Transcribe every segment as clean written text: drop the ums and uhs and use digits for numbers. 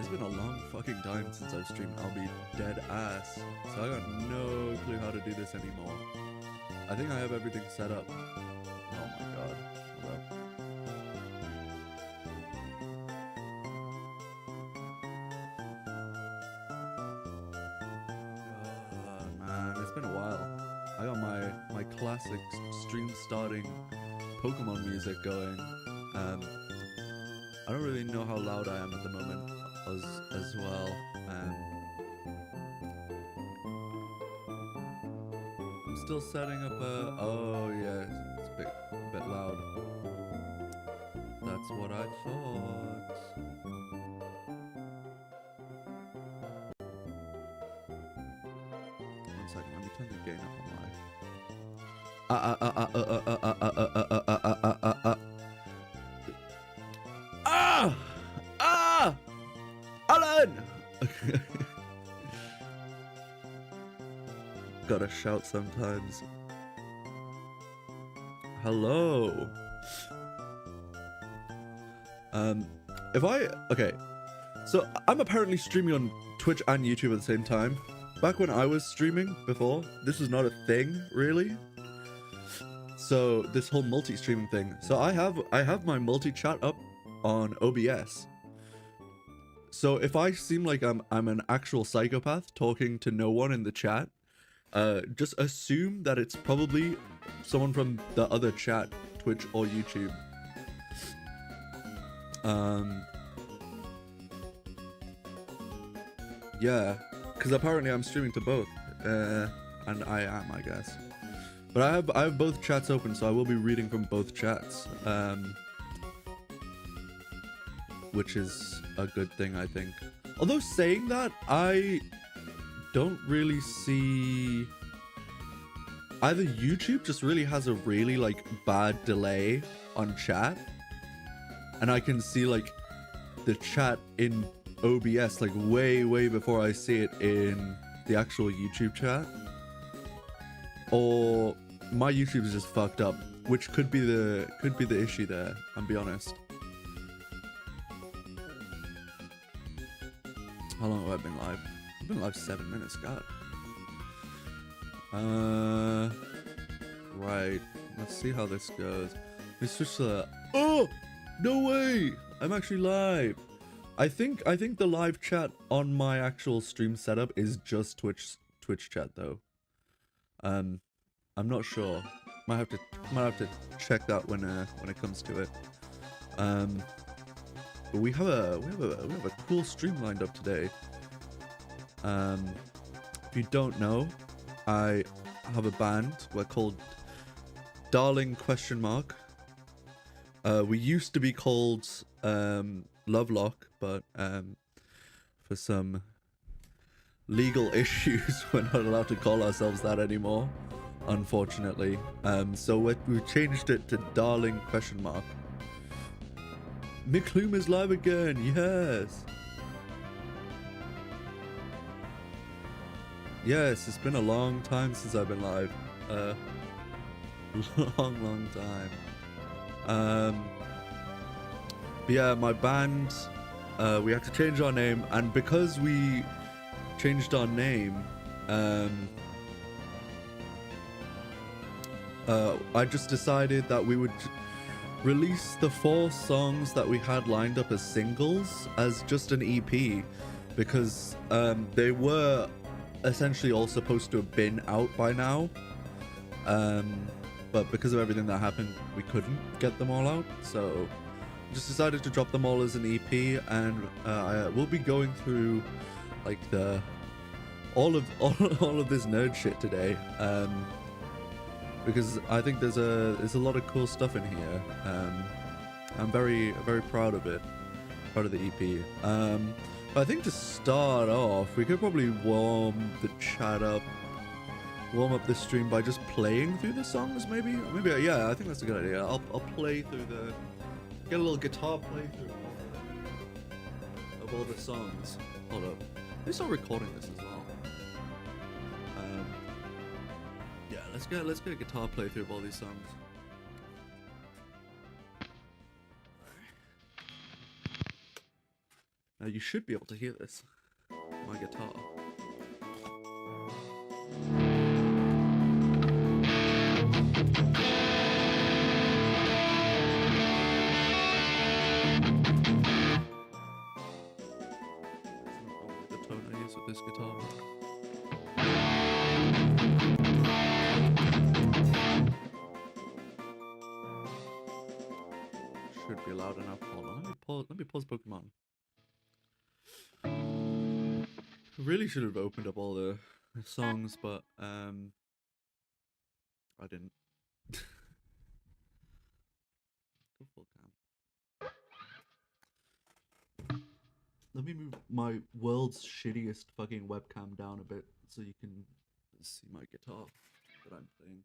been a long fucking time since I've streamed. I'll be dead ass. So I got no clue how to do this anymore. I think I have everything set up. Oh my god. Hold up. Man, it's been a while. I got my classic stream starting Pokemon music going. I don't really know how loud I am at the moment as well. I'm still setting up a... Oh yeah, it's a bit loud. That's what I thought. One second, let me turn the gain up on my... Alan! Gotta shout sometimes. Hello. Okay, so I'm apparently streaming on Twitch and YouTube at the same time. Back when I was streaming before, this was not a thing really. So this whole multi-streaming thing. So I have my multi-chat up on OBS. So if I seem like I'm an actual psychopath talking to no one in the chat, just assume that it's probably someone from the other chat, Twitch or YouTube. Yeah, because apparently I'm streaming to both, and I am, I guess. But I have both chats open, so I will be reading from both chats, which is a good thing, I think. Although saying that, I don't really see... Either YouTube just really has a really like bad delay on chat, and I can see like the chat in OBS like way before I see it in the actual YouTube chat, or my YouTube is just fucked up, which could be the issue there. I'll be honest. How long have I been live? I've been live 7 minutes, God. Right. Let's see how this goes. Let's switch to the... Oh! No way! I'm actually live. I think the live chat on my actual stream setup is just Twitch chat though. I'm not sure. Might have to check that when it comes to it. But we have a cool stream lined up today. If you don't know, I have a band. We're called Darling ? We used to be called Lovelock, but for some legal issues, we're not allowed to call ourselves that anymore, unfortunately. So we changed it to Darling ? McClume is live again, yes! Yes, it's been a long time since I've been live. Long time. But yeah, my band, we had to change our name, and because we changed our name, I just decided that we would release the 4 songs that we had lined up as singles as just an EP, because they were essentially all supposed to have been out by now, but because of everything that happened, we couldn't get them all out, so just decided to drop them all as an EP, and I will be going through like all of this nerd shit today, because I think there's a lot of cool stuff in here. I'm very proud of it, proud of the EP. But I think to start off, we could probably warm the chat up, warm up the stream by just playing through the songs, maybe. Yeah, I think that's a good idea. I'll play through get a little guitar playthrough of all the songs. Hold up, let me start recording this as well. Yeah, let's get a guitar playthrough of all these songs. Now you should be able to hear this. My guitar. That's not normally the tone I use with this guitar. Should be loud enough. Hold on, let me pause Pokemon. I really should have opened up all the songs, but I didn't. Go full cam. Let me move my world's shittiest fucking webcam down a bit so you can see my guitar that I'm playing.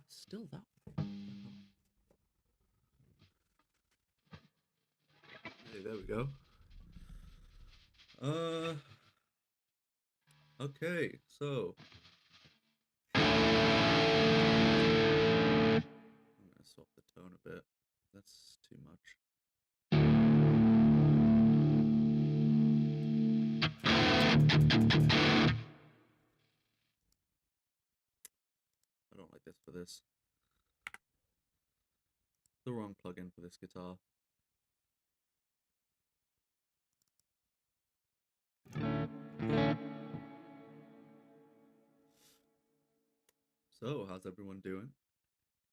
Still that way. Hey, there we go. Okay, so I'm gonna swap the tone a bit. That's too much. I don't like this for this. The wrong plugin for this guitar. So, how's everyone doing?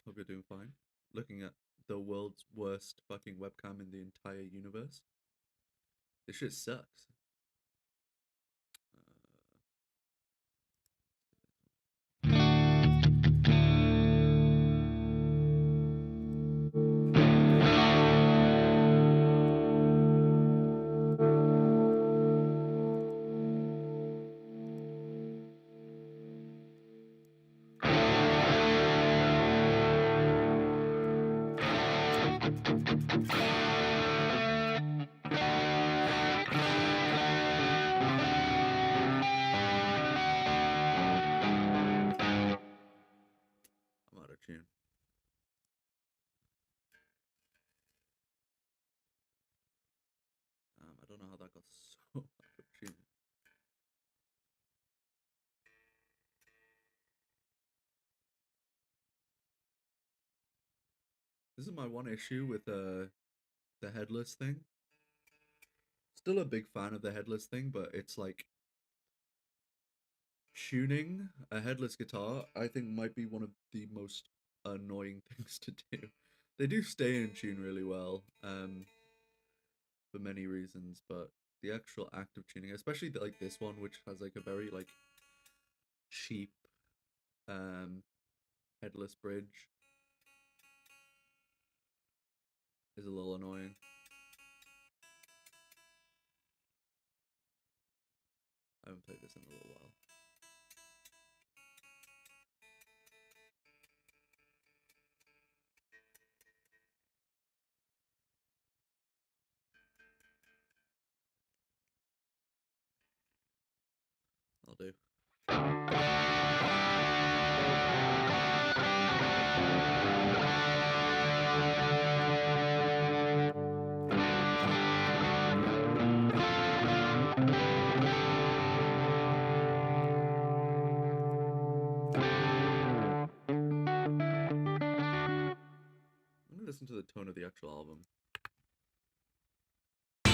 Hope you're doing fine. Looking at the world's worst fucking webcam in the entire universe. This shit sucks. I'm out of tune. I don't know how that got so out of tune. This is my one issue with the headless thing. Still a big fan of the headless thing, but it's like tuning a headless guitar, I think might be one of the most annoying things to do. They do stay in tune really well, for many reasons, but the actual act of tuning, especially like this one, which has like a very like cheap headless bridge, is a little annoying. I haven't played this in a little while. I'll do. I'm gonna listen to the tone of the actual album. Ooh,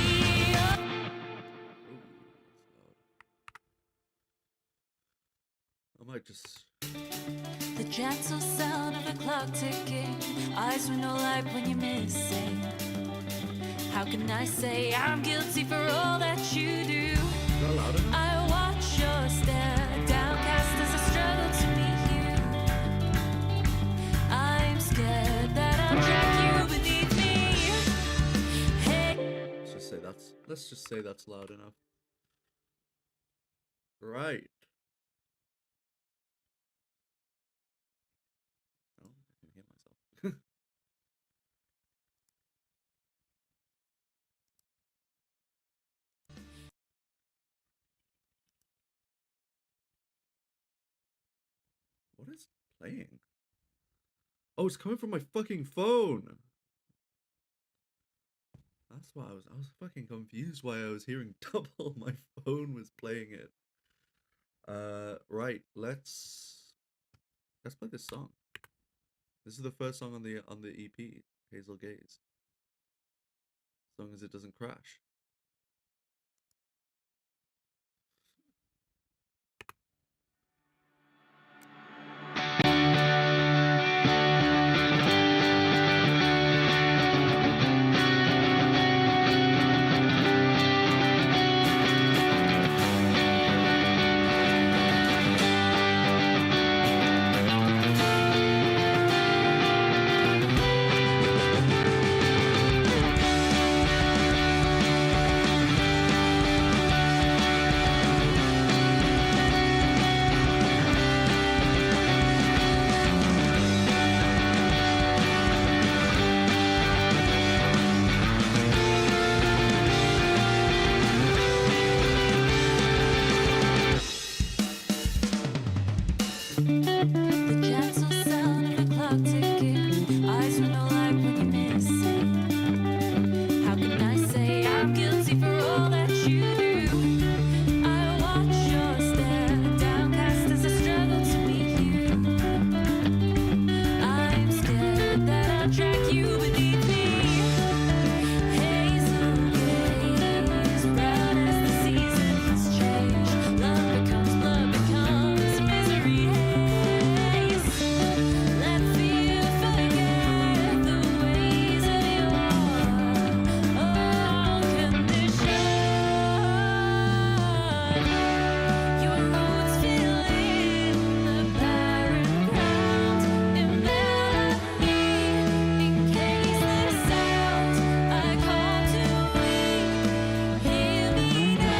I might just... The gentle sound of a clock ticking, eyes with no light when you're missing. How can I say I'm guilty for all that you do? Is that loud enough? I watch your stare, downcast as I struggle to meet you. I'm scared that I'll drag you beneath me. Hey. Let's just say that's loud enough. Right. Oh, I can hear myself. What is playing? Oh, it's coming from my fucking phone. That's why I was fucking confused why I was hearing double. My phone was playing it. Right, let's play this song. This is the first song on the EP, Hazel Gaze. As long as it doesn't crash. The gentle sound of a clock ticking. Eyes when no light when you miss it. How can I say I'm guilty for all that you do? I watch your stare, downcast as I struggle to meet you. I'm scared that I'll drag you beneath me. Hazel gaze, brown as the seasons change. Love becomes blood, becomes misery haze. Let fear forget the ways of your condition. Your roots fill in the barren ground in melody. In case the sound I call to wake, hear me now.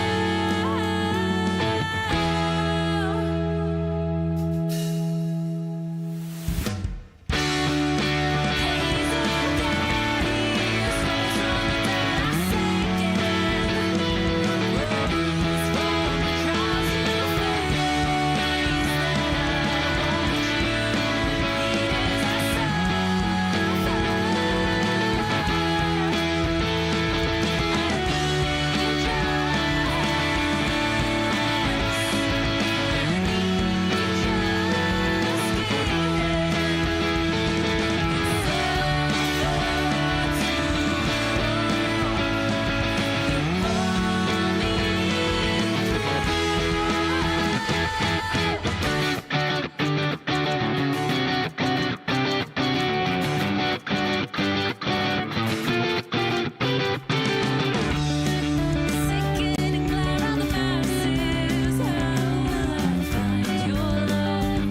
Sickening glare on the masses. How will I find your love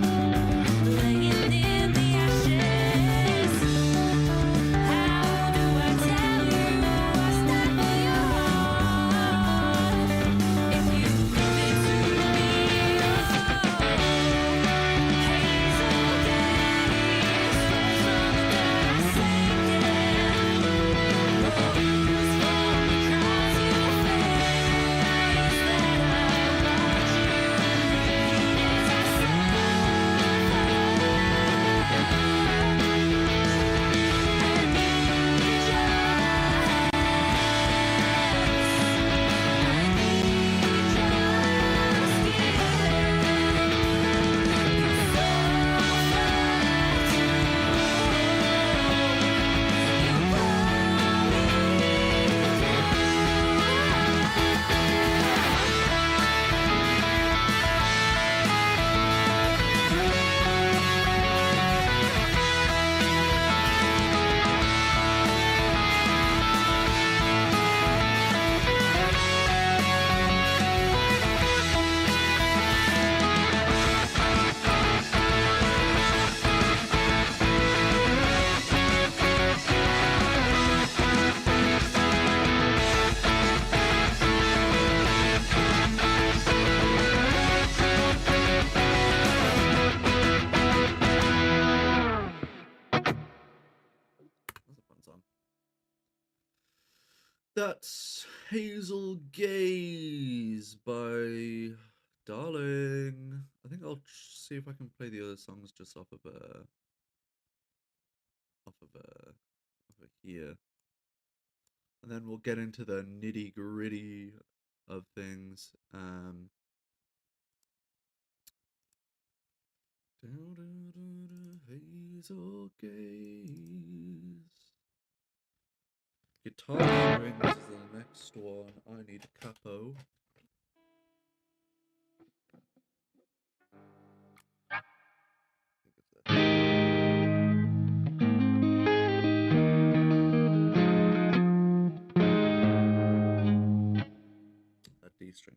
laying in the ashes? How do I tell you I stand by your heart if you give it to me? Hazel gaze from the dark sinking. Rose from across your face that I watch you as I That's a fun song. That's Hazel Gaze by Darling, I think I'll see if I can play the other songs just off of here, and then we'll get into the nitty gritty of things. Hazel gaze. Guitar strings is the next one. I need a capo. That D string.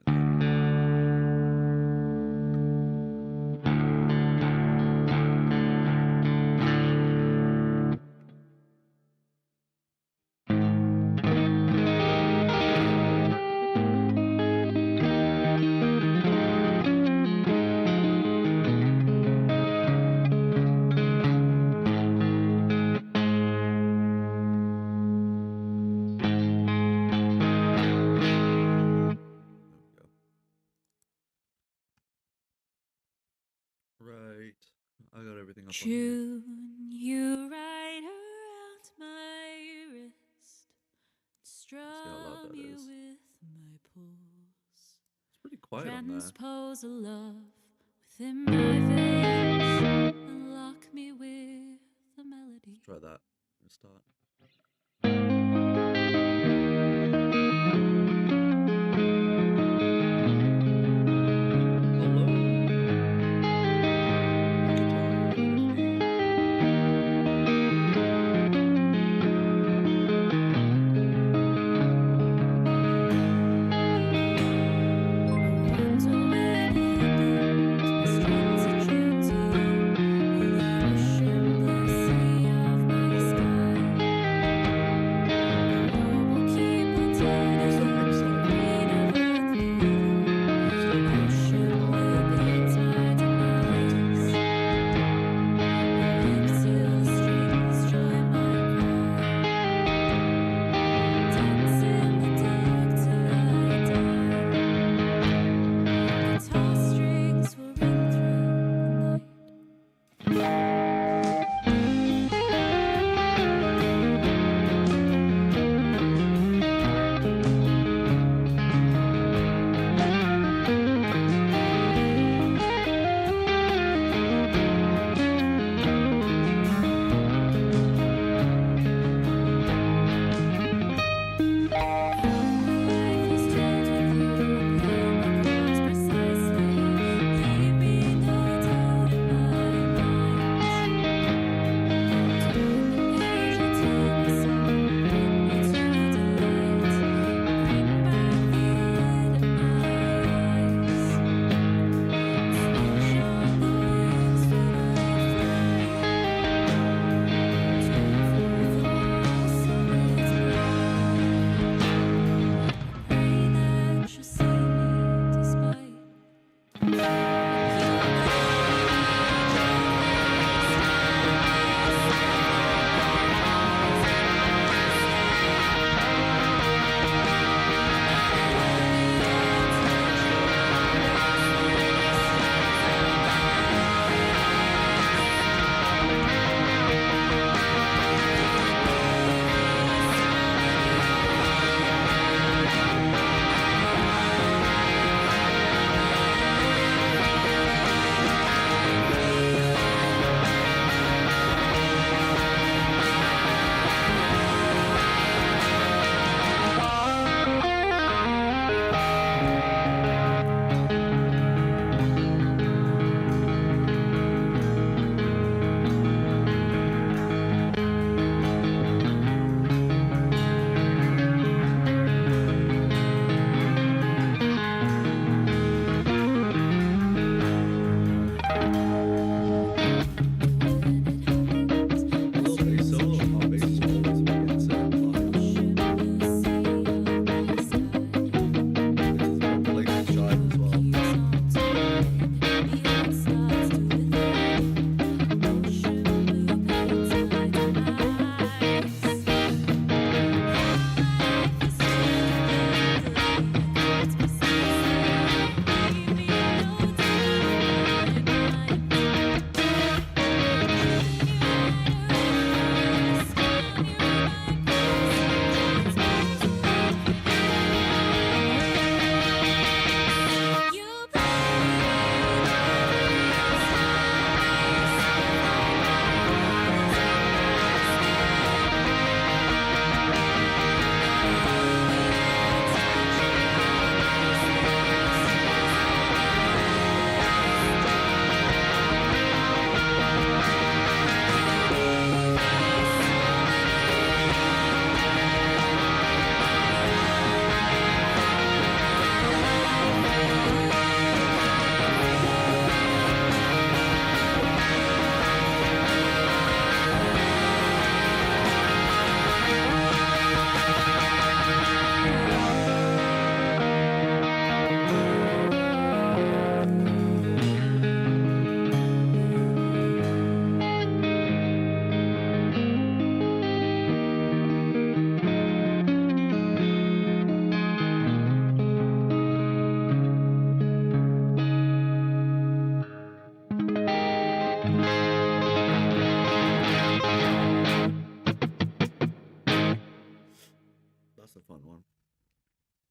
Right, I got everything up on here. June, you right around my wrist, See how loud strum that you is. with my pulse. It's pretty quiet on there. Transpose a love within my veins and lock me with the melody. Let's try that. Let's start. Hello.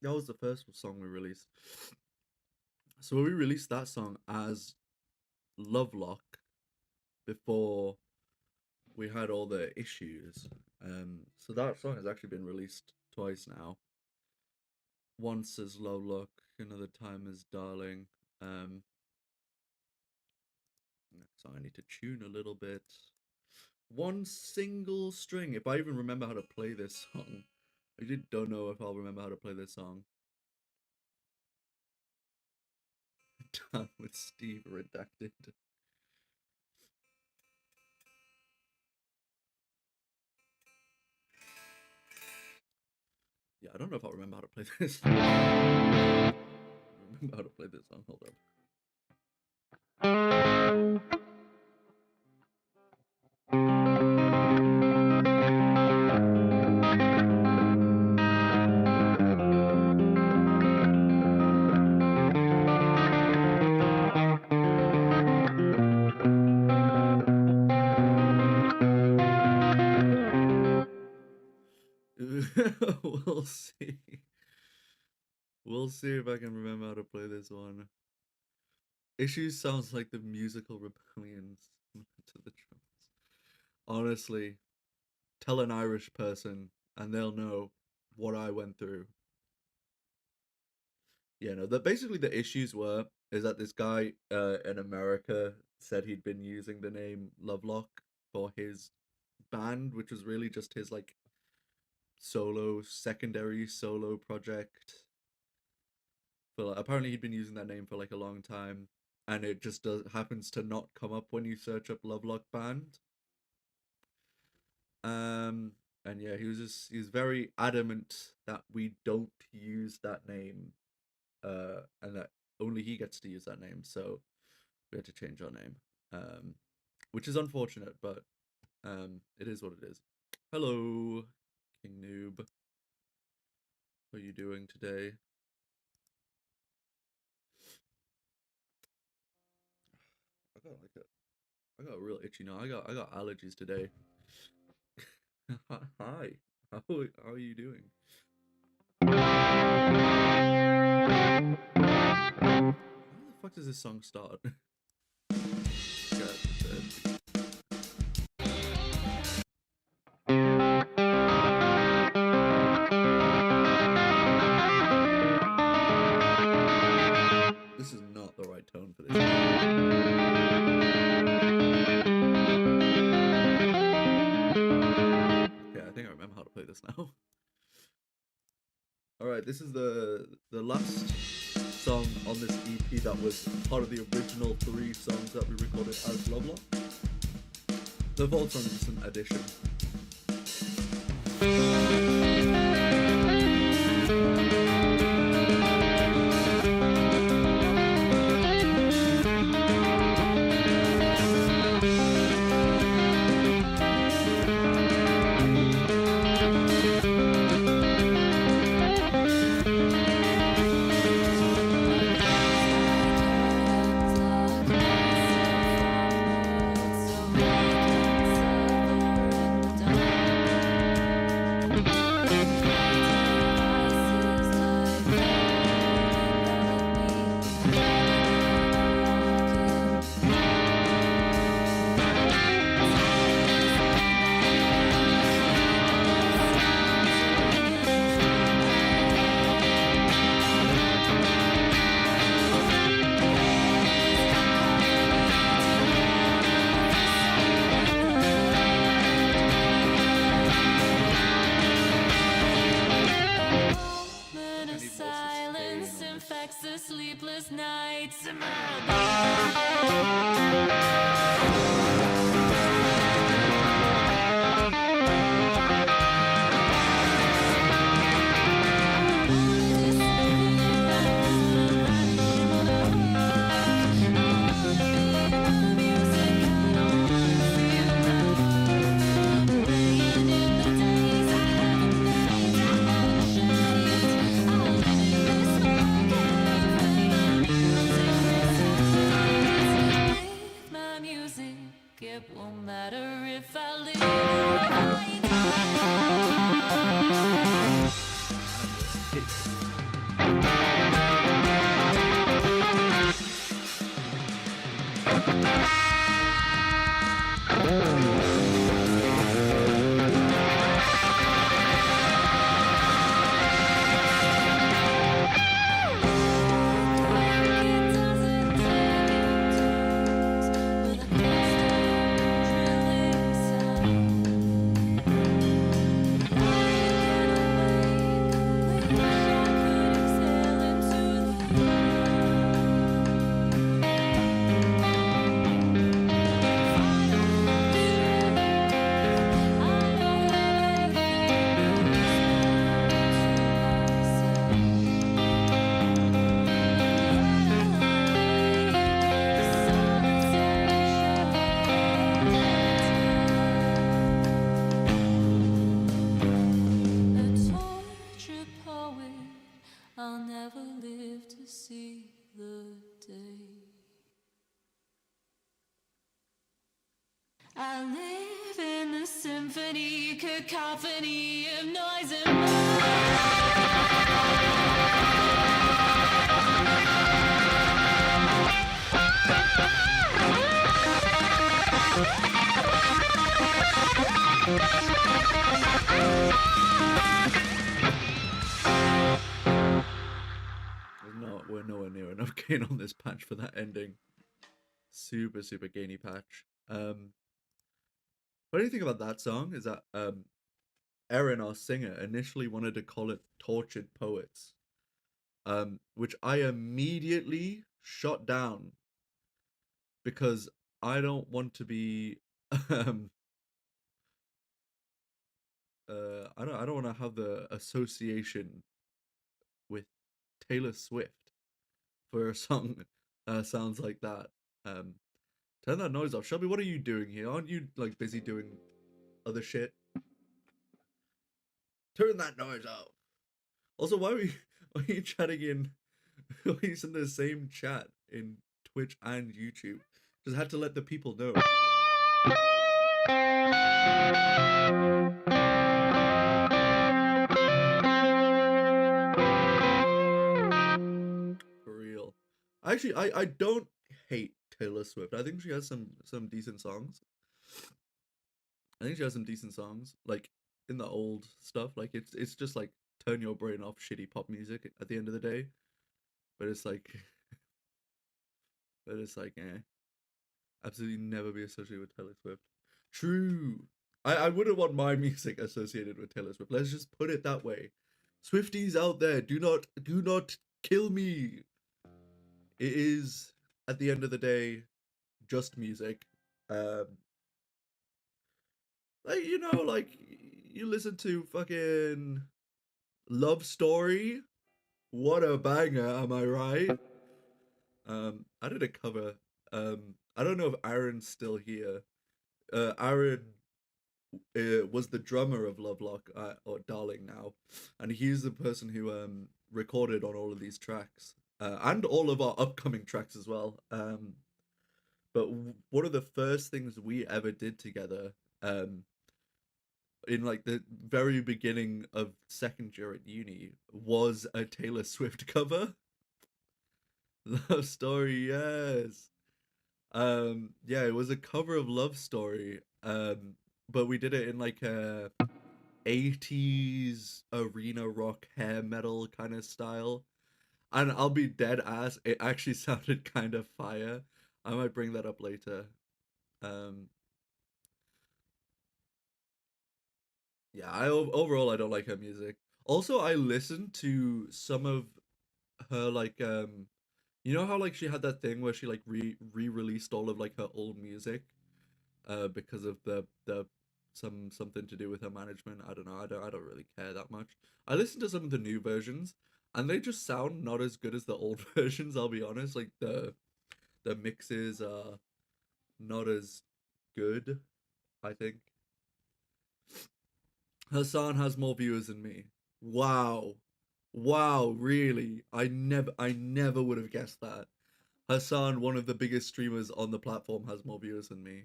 That was the first song we released. So we released that song as Lovelock before we had all the issues. So that song has actually been released twice now. Once as Lovelock, another time as Darling. So I need to tune a little bit. One single string. If I even remember how to play this song, I just don't know if I'll remember how to play this song. Down with Steve redacted. Yeah, I don't know if I'll remember how to play this. I remember how to play this song. Hold up. We'll see. We'll see if I can remember how to play this one. Issues sounds like the musical rebellions to the drums. Honestly, tell an Irish person and they'll know what I went through. Yeah, no, basically the issues were is that this guy in America said he'd been using the name Lovelock for his band, which was really just his like secondary solo project. But apparently he'd been using that name for like a long time, and it just happens to not come up when you search up Lovelock band. And yeah, he's very adamant that we don't use that name, and that only he gets to use that name. So we had to change our name, which is unfortunate, but it is what it is. Hello, King Noob. How are you doing today? I got a real itchy now. I got allergies today. Hi. How are you doing? How the fuck does this song start? This is not the right tone for this. Okay, I think I remember how to play this now. Alright, this is the last song on this EP that was part of the original 3 songs that we recorded as Lovelock. The vault song is just an addition. Sleepless nights. It won't matter if I live or die. symphony, cacophony of noise and No, we're nowhere near enough gain on this patch for that ending. Super, super gainy patch. Funny thing about that song is that Erin, our singer, initially wanted to call it Tortured Poets, which I immediately shot down because I don't want to be I don't want to have the association with Taylor Swift for a song sounds like that. Turn that noise off. Shelby, what are you doing here? Aren't you like busy doing other shit? Turn that noise off. Also, why are you chatting in why are you in the same chat in Twitch and YouTube? Just had to let the people know. For real. Actually, I don't hate Taylor Swift. I think she has some decent songs. I think she has some decent songs, like in the old stuff. Like it's just like turn your brain off shitty pop music at the end of the day. But it's like, absolutely never be associated with Taylor Swift. True. I wouldn't want my music associated with Taylor Swift. Let's just put it that way. Swifties out there, do not kill me. It is at the end of the day just music. Like like you listen to fucking Love Story. What a banger, am I right? I did a cover. I don't know if Aaron's still here. Aaron was the drummer of Lovelock, or Darling now, and he's the person who recorded on all of these tracks, and all of our upcoming tracks as well. But one of the first things we ever did together, in like the very beginning of second year at uni, was a Taylor Swift cover. Love Story, yes. Yeah, it was a cover of Love Story. But we did it in like a 80s arena rock hair metal kind of style. And I'll be dead ass, it actually sounded kind of fire. I might bring that up later. Um, yeah, overall I don't like her music. Also, I listened to some of her like you know how like she had that thing where she like re-released all of like her old music because of the something to do with her management. I don't know. I don't really care that much. I listened to some of the new versions and they just sound not as good as the old versions, I'll be honest. Like the mixes are not as good, I think. Hassan has more viewers than me. Wow. Wow, really? I never would have guessed that. Hassan, one of the biggest streamers on the platform, has more viewers than me.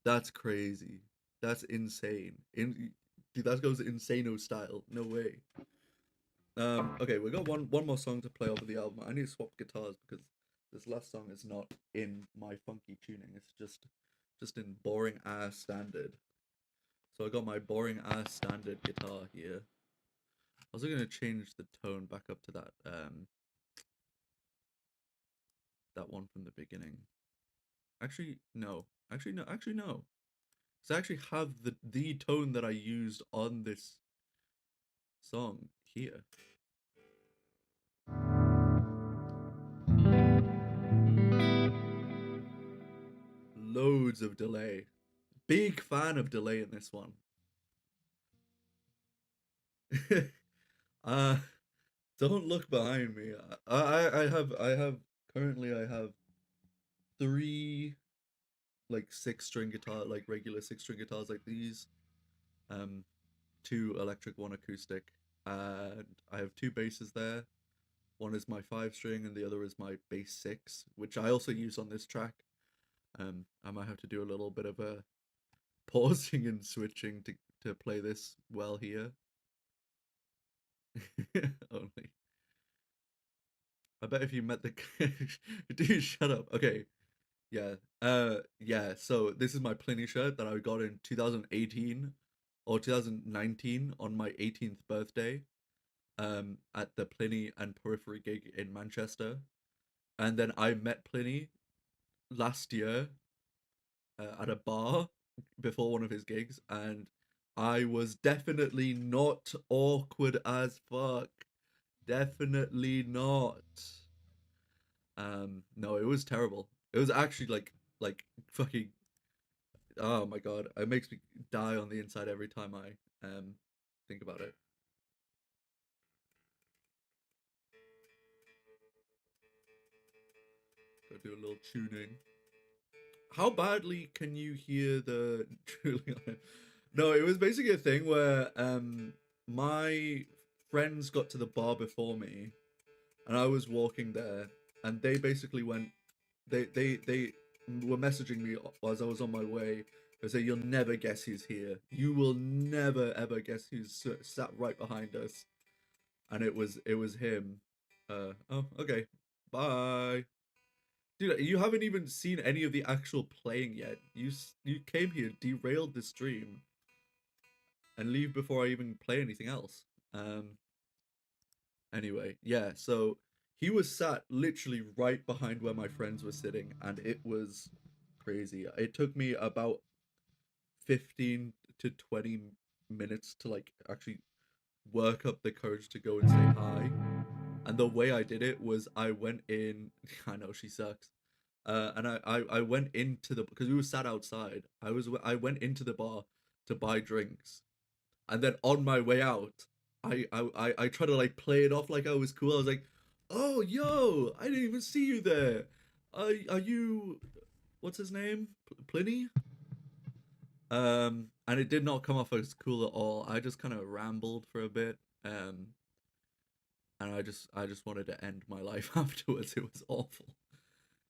That's crazy. That's insane. Dude, that goes insano style. No way. Okay, we got one more song to play over the album. I need to swap guitars because this last song is not in my funky tuning. It's just in boring ass standard. So I got my boring ass standard guitar here. I was gonna change the tone back up to that one from the beginning. Actually, no. Actually, no. Actually, no. So I actually have the tone that I used on this song here. Loads of delay. Big fan of delay in this one. uh don't look behind me. I have currently I have three like 6-string guitar, like regular 6-string guitars like these. Um 2 electric, 1 acoustic. And I have 2 basses there. One is my 5-string and the other is my bass 6, which I also use on this track. I might have to do a little bit of a pausing and switching to play this well here. Only. I bet if you met the dude, shut up. Okay, yeah, yeah. So this is my Pliny shirt that I got in 2018 or 2019 on my 18th birthday, at the Pliny and Periphery gig in Manchester, and then I met Pliny last year at a bar before one of his gigs, and I was definitely not awkward as fuck. Definitely not. No, it was terrible. It was actually like fucking. Oh my god, it makes me die on the inside every time I think about it. Go do a little tuning. How badly can you hear the Julian? No, it was basically a thing where my friends got to the bar before me, and I was walking there, and they basically went. They were messaging me as I was on my way. They say, "You'll never guess who's here. You will never ever guess who's sat right behind us." And it was him. Oh, okay, bye. Dude, you haven't even seen any of the actual playing yet. You came here, derailed the stream, and leave before I even play anything else. Anyway, yeah, so he was sat literally right behind where my friends were sitting, and it was crazy. It took me about 15 to 20 minutes to like actually work up the courage to go and say hi. And the way I did it was I went in. I know she sucks. And I went into the because we were sat outside. I went into the bar to buy drinks, and then on my way out, I tried to like play it off like I was cool. I was like, "Oh, yo, I didn't even see you there. Are you? What's his name? Pliny?" And it did not come off as cool at all. I just kind of rambled for a bit. And I just wanted to end my life afterwards. It was awful.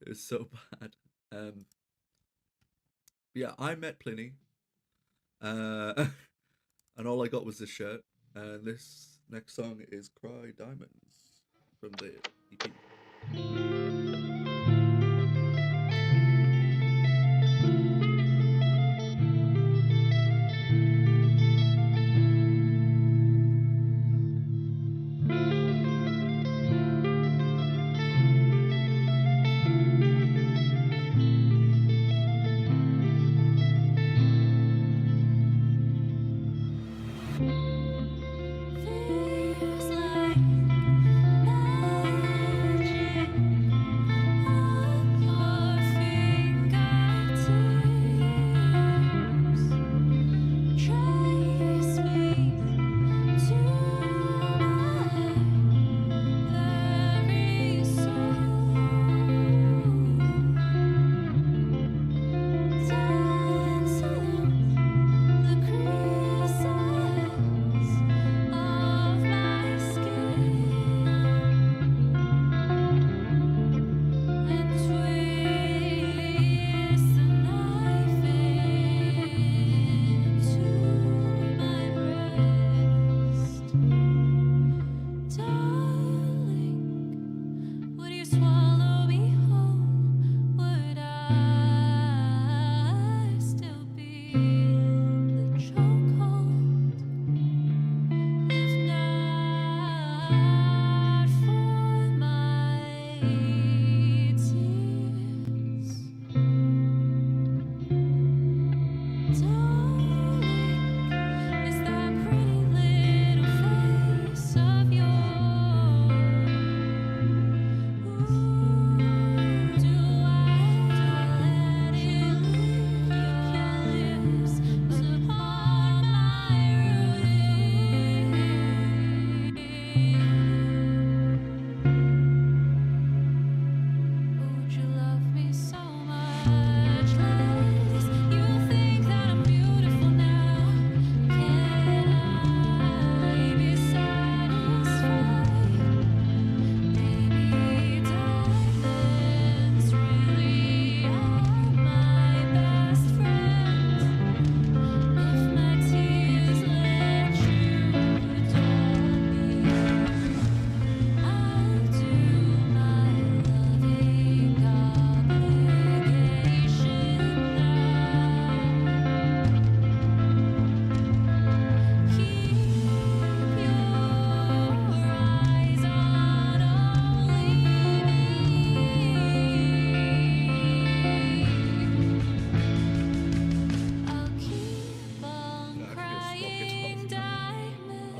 It was so bad. Yeah, I met Pliny. And all I got was this shirt. And this next song is Cry Diamonds from the EP. Feels like magic.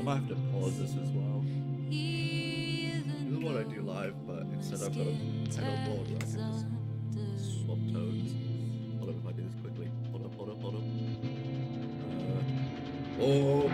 might have to pause this as well. This is what I do live, but instead I've got a pedal board where I can just swap tones. Hold up if I do this quickly. Hold up. Oh!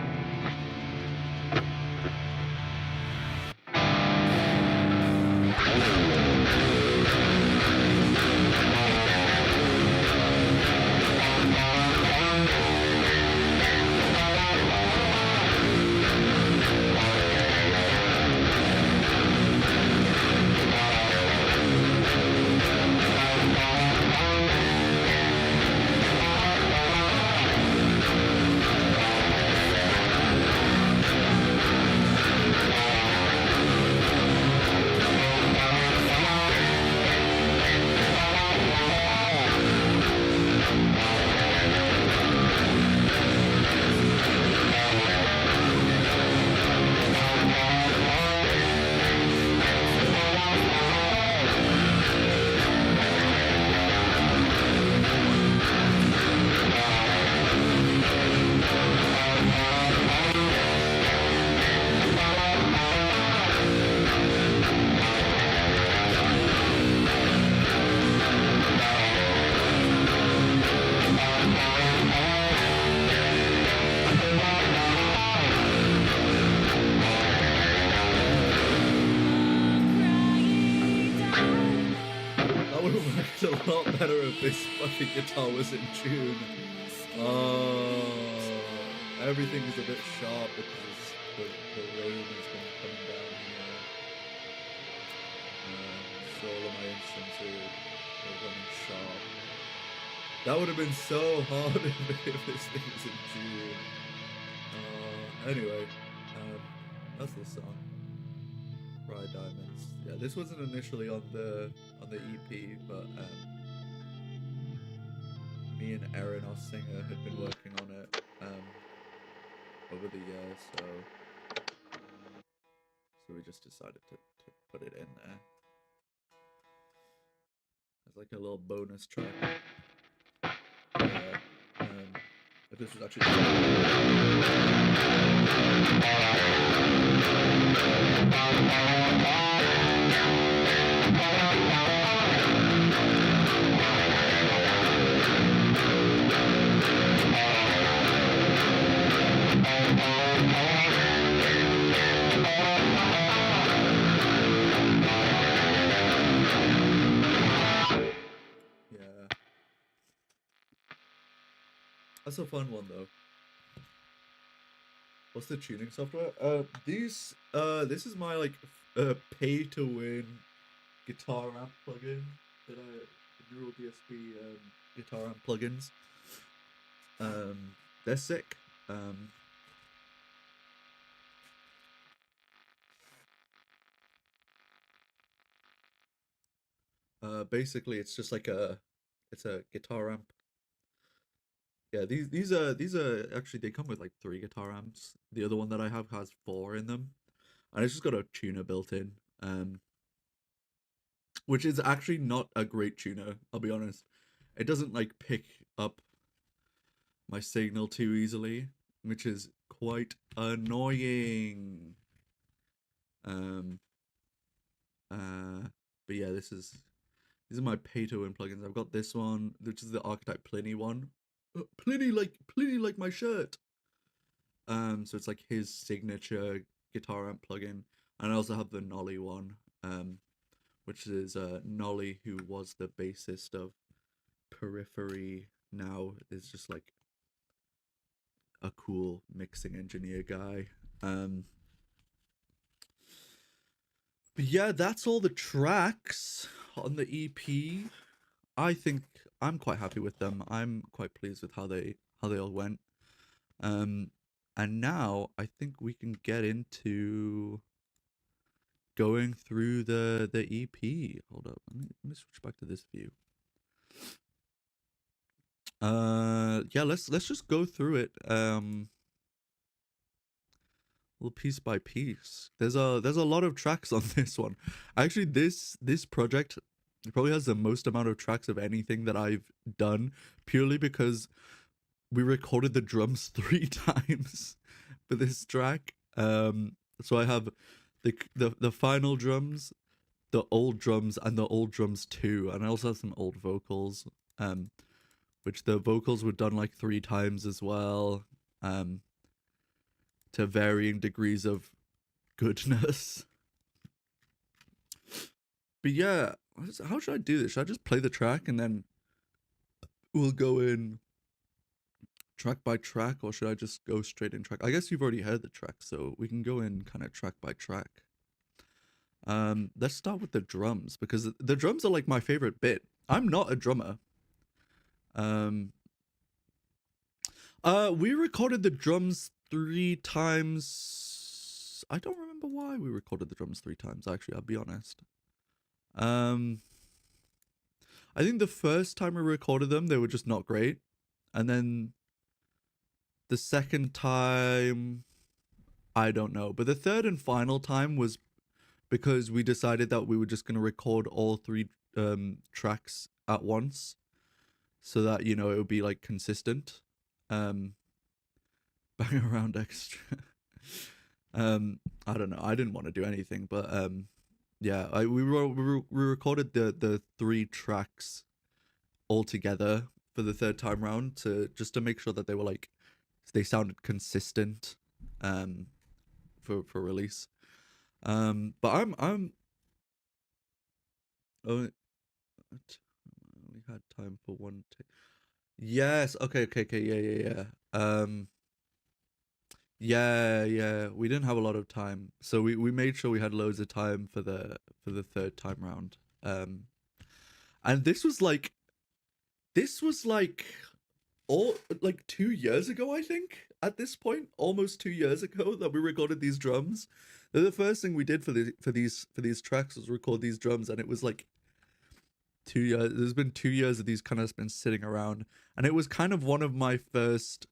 A lot better if this fucking guitar was in tune. Everything is a bit sharp because the rain has been coming down here. So all of my instruments are running sharp. That would have been so hard if this thing was in tune. Anyway, that's the song. Cry Diamonds. Yeah, this wasn't initially on the EP, but me and Erin, our singer, had been working on it over the years, so we just decided to put it in there. It's like a little bonus track. If this was actually that's a fun one though. What's the tuning software? This is my like pay to win guitar amp plugin that Neural DSP guitar amp plugins. They're sick. Basically it's just like it's a guitar amp. Yeah, these are actually, they come with like 3 guitar amps. The other one that I have has 4 in them, and it's just got a tuner built in, which is actually not a great tuner, I'll be honest. It doesn't like pick up my signal too easily, which is quite annoying. But yeah, these are my pay to win plugins. I've got this one, which is the Archetype Pliny one. Pliny like my shirt. So it's like his signature guitar amp plugin, and I also have the Nolly one, which is Nolly, who was the bassist of Periphery, now is just like a cool mixing engineer guy. But yeah, that's all the tracks on the EP. I think I'm quite happy with them. I'm quite pleased with how they all went. And now I think we can get into going through the EP. Hold up, let me switch back to this view. Yeah, let's just go through it. Little piece by piece. There's a lot of tracks on this one. Actually, this project, it probably has the most amount of tracks of anything that I've done, purely because we recorded the drums 3 times for this track. So I have the final drums, the old drums, and the old drums too, and I also have some old vocals, which the vocals were done like 3 times as well, to varying degrees of goodness. But yeah, how should I do this? Should I just play the track and then we'll go in track by track, or should I just go straight in track? I guess you've already heard the track, so we can go in kind of track by track. Let's start with the drums, because the drums are like my favorite bit. I'm not a drummer. We recorded the drums 3 times. I don't remember why we recorded the drums 3 times, actually, I'll be honest. I think the first time we recorded them, they were just not great. And then the second time, I don't know. But the third and final time was because we decided that we were just going to record all 3 tracks at once, so that, you know, it would be like consistent. Bang around extra. I don't know. I didn't want to do anything, but yeah, we recorded the 3 tracks all together for the third time round, just to make sure that they were like, they sounded consistent for release. But I'm only had time for 1 take. Yes, okay, yeah. Yeah, we didn't have a lot of time, so we made sure we had loads of time for the third time round. And this was like all like 2 years ago, I think, at this point, almost 2 years ago, that we recorded these drums. The first thing we did for these tracks was record these drums, and it was like 2 years. There's been 2 years of these kind of been sitting around, and it was kind of one of my first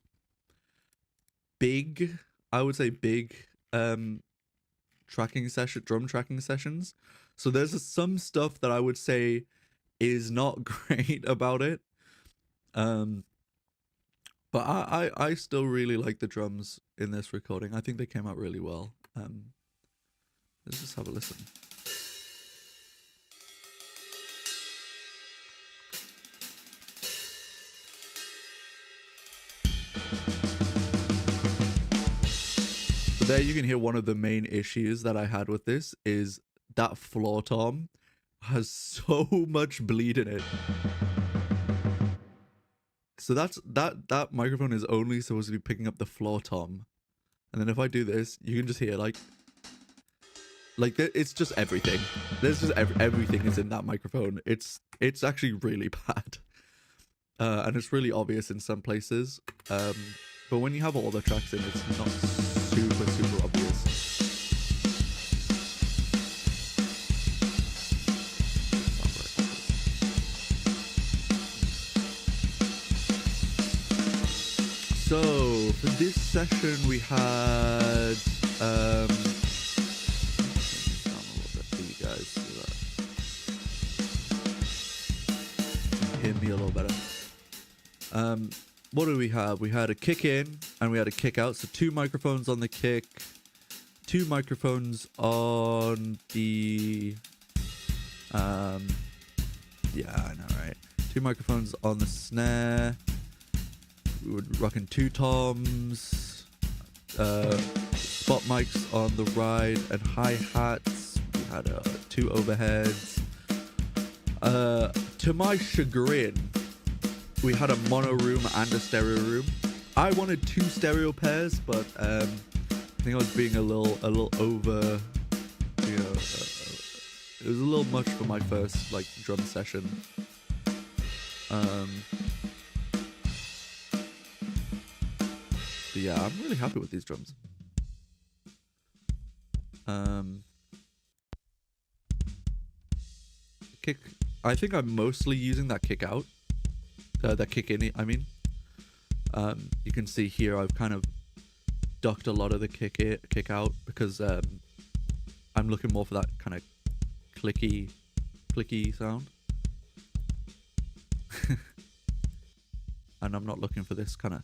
big, I would say big, drum tracking sessions. So there's some stuff that I would say is not great about it. But I still really like the drums in this recording. I think they came out really well. Let's just have a listen. So there you can hear one of the main issues that I had with this is that floor tom has so much bleed in it. So that microphone is only supposed to be picking up the floor tom, and then if I do this, you can just hear like it's just everything. There's just everything is in that microphone. It's actually really bad, and it's really obvious in some places. But when you have all the tracks in, it's not super obvious. So for this session we had down a little bit for you guys so that hear me a little better. What do we have? We had a kick in and we had a kick out. So 2 microphones on the kick, 2 microphones on the yeah, I know, right? 2 microphones on the snare. We were rocking 2 toms, spot mics on the ride, and hi-hats. We had 2 overheads. To my chagrin, we had a mono room and a stereo room. I wanted 2 stereo pairs, but I think I was being a little over, you know, it was a little much for my first like drum session. But yeah, I'm really happy with these drums. Kick. I think I'm mostly using that kick out. That kick in, I mean. You can see here I've kind of ducked a lot of the kick out because I'm looking more for that kind of clicky sound. And I'm not looking for this kind of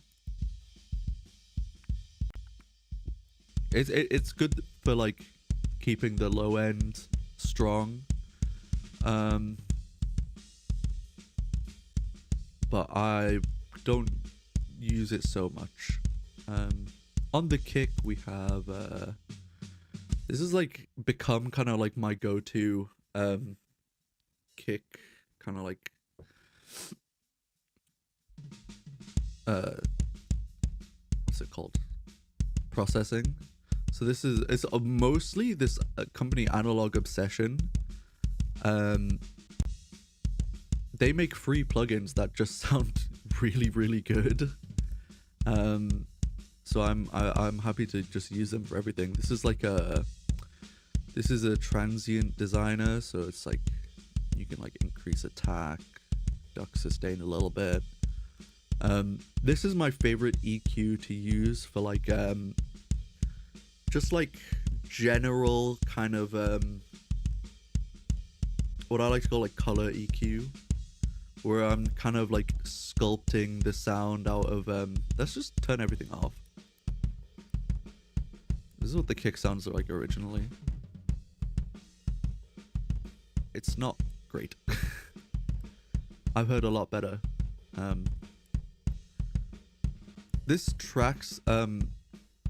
It's good for like keeping the low end strong. But I don't use it so much. On the kick we have this is like become kind of like my go-to kick kind of like what's it called, processing. So this is it's mostly this company Analog Obsession. They make free plugins that just sound really good. So I'm happy to just use them for everything. This is a transient designer, so it's like you can like increase attack, duck sustain a little bit. This is my favorite EQ to use for like just like general kind of what I like to call like color EQ, where I'm kind of like sculpting the sound out of let's just turn everything off. This is what the kick sounds like originally. It's not great. I've heard a lot better. This tracks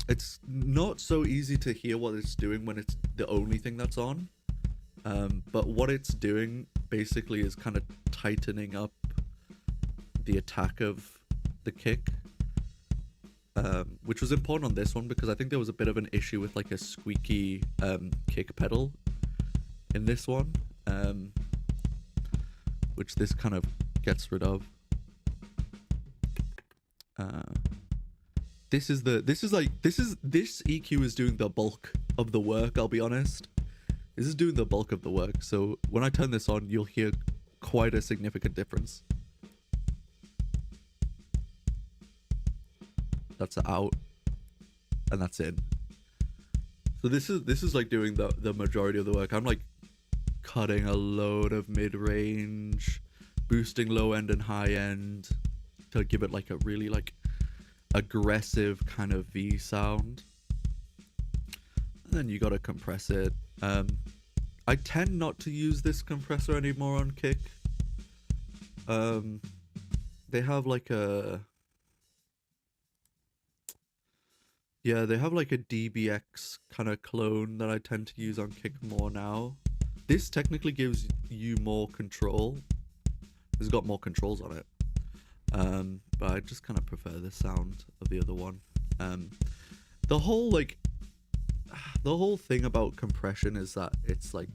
it's not so easy to hear what it's doing when it's the only thing that's on. But what it's doing basically is kind of tightening up the attack of the kick, which was important on this one because I think there was a bit of an issue with like a squeaky kick pedal in this one, which this kind of gets rid of. This EQ is doing the bulk of the work, I'll be honest. This is doing the bulk of the work, so when I turn this on, you'll hear quite a significant difference. That's out, and that's in. So this is like doing the majority of the work. I'm like cutting a load of mid-range, boosting low end and high end to give it like a really like aggressive kind of V sound. And then you gotta compress it. I tend not to use this compressor anymore on kick. They have like a DBX kind of clone that I tend to use on kick more now. This technically gives you more control. It's got more controls on it. But I just kind of prefer the sound of the other one. The whole thing about compression is that it's like,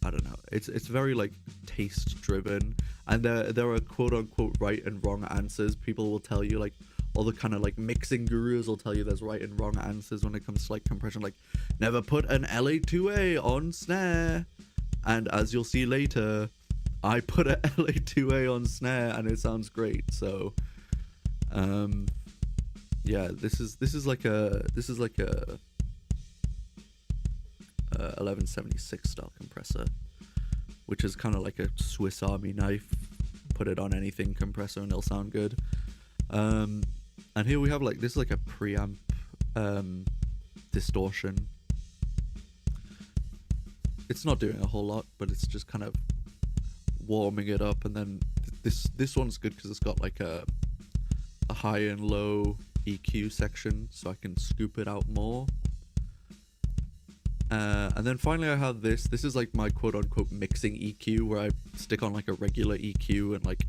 I don't know, it's very like taste driven, and there are quote unquote right and wrong answers. People will tell you, like all the kind of like mixing gurus will tell you there's right and wrong answers when it comes to like compression, like never put an LA2A on snare, and as you'll see later, I put a LA2A on snare and it sounds great. So yeah, this is like a 1176 style compressor, which is kind of like a Swiss Army knife, put it on anything compressor and it'll sound good. And here we have like, this is like a preamp distortion. It's not doing a whole lot, but it's just kind of warming it up. And then this one's good because it's got like a high and low EQ section, so I can scoop it out more. And then finally I have this is like my quote unquote mixing EQ, where I stick on like a regular EQ and like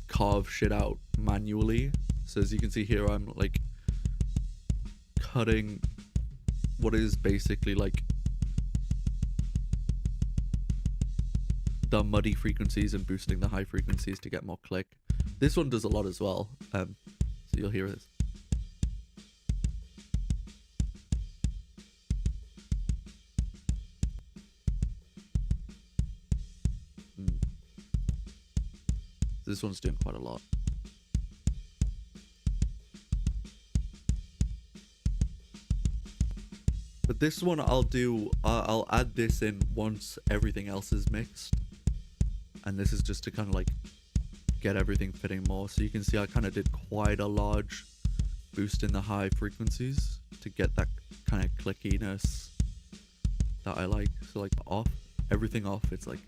carve shit out manually. So as you can see here, I'm like cutting what is basically like the muddy frequencies and boosting the high frequencies to get more click. This one does a lot as well, so you'll hear this. This one's doing quite a lot. But this one I'll add this in once everything else is mixed. And this is just to kind of like get everything fitting more. So you can see I kind of did quite a large boost in the high frequencies to get that kind of clickiness that I like. So like off, everything off, it's like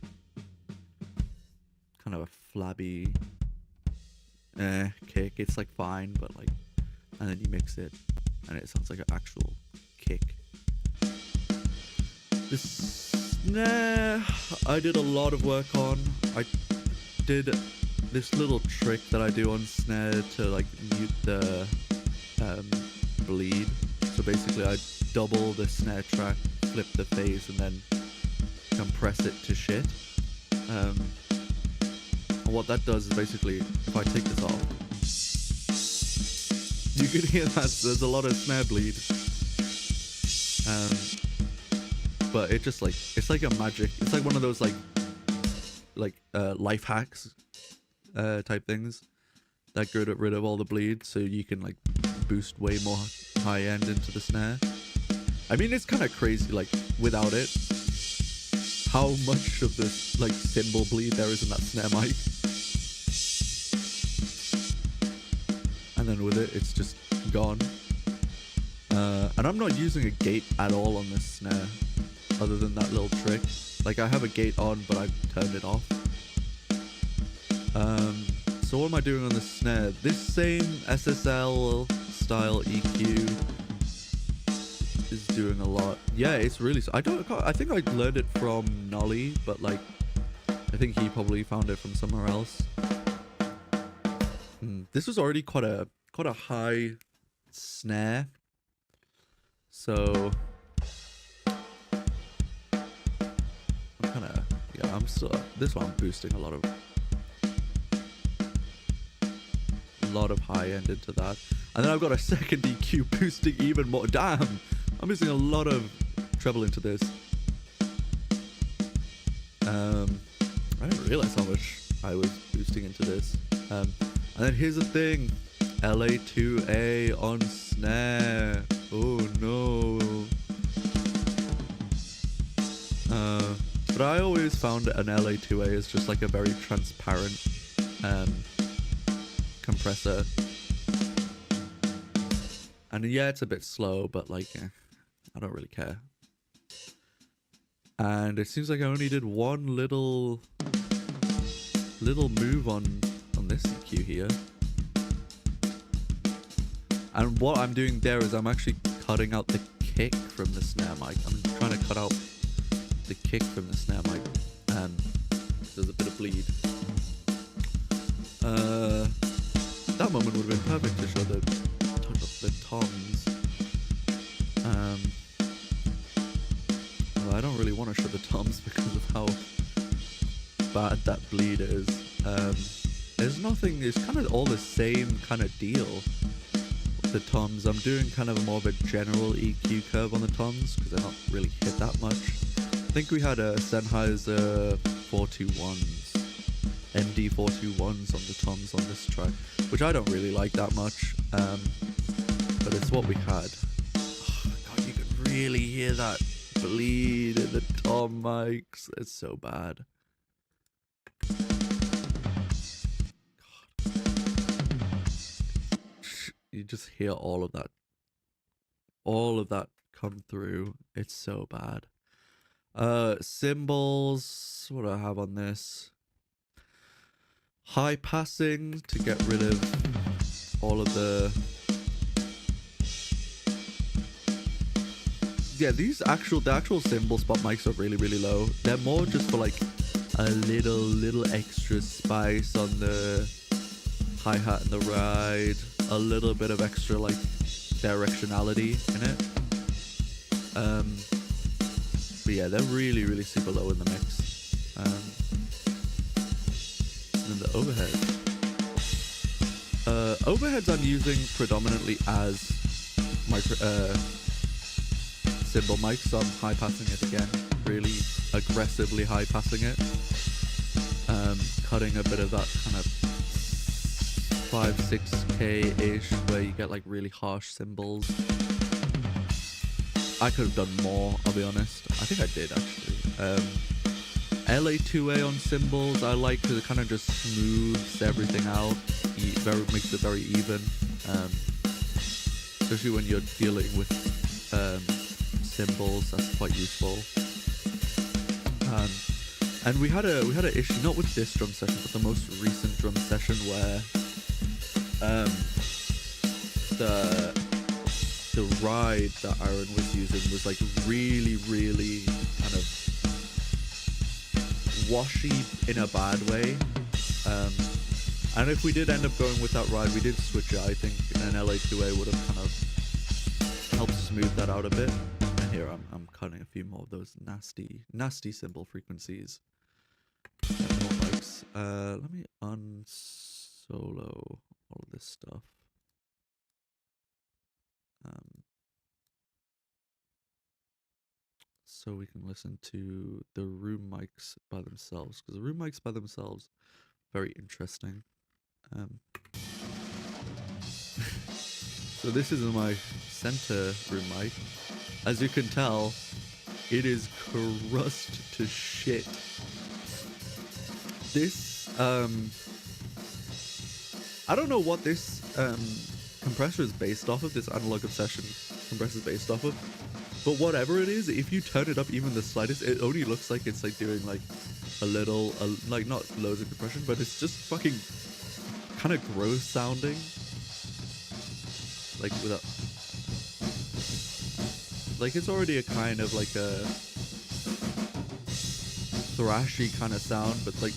kind of a flabby kick. It's like fine, but like, and then you mix it and it sounds like an actual kick. This snare I did a lot of work on. I did this little trick that I do on snare to like mute the bleed. So basically I double the snare track, flip the phase, and then compress it to shit. And what that does is basically, if I take this off, you can hear that there's a lot of snare bleed. But it just like, it's like a magic, it's like one of those like life hacks type things that get rid of all the bleed, so you can like boost way more high end into the snare. I mean, it's kind of crazy, like without it, how much of this like cymbal bleed there is in that snare mic. And then with it, it's just gone. And I'm not using a gate at all on this snare, other than that little trick. Like I have a gate on, but I've turned it off. So what am I doing on the snare? This same SSL style EQ is doing a lot. Yeah, it's really. I think I learned it from Nolly, but like, I think he probably found it from somewhere else. This was already quite a high snare. So I'm kind of, yeah, I'm still, this one I'm boosting a lot of high end into that. And then I've got a second EQ boosting even more. Damn, I'm using a lot of treble into this. I didn't realize how much I was boosting into this. And then here's the thing, LA2A on snare. Oh no. But I always found an LA2A is just like a very transparent compressor. And yeah, it's a bit slow, but like, I don't really care. And it seems like I only did one little move on this EQ here. And what I'm doing there is I'm actually cutting out the kick from the snare mic. I'm trying to cut out the kick from the snare mic. There's a bit of bleed. That moment would have been perfect to show the toms. Well, I don't really want to show the toms because of how bad that bleed is. There's nothing, it's kind of all the same kind of deal. The toms, I'm doing kind of more of a general EQ curve on the toms because they're not really hit that much. I think we had a Sennheiser 421s, MD 421s on the toms on this track, which I don't really like that much, but it's what we had. Oh God, you can really hear that bleed in the tom mics. It's so bad. You just hear all of that come through. It's so bad. Cymbals, what do I have on this? High passing to get rid of all of the, yeah, the actual cymbal spot mics are really low. They're more just for like a little extra spice on the hi-hat and the ride, a little bit of extra like directionality in it. But yeah, they're really super low in the mix. And then the overhead. Overheads I'm using predominantly as cymbal mics, so I'm high passing it again, really aggressively high passing it. Cutting a bit of that kind of 5-6K ish where you get like really harsh cymbals. I could have done more, I'll be honest. I think I did actually. LA2A on cymbals, I like because it kind of just smooths everything out, makes it very even. especially when you're dealing with cymbals. That's quite useful. And we had an issue, not with this drum session, but the most recent drum session where the ride that Aaron was using was like really kind of washy in a bad way. And if we did end up going with that ride, we did switch it. I think an LA2A would have kind of helped smooth that out a bit. And here I'm cutting a few more of those nasty cymbal frequencies. More mics. Let me unsolo all of this stuff. So we can listen to the room mics by themselves, because the room mics by themselves very interesting. So this is my center room mic. As you can tell, it is crust to shit. This I don't know what this compressor is based off of, this Analog Obsession compressor is based off of, but whatever it is, if you turn it up even the slightest, it only looks like it's like doing like a little, like not loads of compression, but it's just fucking kind of gross sounding. Like without, like it's already a kind of like a thrashy kind of sound, but like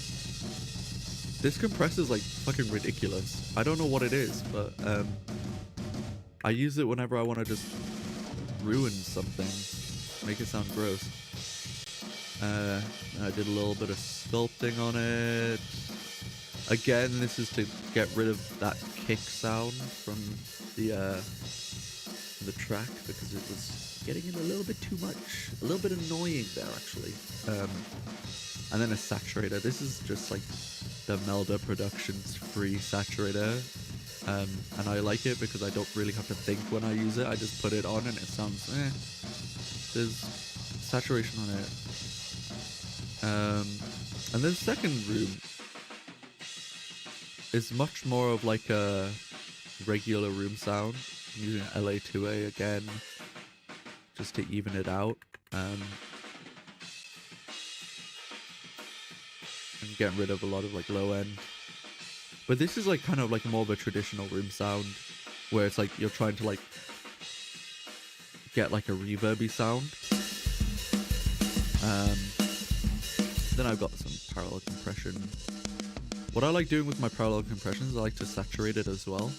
this compressor is like fucking ridiculous. I don't know what it is, but I use it whenever I want to just ruin something, make it sound gross. I did a little bit of sculpting on it. Again, this is to get rid of that kick sound from the track, because it was getting in a little bit too much, a little bit annoying there actually. And then a saturator. This is just like the Melda Productions free saturator, and I like it because I don't really have to think when I use it. I just put it on and it sounds there's saturation on it. And the second room is much more of like a regular room sound. I'm using LA2A again just to even it out, and getting rid of a lot of like low end. But this is like kind of like more of a traditional room sound, where it's like you're trying to like get like a reverby sound. Then I've got some parallel compression. What I like doing with my parallel compressions, I like to saturate it as well.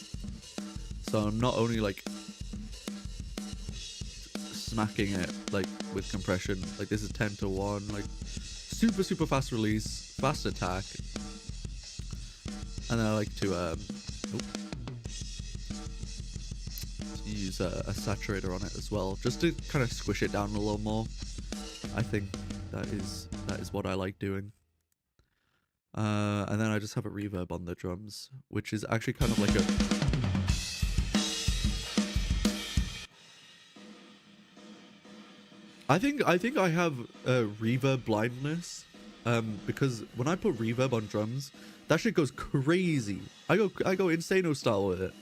So I'm not only like smacking it like with compression, like this is 10-to-1, like super fast release, fast attack. And then I like to use a saturator on it as well, just to kind of squish it down a little more. I think that is what I like doing. And then I just have a reverb on the drums, which is actually kind of like a... I think I have a reverb blindness, because when I put reverb on drums, that shit goes crazy. I go insano style with it.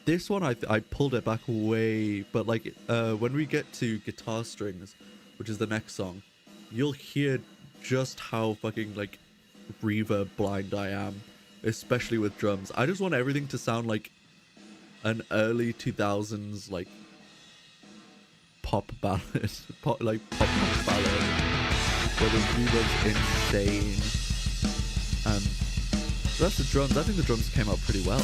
This one I pulled it back way, but like when we get to guitar strings, which is the next song, you'll hear just how fucking like reverb blind I am, especially with drums. I just want everything to sound like an early 2000s like pop ballad, pop punk ballad, where the reverb's insane. So that's the drums. I think the drums came out pretty well.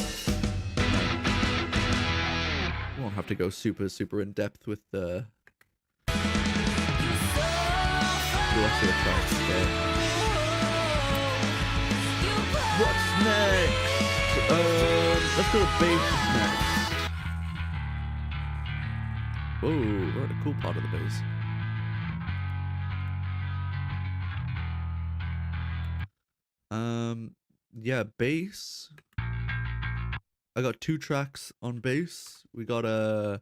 We won't have to go super in depth with the rest of the tracks. But what's next? Let's go to bass next. Whoa, we're at a cool part of the bass. Yeah, bass. I got 2 tracks on bass. We got a...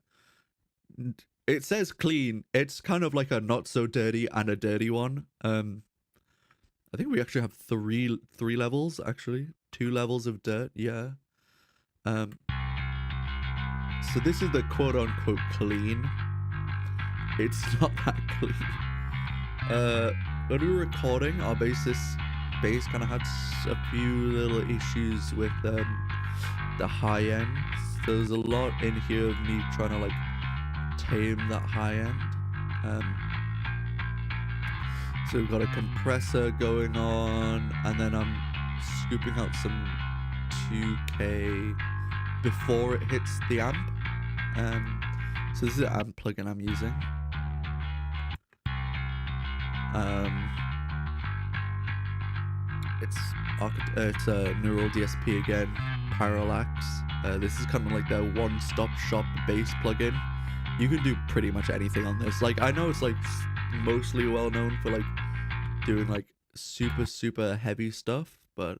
It says clean. It's kind of like a not so dirty and a dirty one. I think we actually have three levels, actually. 2 levels of dirt, yeah. So this is the quote-unquote clean. It's not that clean. When we were recording, our bass kind of had a few little issues with the high end. So there's a lot in here of me trying to like tame that high end. So we've got a compressor going on, and then I'm scooping out some 2K before it hits the amp. So this is an amp plugin I'm using. It's a Neural DSP again, Parallax. This is kind of like their one-stop shop bass plugin. You can do pretty much anything on this. Like, I know it's like mostly well known for like doing like super heavy stuff, but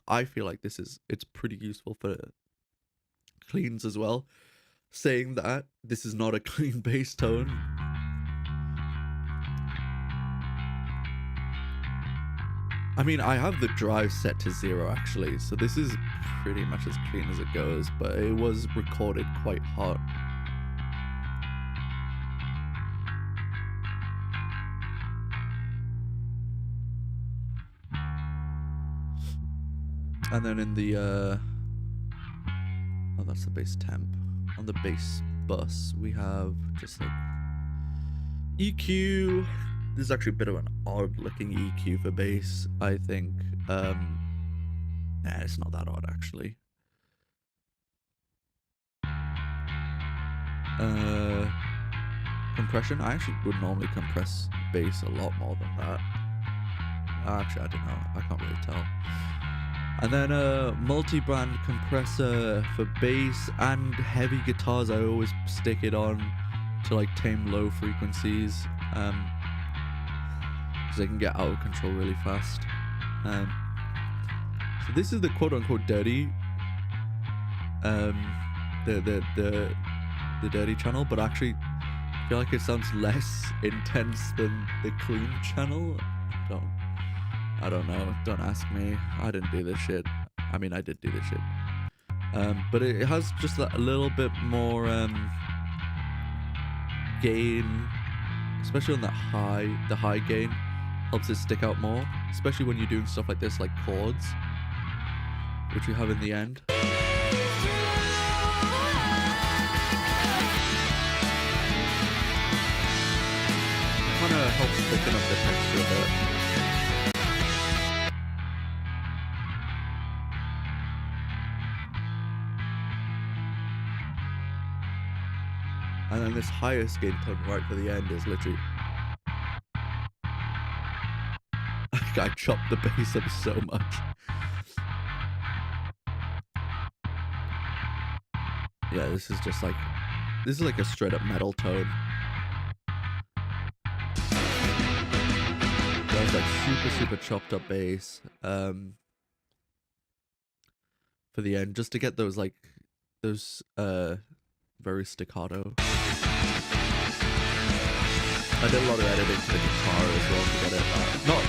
I feel like it's pretty useful for cleans as well. Saying that, this is not a clean bass tone. I mean, I have the drive set to 0 actually, so this is pretty much as clean as it goes, but it was recorded quite hot. And then in the oh, that's the bass temp. On the bass bus, we have just like EQ. This is actually a bit of an odd looking EQ for bass, I think. Nah, it's not that odd actually. Compression. I actually would normally compress bass a lot more than that. Actually, I don't know. I can't really tell. And then a multi-band compressor for bass and heavy guitars. I always stick it on to like tame low frequencies, because they can get out of control really fast. So this is the quote-unquote dirty, the dirty channel, but actually I feel like it sounds less intense than the clean channel. I don't know. Don't ask me. I didn't do this shit. I mean, I did do this shit. But it has just that a little bit more gain, especially on that the high gain helps it stick out more, especially when you're doing stuff like this, like chords, which we have in the end. It kind of helps thicken up the texture a bit. And then this highest gain tone right for the end is literally... I chopped the bass up so much. Yeah, this is just like... This is like a straight up metal tone. That's like super chopped up bass. For the end, just to get those like... Those very staccato. I did a lot of editing to the guitar as well to get it not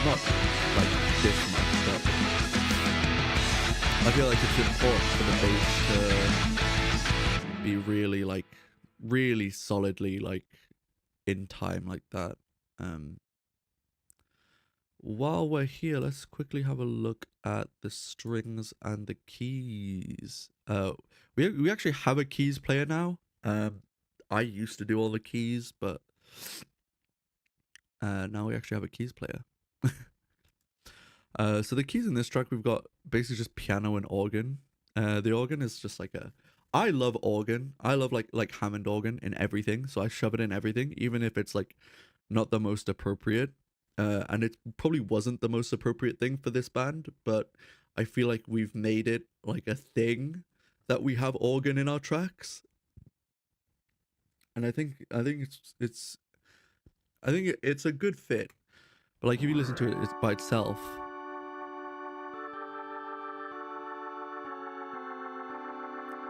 like this much, but I feel like it's important for the bass to be really like really solidly like in time like that. While we're here, let's quickly have a look at the strings and the keys. We actually have a keys player now. I used to do all the keys, but now we actually have a keys player. So the keys in this track, we've got basically just piano and organ. The organ is just like I love organ. I love like Hammond organ in everything. So I shove it in everything, even if it's like not the most appropriate. And it probably wasn't the most appropriate thing for this band, but I feel like we've made it like a thing that we have organ in our tracks. And I think it's a good fit. But like if you listen to it, it's by itself.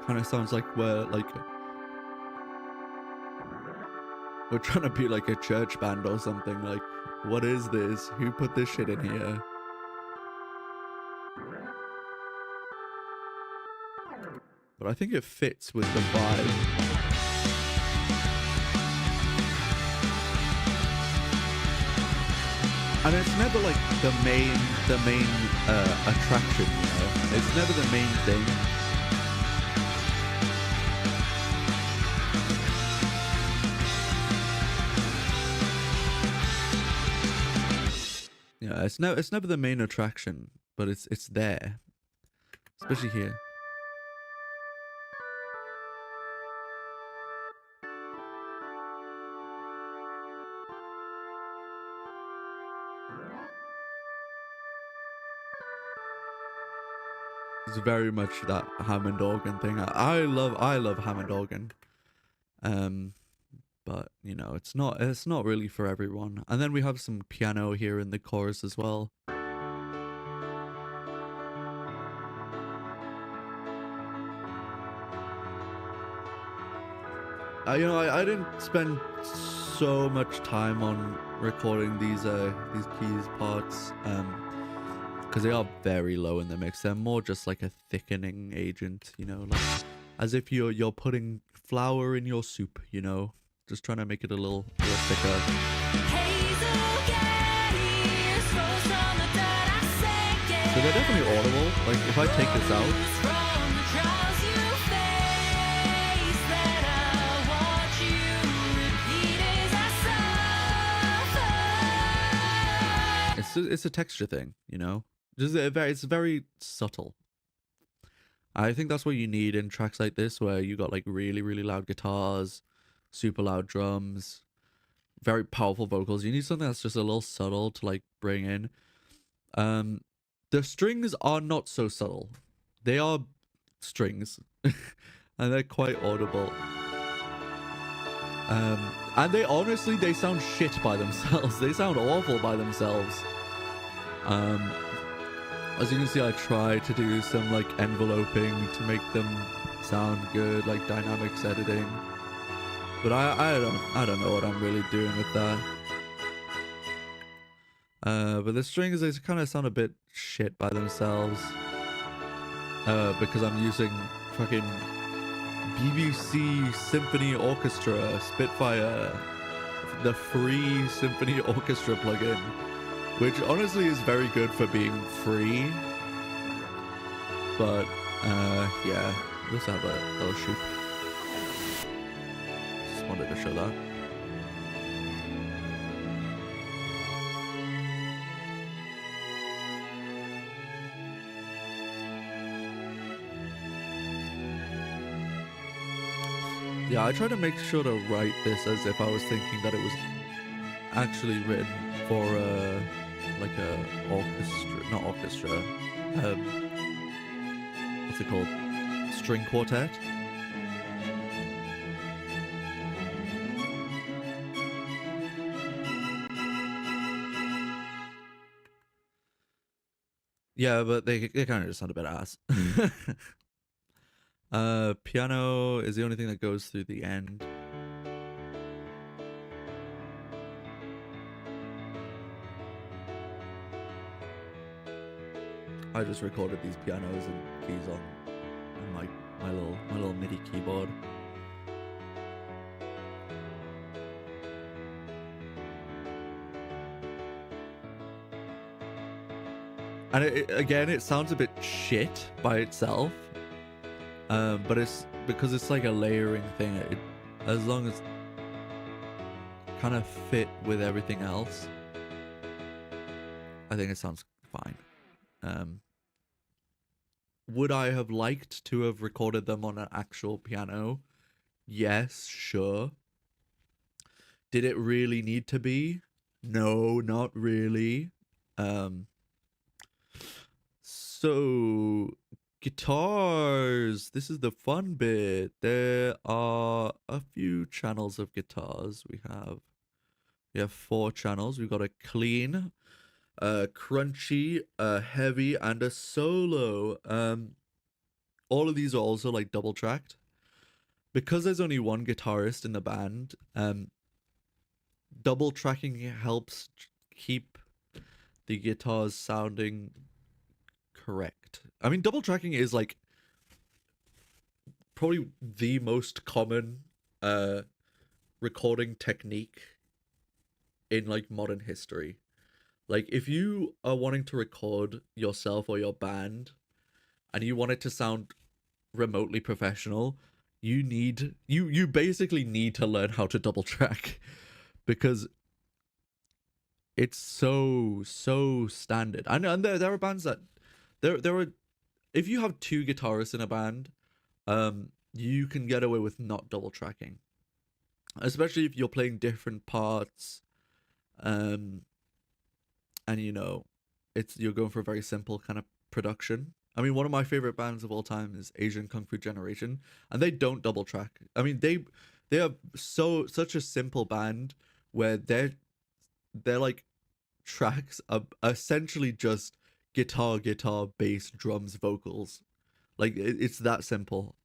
Kind of sounds like we're trying to be like a church band or something. Like, what is this? Who put this shit in here? but I think it fits with the vibe. And it's never like the main attraction, you know. It's never the main thing. Yeah, it's never the main attraction, but it's there, especially here. It's very much that Hammond organ thing. I love Hammond organ. But you know, it's not really for everyone. And then we have some piano here in the chorus as well. You know, I didn't spend so much time on recording these keys parts, because they are very low in the mix. They're more just like a thickening agent, you know, like as if you're putting flour in your soup, you know, just trying to make it a little thicker. So they're definitely audible. Like if I take this out, it's a texture thing, you know. It's very subtle. I think that's what you need in tracks like this, where you got like really, really loud guitars, super loud drums, very powerful vocals. You need something that's just a little subtle to like bring in. The strings are not so subtle. They are strings, and they're quite audible. And they honestly, they sound shit by themselves. They sound awful by themselves. As you can see, I try to do some like enveloping to make them sound good, like dynamics editing. But I don't know what I'm really doing with that. But the strings, they kind of sound a bit shit by themselves. Because I'm using fucking BBC Symphony Orchestra Spitfire, the free Symphony Orchestra plugin, which honestly is very good for being free. But yeah, let's have a little shoot. Just wanted to show that. Yeah, I try to make sure to write this as if I was thinking that it was actually written for like a orchestra, not orchestra, what's it called? String quartet? Yeah, but they kind of just sound a bit ass. Piano is the only thing that goes through the end. I just recorded these pianos and keys on my little MIDI keyboard. And again, it sounds a bit shit by itself. But it's because it's like a layering thing. As long as kind of fit with everything else, I think it sounds fine. Would I have liked to have recorded them on an actual piano? Yes, sure. Did it really need to be? No, not really. So guitars. This is the fun bit. There are a few channels of guitars. We have 4 channels. We've got a clean, crunchy, heavy, and a solo. All of these are also like double tracked. Because there's only one guitarist in the band, double tracking helps keep the guitars sounding correct. I mean, double tracking is like probably the most common recording technique in like modern history. Like if you are wanting to record yourself or your band and you want it to sound remotely professional, you basically need to learn how to double track because it's so standard. And there are bands that there are, if you have two guitarists in a band, you can get away with not double tracking, especially if you're playing different parts, and you know, you're going for a very simple kind of production. I mean, one of my favorite bands of all time is Asian Kung Fu Generation, and they don't double track. I mean, they are such a simple band where they're like tracks are essentially just guitar, bass, drums, vocals. Like it's that simple.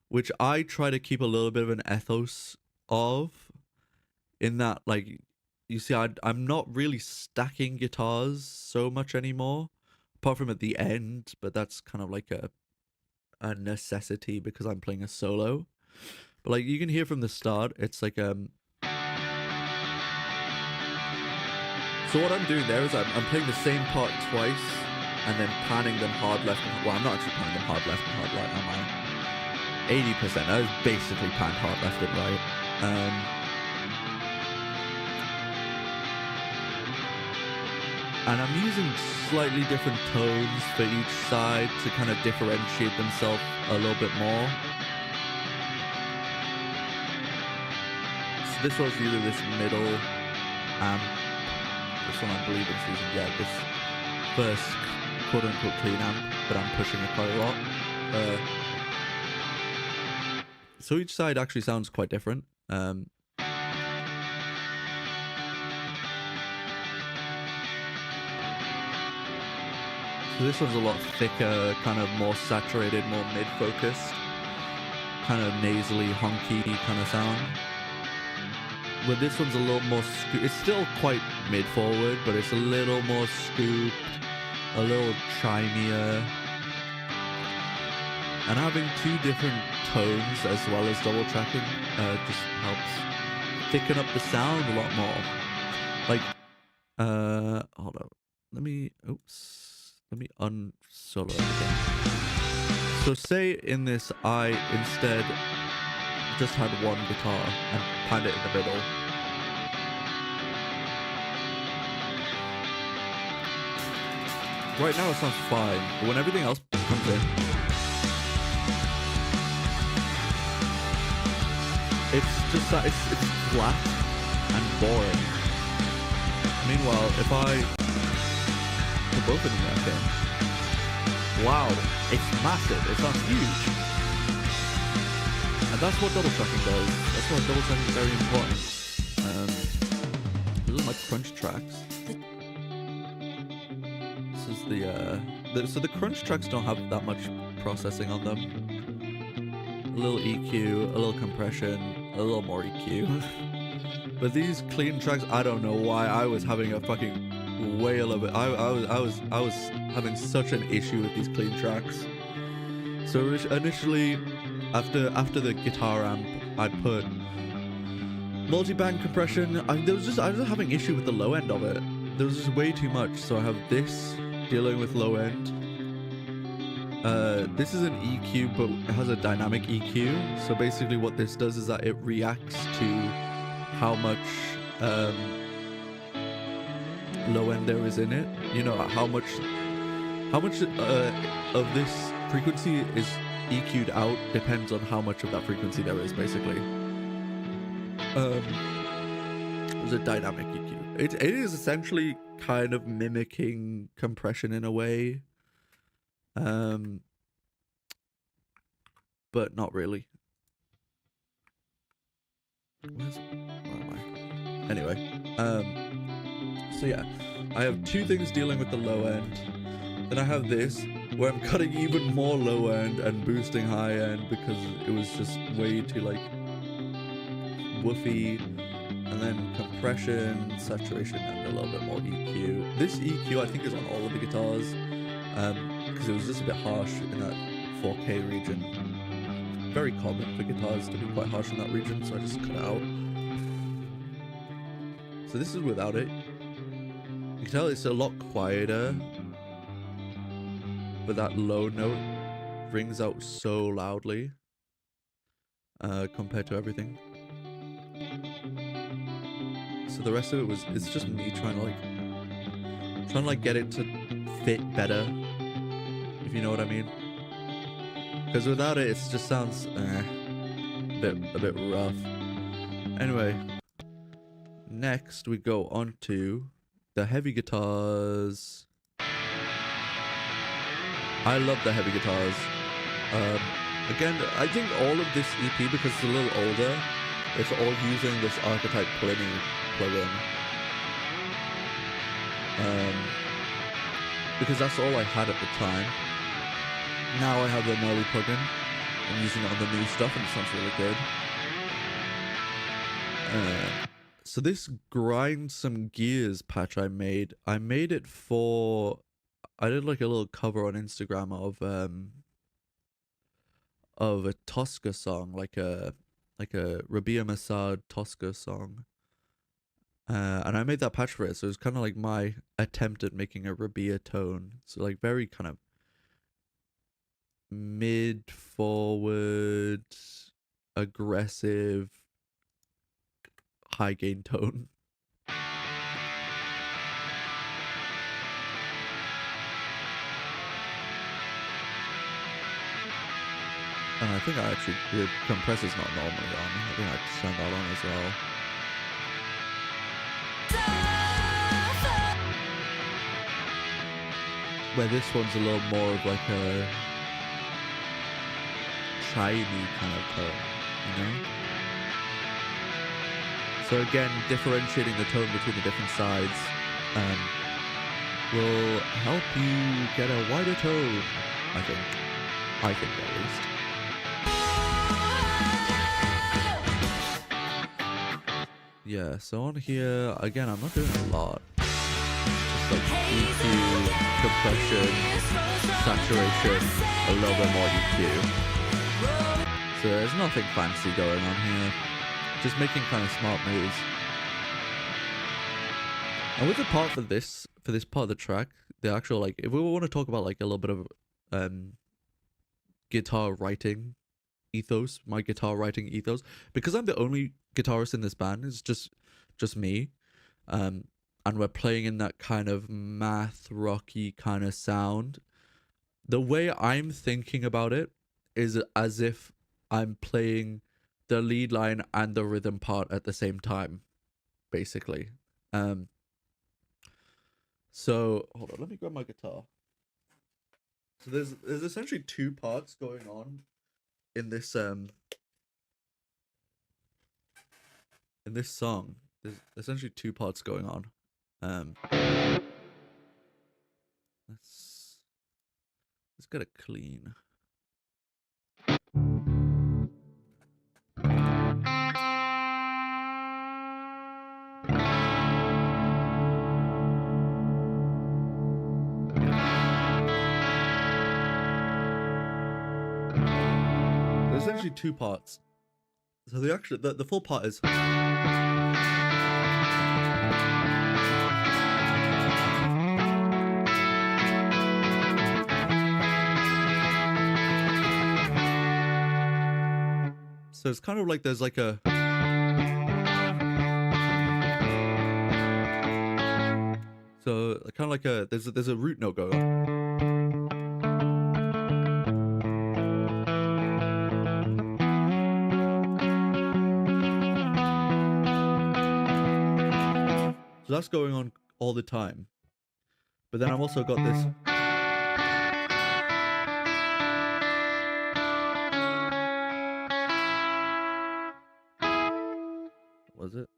Which I try to keep a little bit of an ethos of, in that, like, you see, I'm not really stacking guitars so much anymore, apart from at the end, but that's kind of like a necessity because I'm playing a solo. But like you can hear from the start, it's like so what I'm doing there is I'm playing the same part twice and then panning them hard left and, well, I'm not actually panning them hard left and hard right, am I? 80%. I was basically panned hard left and right. And I'm using slightly different tones for each side to kind of differentiate themselves a little bit more. So this was either this middle amp, this one I believe it's using, yeah, this first quote-unquote clean amp, but I'm pushing it quite a lot. So each side actually sounds quite different. So this one's a lot thicker, kind of more saturated, more mid-focused, kind of nasally, honky kind of sound. But this one's a little more it's still quite mid-forward, but it's a little more scooped, a little chimier. And having two different tones as well as double tracking just helps thicken up the sound a lot more. Like, hold on. Let me unsolo it again. So say in this, I instead just had one guitar and panned it in the middle. Right now it sounds fine, but when everything else comes in, it's just that it's flat and boring. Meanwhile, if I put both of them back in, wow, it's massive. It sounds huge. And that's what double tracking does. That's why double tracking is very important. Those are my crunch tracks. This is so the crunch tracks don't have that much processing on them. A little EQ, a little compression, a little more EQ. But these clean tracks, I don't know why I was having a fucking whale of it. I was having such an issue with these clean tracks. So initially, after the guitar amp, I put multi-band compression. I was just having issue with the low end of it. There was just way too much. So I have this dealing with low end. This is an EQ, but it has a dynamic EQ. So basically what this does is that it reacts to how much low end there is in it. You know, how much of this frequency is EQ'd out depends on how much of that frequency there is, basically. It's a dynamic EQ. It is essentially kind of mimicking compression in a way. But not really. Where am I? Anyway, so yeah, I have two things dealing with the low end. Then I have this, where I'm cutting even more low end and boosting high end because it was just way too like woofy. And then compression, saturation, and a little bit more EQ. This EQ I think is on all of the guitars, because it was just a bit harsh in that 4K region. very common for guitars to be quite harsh in that region, so I just cut it out. So this is without it. You can tell it's a lot quieter, but that low note rings out so loudly compared to everything. So the rest of it it's just me trying to like get it to fit better, if you know what I mean. Because without it, it just sounds a bit rough. Anyway, next we go on to the heavy guitars. I love the heavy guitars. Again, I think all of this EP, because it's a little older, it's all using this Archetype plugin. Because that's all I had at the time. Now I have the Melody plugin. I'm using it on the new stuff and it sounds really good. So this Grind Some Gears patch I made it for... I did like a little cover on Instagram of a Tosca song, like a Rabia Massad Tosca song. And I made that patch for it, so it was kind of like my attempt at making a Rabia tone. So like very kind of mid-forward, aggressive, high gain tone. And I think the compressor's not normally on. I think I turned that on as well. Where this one's a little more of like a shiny kind of tone, you know? So again, differentiating the tone between the different sides will help you get a wider tone, I think at least. Yeah, so on here, again, I'm not doing a lot. Just like EQ, compression, saturation, a little bit more EQ. So there's nothing fancy going on here. Just making kind of smart moves. And with the part for this part of the track, the actual, like, if we want to talk about like a little bit of guitar writing ethos, my guitar writing ethos, because I'm the only guitarist in this band, it's just me, and we're playing in that kind of math rocky kind of sound. The way I'm thinking about it is as if I'm playing the lead line and the rhythm part at the same time, basically. So hold on, let me grab my guitar. So there's essentially two parts going on in this song. There's essentially two parts going on. Let's get it clean. There's essentially two parts. So the full part is so it's kind of like there's like a there's a root note going on. So that's going on all the time. But then I've also got this. What was it?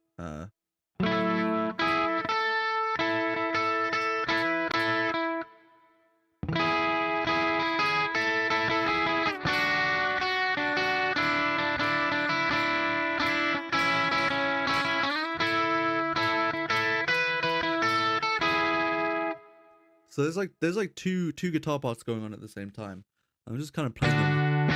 So there's like two guitar parts going on at the same time. I'm just kind of playing them.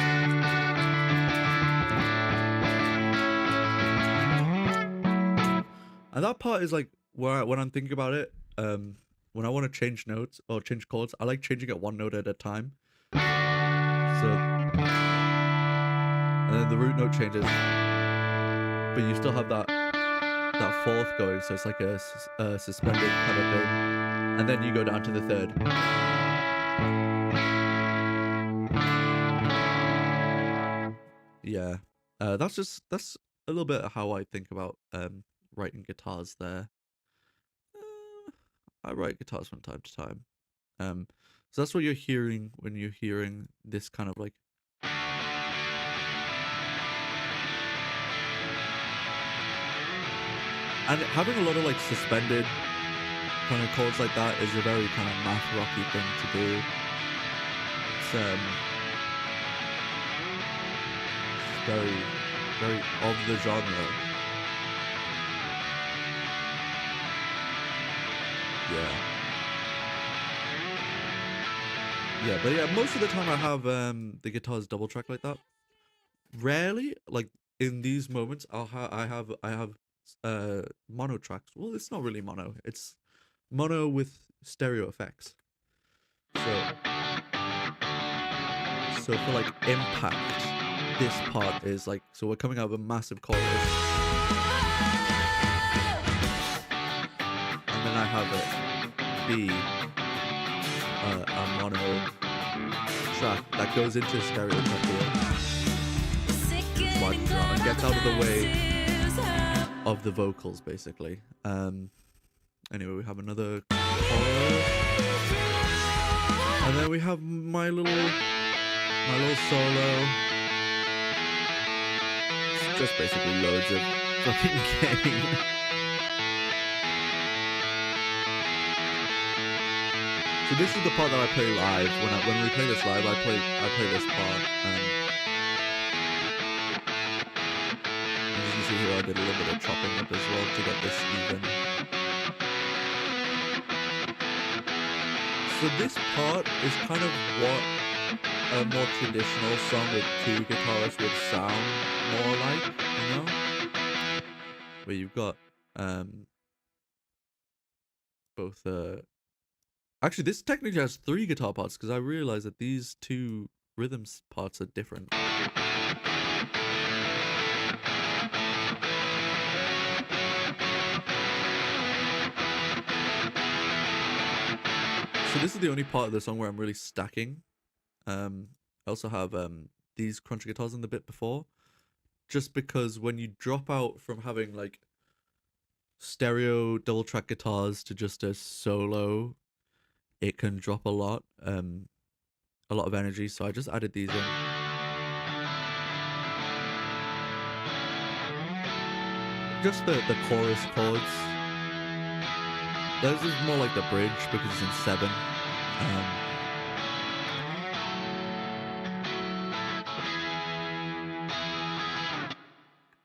And that part is like where when I'm thinking about it, when I want to change notes or change chords, I like changing it one note at a time. So, and then the root note changes, but you still have that fourth going, so it's like a suspended kind of thing, and then you go down to the third. Yeah, that's a little bit of how I think about writing guitars there. I write guitars from time to time. So that's what you're hearing when you're hearing this kind of like. And having a lot of like suspended kind of chords like that is a very kind of math rocky thing to do. It's very, very of the genre. Yeah, but yeah, most of the time I have the guitars double track like that. Rarely, like in these moments, I have mono tracks. Well, it's not really mono. It's mono with stereo effects. So for like impact, this part is like, so we're coming out of a massive chorus, and then I have it be a mono track that goes into stereo track here. One drum gets out of the way of the vocals, basically. Anyway, we have another chorus, and then we have my little solo. It's just basically loads of fucking gain. So this is the part that I play live. When we play this live, I play this part. As you can see here, I did a little bit of chopping up as well to get this even. So this part is kind of what a more traditional song with two guitarists would sound more like, you know? Where you've got both actually this technically has 3 guitar parts, because I realized that these 2 rhythms parts are different. So this is the only part of the song where I'm really stacking. I also have these crunchy guitars in the bit before, just because when you drop out from having like stereo double track guitars to just a solo, it can drop a lot of energy, so I just added these in. Just the chorus chords. This is more like the bridge because it's in 7.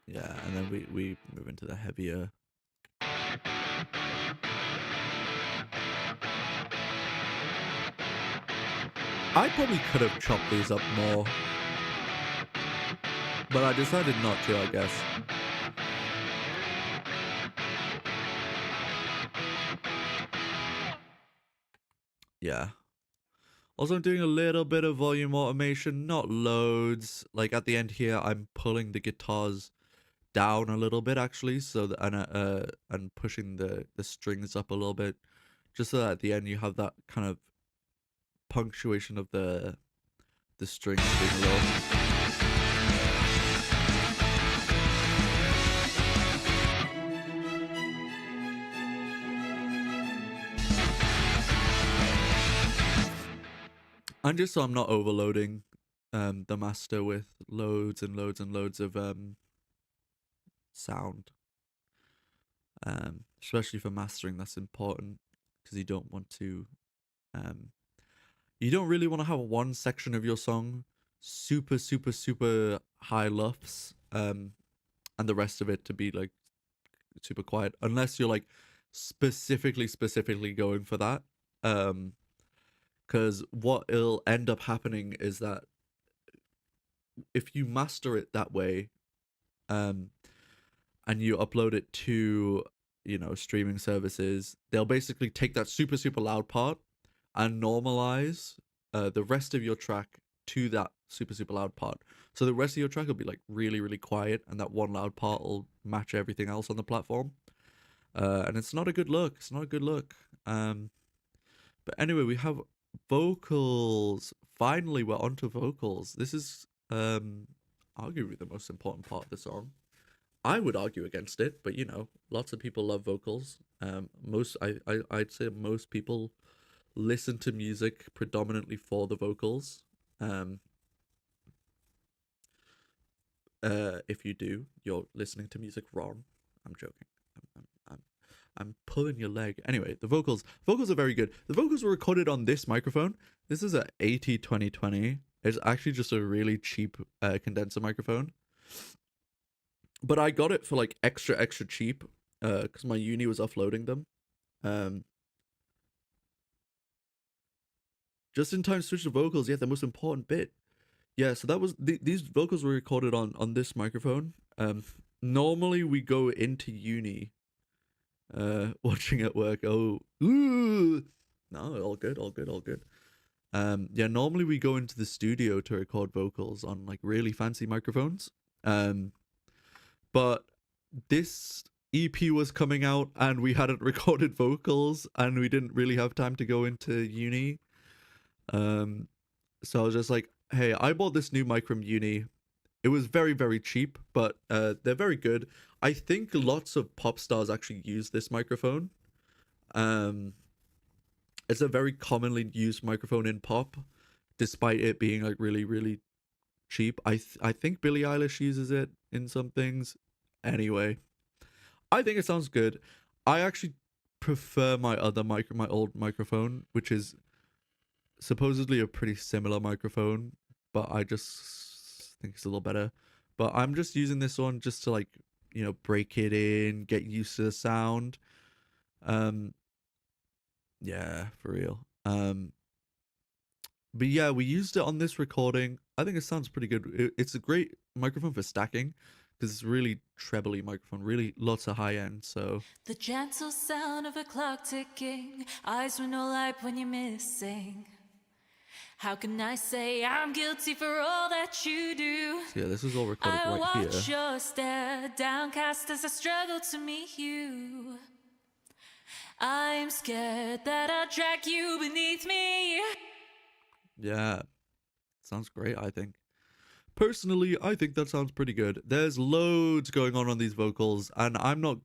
Yeah, and then we move into the heavier. I probably could have chopped these up more, but I decided not to, I guess. Yeah. Also, I'm doing a little bit of volume automation, not loads. Like at the end here, I'm pulling the guitars down a little bit actually, so that and pushing the strings up a little bit, just so that at the end you have that kind of punctuation of the strings being low. And just so I'm not overloading the master with loads and loads and loads of sound. Especially for mastering, that's important, because you don't want to you don't really want to have one section of your song super high lufs and the rest of it to be like super quiet, unless you're like specifically going for that. Because what it'll end up happening is that if you master it that way, and you upload it to streaming services, they'll basically take that super super loud part and normalize the rest of your track to that super super loud part. So the rest of your track will be like really really quiet, and that one loud part will match everything else on the platform. And it's not a good look. It's not a good look. But anyway, we have vocals. Finally, we're onto vocals. This is arguably the most important part of the song. I would argue against it, but lots of people love vocals. I'd say most people listen to music predominantly for the vocals. If you do, you're listening to music wrong. I'm joking. I'm pulling your leg. Anyway, the vocals are very good. The vocals were recorded on this microphone. This is a AT2020. It's actually just a really cheap condenser microphone. But I got it for like extra cheap because my uni was offloading them. Just in time switch to vocals. Yeah, the most important bit. Yeah, so that was these vocals were recorded on this microphone. Normally we go into uni watching at work. Oh, ooh. No, all good. Yeah, normally we go into the studio to record vocals on like really fancy microphones. But this EP was coming out and we hadn't recorded vocals and we didn't really have time to go into uni. So I was just like, hey, I bought this new mic from uni. It was very, very cheap, but they're very good. I think lots of pop stars actually use this microphone. It's a very commonly used microphone in pop, despite it being like really, really cheap. I think Billie Eilish uses it in some things. Anyway, I think it sounds good. I actually prefer my old microphone, which is supposedly a pretty similar microphone, but I just think it's a little better. But I'm just using this one just to like, break it in, get used to the sound. Yeah, for real. But yeah, we used it on this recording. I think it sounds pretty good. It's a great microphone for stacking because it's really trebly microphone, really lots of high end. So The gentle sound of a clock ticking, eyes with no light when you're missing. How can I say I'm guilty for all that you do? yeah, this is all recorded I right watch here. your stare, downcast as I struggle to meet you. I'm scared that I'll drag you beneath me. Yeah, sounds great, I think. Personally, I think that sounds pretty good. There's loads going on these vocals, and I'm not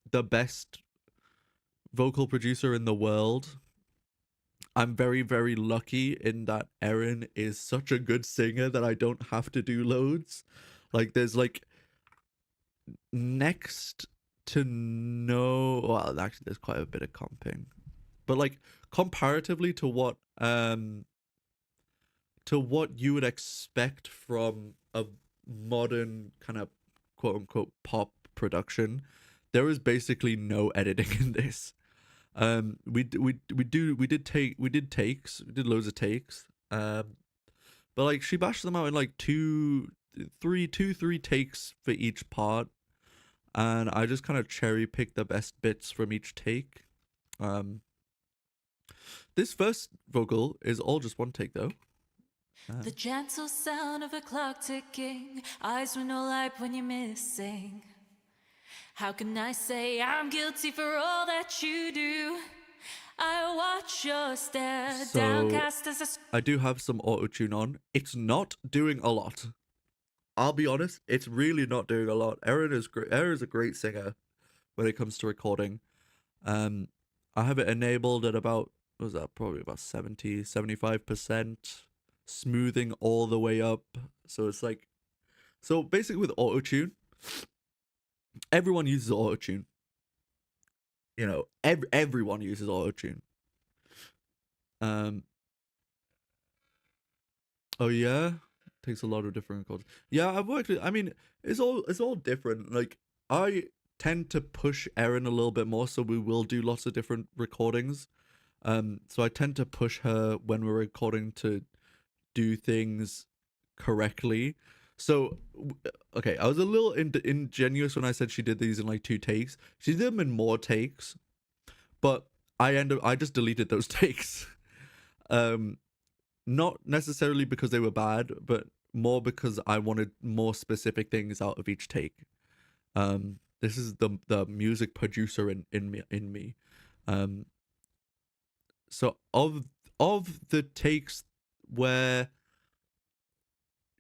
the best vocal producer in the world. I'm very, very lucky in that Erin is such a good singer that I don't have to do loads. Like, there's like next to no, well, actually, there's quite a bit of comping, but like comparatively to what you would expect from a modern kind of quote unquote pop production, there is basically no editing in this. We did loads of takes. But like she bashed them out in like two, three takes for each part, and I just kind of cherry picked the best bits from each take. This first vocal is all just one take though. The gentle sound of a clock ticking, eyes with no light when you're missing. How can I say I'm guilty for all that you do? I watch your stare, So, downcast as I do have some auto-tune on. It's not doing a lot. I'll be honest, it's really not doing a lot. Erin is great. Erin is a great singer when it comes to recording. I have it enabled at about, what was that, probably about 75%, smoothing all the way up. So it's like, so basically with auto-tune, everyone uses auto-tune. Everyone uses auto-tune. Oh yeah, takes a lot of different chords. Yeah, I've worked with, I mean, it's all different. Like, I tend to push Erin a little bit more, so we will do lots of different recordings. So I tend to push her when we're recording to do things correctly. So, okay, I was a little ingenuous when I said she did these in like 2 takes. She did them in more takes, but I just deleted those takes. Not necessarily because they were bad, but more because I wanted more specific things out of each take. This is the music producer in me. So of the takes where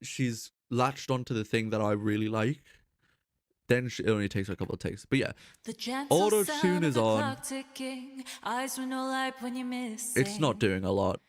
she's latched onto the thing that I really like, then it only takes a couple of takes. But yeah, The gentle auto sound tune of is the on. clock ticking, eyes with no light when you're missing. It's not doing a lot.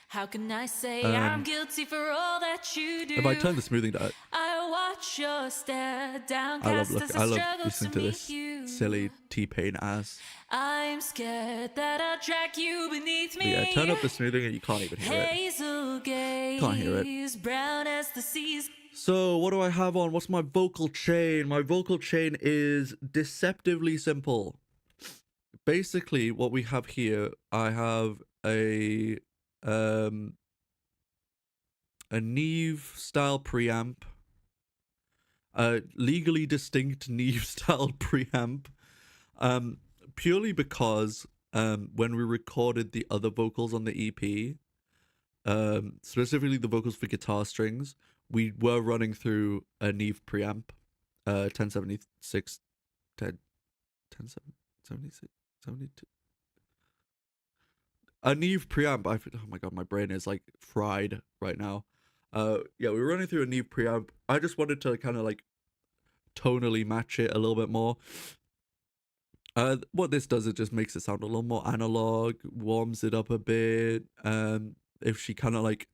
How can I say I'm guilty for all that you do? If I turn the smoothing down, I watch your stare I downcast love as I I love struggle listening to to meet this you. silly T-Pain ass. I'm scared that I'll drag you beneath But me. yeah, turn up the smoothing and you can't even hear it. Hazel gaze, Can't hear it. brown as the seas. So what do I have on? What's my vocal chain? My vocal chain is deceptively simple. Basically, what we have here, I have a Neve style preamp, a legally distinct Neve style preamp, purely because when we recorded the other vocals on the EP, specifically the vocals for guitar strings, we were running through a Neve preamp, 1076, 1076, 72. A Neve preamp. Oh my god, my brain is like fried right now. Yeah, we were running through a Neve preamp. I just wanted to kind of like tonally match it a little bit more. What this does, it just makes it sound a little more analog, warms it up a bit. If she kind of like,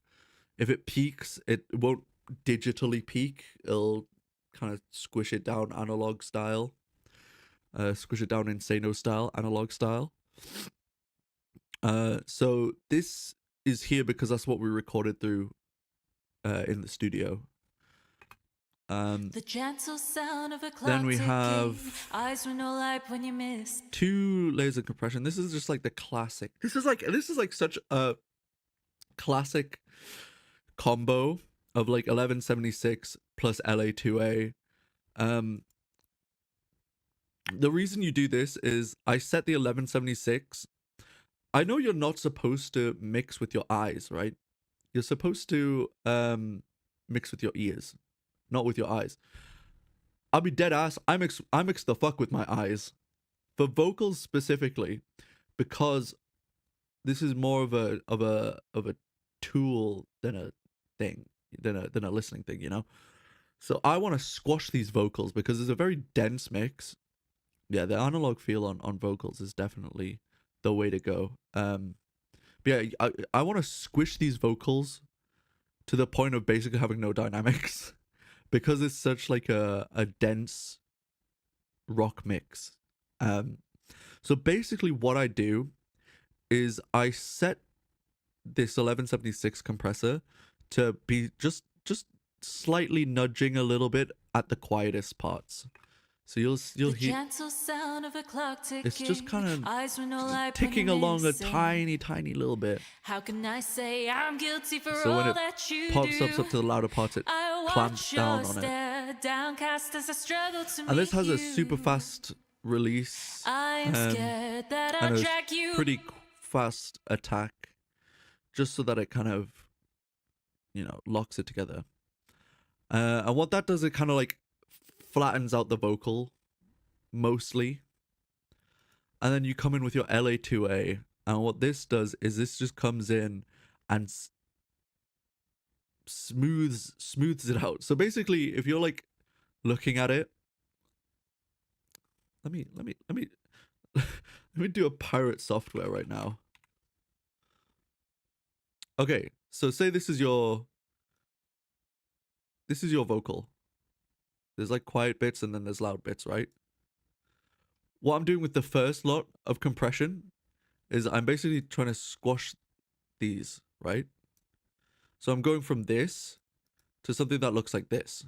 if it peaks, it won't digitally peak. It'll kind of squish it down analog style. Squish it down Insano style, analog style. So this is here because that's what we recorded through in the studio. The gentle sound of a clock Then we ticking, have eyes with no light when you miss. 2 layers of compression. This is just like the classic. This is like such a classic combo of like 1176 plus LA2A. The reason you do this is I set the 1176. I know you're not supposed to mix with your eyes, right? You're supposed to mix with your ears, not with your eyes. I'll be dead ass. I mix the fuck with my eyes. For vocals specifically, because this is more of a tool than a thing, than a listening thing, you know? So I want to squash these vocals because it's a very dense mix. Yeah, the analog feel on vocals is definitely the way to go. But yeah, I want to squish these vocals to the point of basically having no dynamics because it's such like a dense rock mix. So basically what I do is I set this 1176 compressor to be just slightly nudging a little bit at the quietest parts. So you'll hear Gentle sound of a clock ticking, it's just kind of eyes with no light ticking when you're along a missing. tiny little bit. How can I say I'm guilty for So all when it that you pops do? up to the louder parts, it I clamps watch down your on it. stare downcast as I struggle to And this meet has a you. super fast release I'm scared that and I'll a drag you. pretty fast attack, just so that it kind of, you know, locks it together. And what that does, it kind of like flattens out the vocal mostly. And then you come in with your LA2A, and what this does is this just comes in and smooths it out. So basically, if you're like looking at it, let me let me do a pirate software right now. Okay, so say this is your vocal. There's like quiet bits and then there's loud bits, right? What I'm doing with the first lot of compression is I'm basically trying to squash these, right? So I'm going from this to something that looks like this.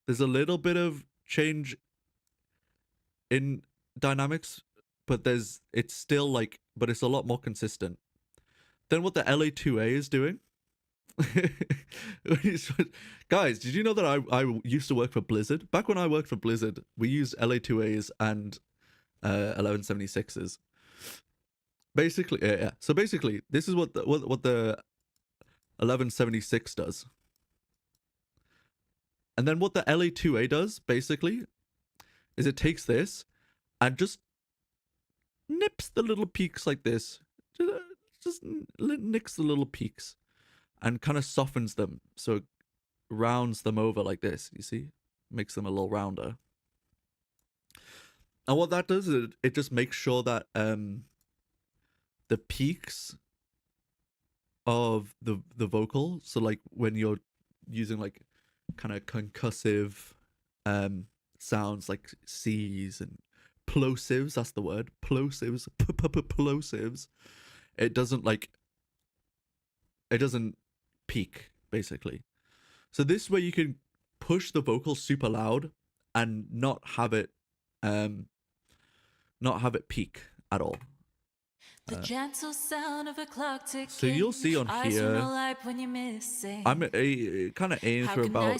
There's a little bit of change in dynamics, but it's still like, but it's a lot more consistent. Then what the LA2A is doing Guys, did you know that I used to work for Blizzard? Back when I worked for Blizzard, we used LA2As and 1176s. Basically, yeah. So basically, this is what the 1176 does. And then what the LA2A does, basically, is it takes this and just nips the little peaks like this. Just nicks the little peaks and kind of softens them. So it rounds them over like this, you see? Makes them a little rounder. And what that does is it just makes sure that the peaks of the vocal, so like when you're using like kind of concussive sounds like C's and plosives, that's the word, plosives, plosives, it doesn't peak, basically. So this way you can push the vocal super loud and not have it peak at all. The gentle sound of a clock ticking. So you'll see on here, I'm kind of aiming for about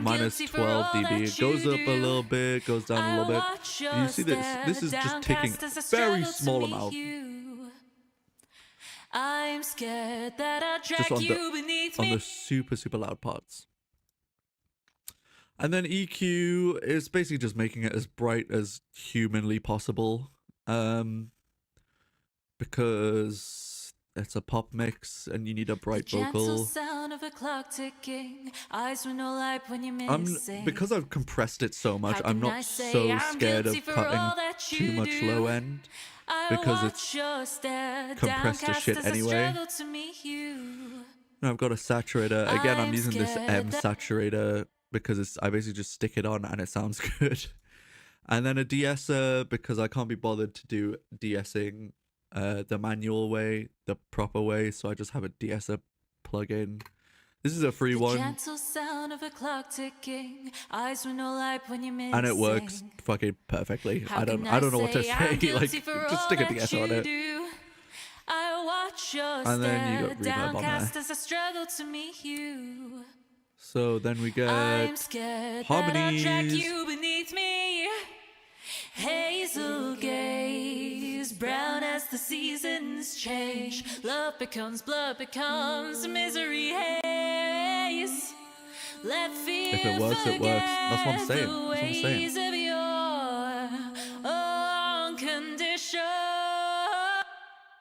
minus 12 dB. It goes up a little bit, goes down a little bit. And you see this? This is just ticking very small amount. I'm scared that I'll Just drag you beneath on me. the super, super loud parts. And then EQ is basically just making it as bright as humanly possible. Because it's a pop mix and you need a bright vocal. Sound of a clock ticking. Eyes with no light when you're missing. Because I've compressed it so much, I'm not so scared of cutting too much low end. Because it's compressed to shit anyway. Now I've got a saturator. Again, I'm using this M saturator because I basically just stick it on and it sounds good. And then a de-esser because I can't be bothered to do de-essing the manual way, the proper way, so I just have a de-esser plugin. This is a free one. Gentle sound of a clock ticking. Eyes with no light when you're missing. And it works fucking perfectly. I don't know what to say. Like, just stick a de-esser on it. I watch your and then you got reverb on there. as I struggle to meet you. So then we get I'm scared harmonies. That I'll drag you beneath me. Hazel gaze, brown as the seasons change. Love becomes blood, becomes misery haze. Let fear If it works, it works. That's what I'm saying. That's what I'm saying. of your own condition.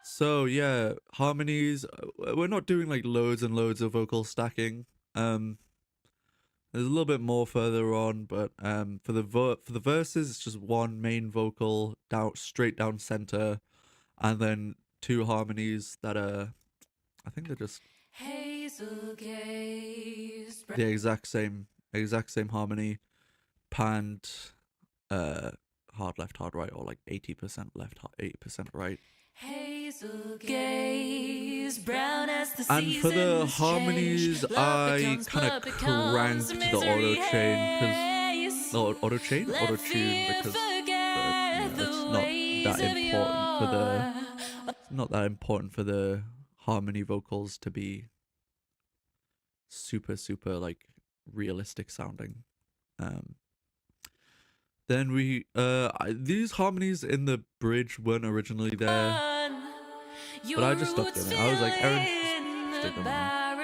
So yeah, harmonies. We're not doing like loads and loads of vocal stacking. There's a little bit more further on, but for the verses, it's just one main vocal down straight down center, and then two harmonies that are, I think they're just Hazel gaze, the exact same harmony, panned, hard left, hard right, or like 80% left, 80% right. Hazel gaze, brown as the And for the harmonies, I kind of cranked the auto chain because auto tune because it's not that important for the harmony vocals to be super like realistic sounding. Then we these harmonies in the bridge weren't originally there. But I just stopped doing it. I was like, Aaron, just stick them on.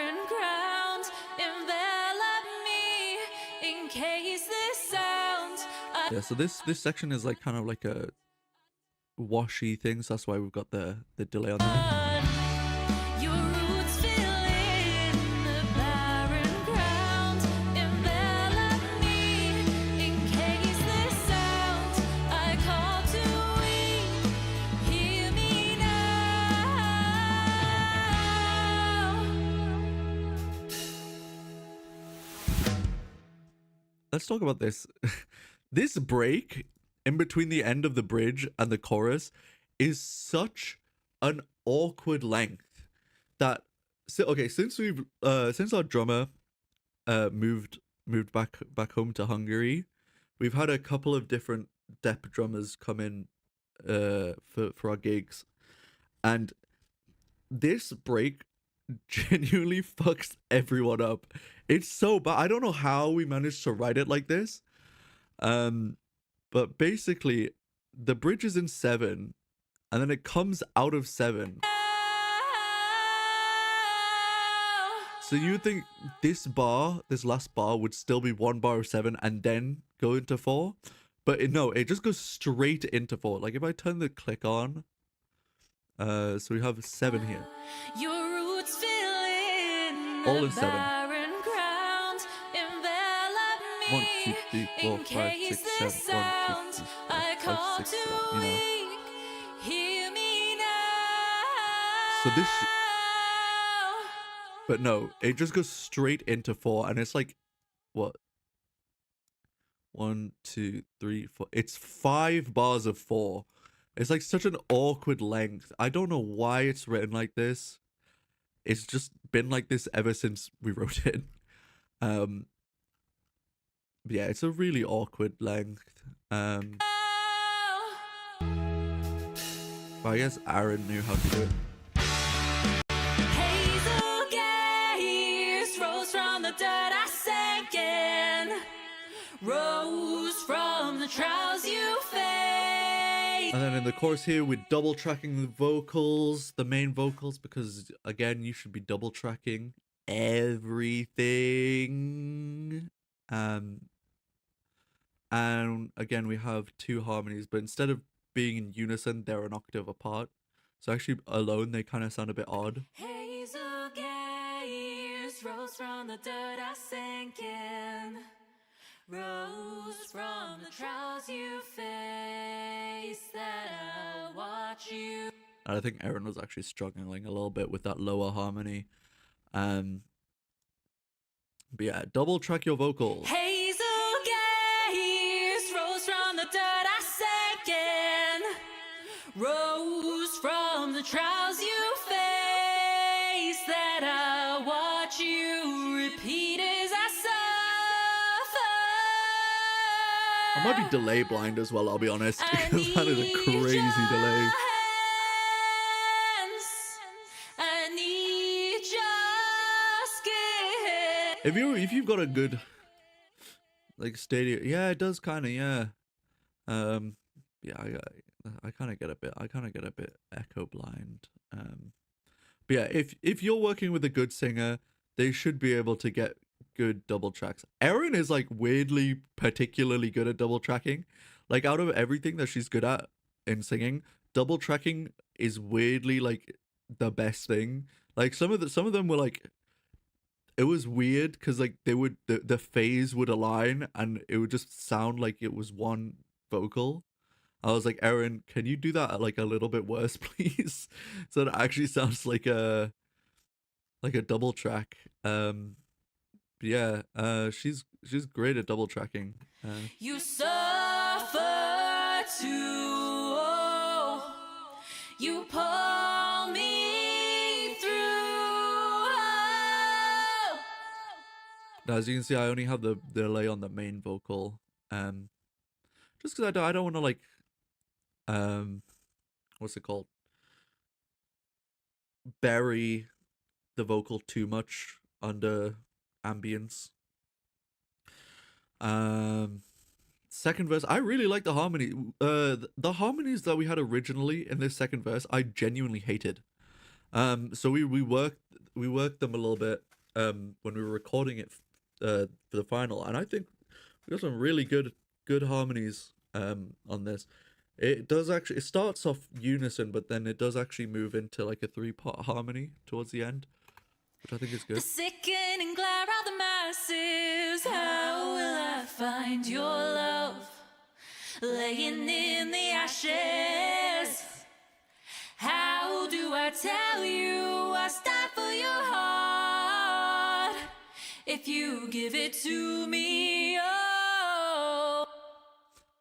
Yeah, so this section is like kind of like a washy thing, so that's why we've got the delay on there. Let's talk about this. This break in between the end of the bridge and the chorus is such an awkward length that since our drummer moved back home to Hungary, we've had a couple of different dep drummers come in for our gigs, and this break genuinely fucks everyone up. It's so bad. I don't know how we managed to write it like this. But basically, the bridge is in 7, and then it comes out of 7. So you would think this last bar, would still be 1 bar of 7 and then go into 4, but no, it just goes straight into 4. Like if I turn the click on, so we have 7 here. Your roots fill in All the in 7. barren ground, envelop me 1, 2, 3, 4, in 5, case 6, this 7. 1, 2, sounds 3, 4, I 5, call 6, too 7. You know. weak. Hear me now. So this. But no, it just goes straight into 4, and it's like, what? 1, 2, 3, 4. It's 5 bars of 4. It's like such an awkward length. I don't know why it's written like this. It's just been like this ever since we wrote it. But yeah, it's a really awkward length. But I guess Aaron knew how to do it. Hazel gaze rose from the dirt I sank in, rose from the trials you faced. And then in the chorus here, we're double tracking the vocals, the main vocals, because again, you should be double tracking everything. And again, we have 2 harmonies, but instead of being in unison, they're an octave apart. So actually, alone, they kind of sound a bit odd. Hazel gaze rose from the dirt I sank in, rose from the trials you face, that I watch you. And I think Aaron was actually struggling a little bit with that lower harmony. But yeah, double track your vocals. Hazel gaze rose from the dirt I sank in, rose from the trials you face, that I watch you repeat as I suffer. I might be delay blind as well, I'll be honest, I because that is a need crazy your delay. hands. I need your skin. If you've got a good like stadium, yeah, it does kind of, yeah. Yeah, I kind of get a bit echo blind. But yeah, if you're working with a good singer, they should be able to get good double tracks. Erin is like weirdly particularly good at double tracking. Like out of everything that she's good at in singing, double tracking is weirdly like the best thing. Like some of them were like, it was weird because like they would the phase would align and it would just sound like it was one vocal. I was like, Erin, can you do that like a little bit worse, please? So it actually sounds like a double track. But yeah, she's great at double tracking. You suffer too. You pull me through. Now, as you can see, I only have the delay on the main vocal. Just because I don't want to like, what's it called? Bury the vocal too much under ambience. Second verse, I really like the harmony. The harmonies that we had originally in this second verse, I genuinely hated. So we worked them a little bit when we were recording it for the final, and I think we got some really good harmonies on this. It starts off unison, but then it does actually move into like a 3-part harmony towards the end, which I think is good. The sickening glare of the masses. How will I find your love? Laying in the ashes. How do I tell you I stand for your heart? If you give it to me, oh.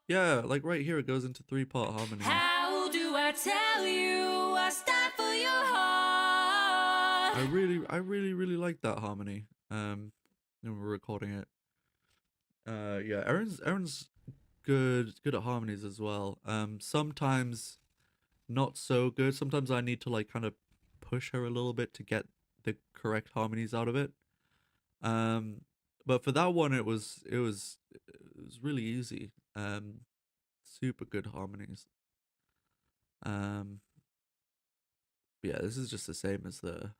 Yeah, like right here it goes into 3-part harmony. How do I tell you I stand for your heart? I really like that harmony. When we're recording it. Yeah, Erin's good at harmonies as well. Sometimes not so good. Sometimes I need to like kind of push her a little bit to get the correct harmonies out of it. But for that one, it was really easy. Super good harmonies. Yeah, this is just the same as the.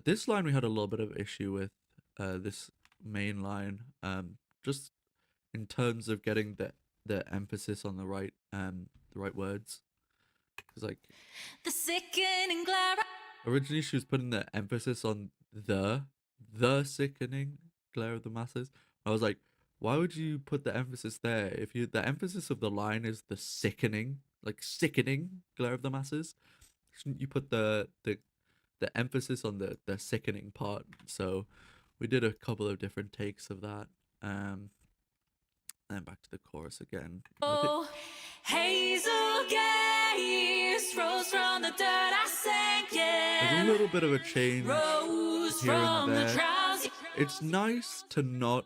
This line we had a little bit of issue with. This main line. Just in terms of getting the emphasis on the right words. Because like The sickening glare. originally she was putting the emphasis on the sickening glare of the masses. I was like, why would you put the emphasis there if you the emphasis of the line is the sickening, like sickening glare of the masses? Shouldn't you put the emphasis on the sickening part? So we did a couple of different takes of that. And back to the chorus again. Oh, hazel gaze rose from the dirt I sank in. There's a little bit of a change Rose here and from the there. drowsy. It's nice to not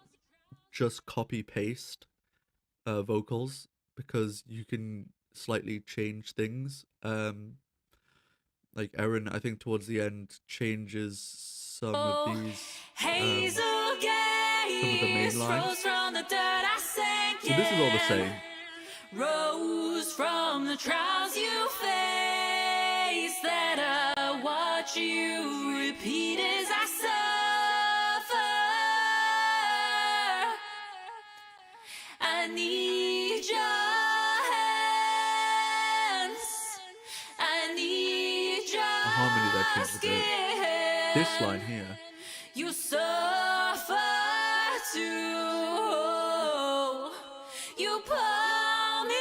just copy paste vocals because you can slightly change things. Like Erin, I think towards the end changes some of these Hazel some of the main gaze lines. rose from the dirt I sank So this is all the same. Rose from the trials you face that I watch you repeat as I suffer. I need your hands. I need your A harmony that changes it. skin. This line here. You suffer too. You pull me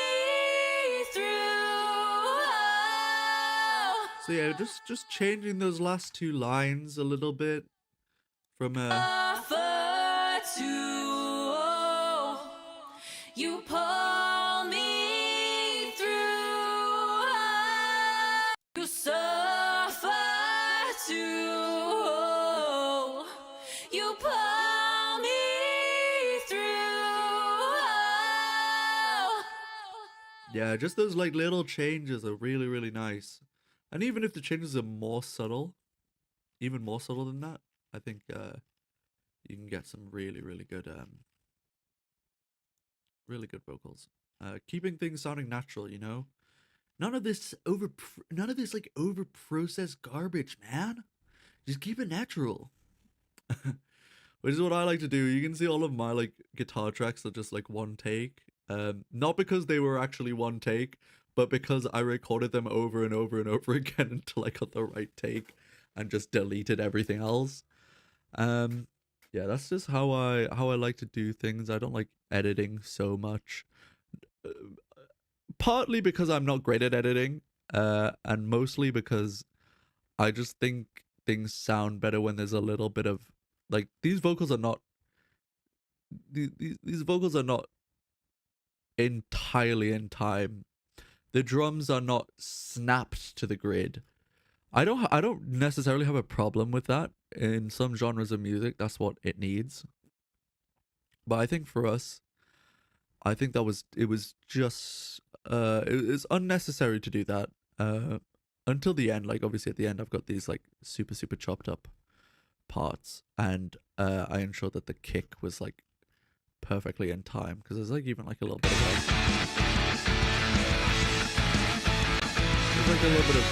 through. So yeah, just changing those last two lines a little bit from Suffer too. You pull me through. You suffer too. You pull me through. yeah, just those like little changes are really, really nice. And even if the changes are more subtle, even more subtle than that, I think you can get some really, really good vocals. Keeping things sounding natural, you know? None of this like over processed garbage, man. Just keep it natural. Which is what I like to do. You can see all of my like guitar tracks are just like one take. Not because they were actually one take, but because I recorded them over and over and over again until I got the right take and just deleted everything else. Yeah, that's just how I like to do things. I don't like editing so much. Partly because I'm not great at editing, and mostly because I just think things sound better when there's a little bit of like these vocals are not these vocals are not entirely in time. The drums are not snapped to the grid. I don't necessarily have a problem with that. In some genres of music, that's what it needs. But I think for us, I think it was just it's unnecessary to do that. Until the end, like obviously at the end I've got these like super chopped up parts, and I ensured that the kick was like perfectly in time, because there's like even like a little bit of like there's like a little bit of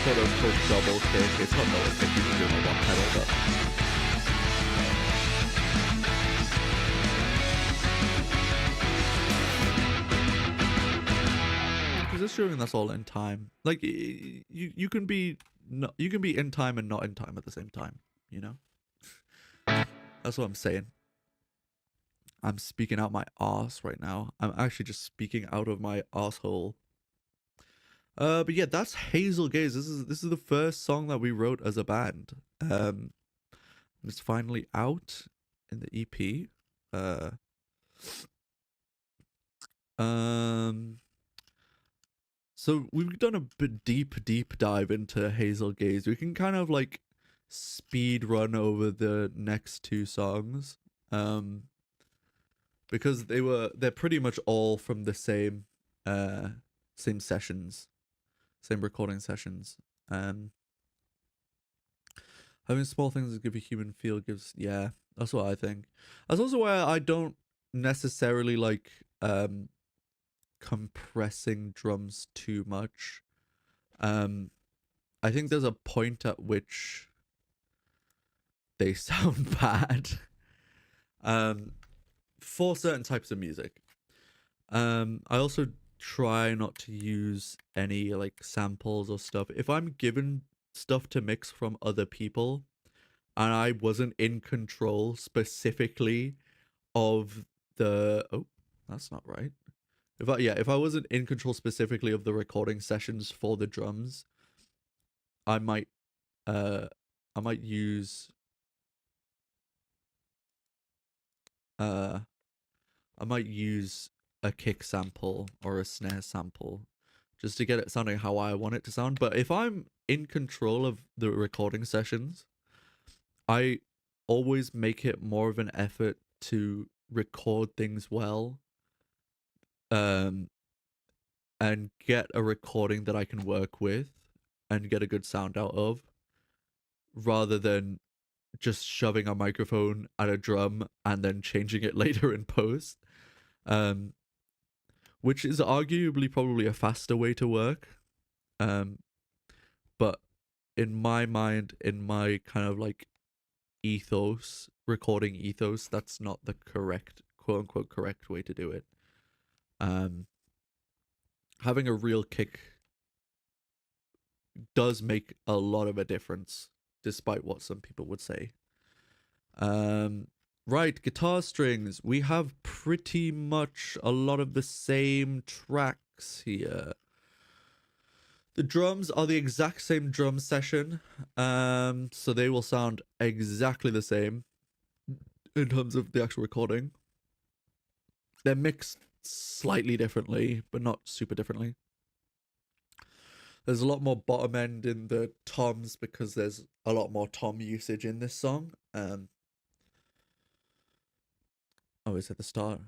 quote unquote double kick. It's not double kick, you can do it on one pedal, but because it's showing that's all in time. Like you can be in time and not in time at the same time, you know? That's what I'm saying. I'm speaking out my arse right now. I'm actually just speaking out of my asshole. But yeah, that's Hazel Gaze. This is the first song that we wrote as a band. It's finally out in the EP. So we've done a bit deep dive into Hazel Gaze. We can kind of like speed run over the next two songs. Because they're pretty much all from the same sessions, same recording sessions. Having small things that give a human feel gives, yeah, that's what I think. That's also why I don't necessarily like compressing drums too much. I think there's a point at which they sound bad. For certain types of music. I also try not to use any like samples or stuff. If I'm given stuff to mix from other people and I wasn't in control specifically of the that's not right. If I wasn't in control specifically of the recording sessions for the drums, I might use I might use a kick sample or a snare sample just to get it sounding how I want it to sound. But if I'm in control of the recording sessions, I always make it more of an effort to record things well, and get a recording that I can work with and get a good sound out of, rather than just shoving a microphone at a drum and then changing it later in post. Which is arguably probably a faster way to work. But in my mind, in my kind of like ethos, recording ethos, that's not the correct, quote unquote, correct way to do it. Having a real kick does make a lot of a difference, despite what some people would say. Right, guitar strings. We have pretty much a lot of the same tracks here. The drums are the exact same drum session, so they will sound exactly the same in terms of the actual recording. They're mixed slightly differently, but not super differently. There's a lot more bottom end in the toms because there's a lot more tom usage in this song. It's at the start.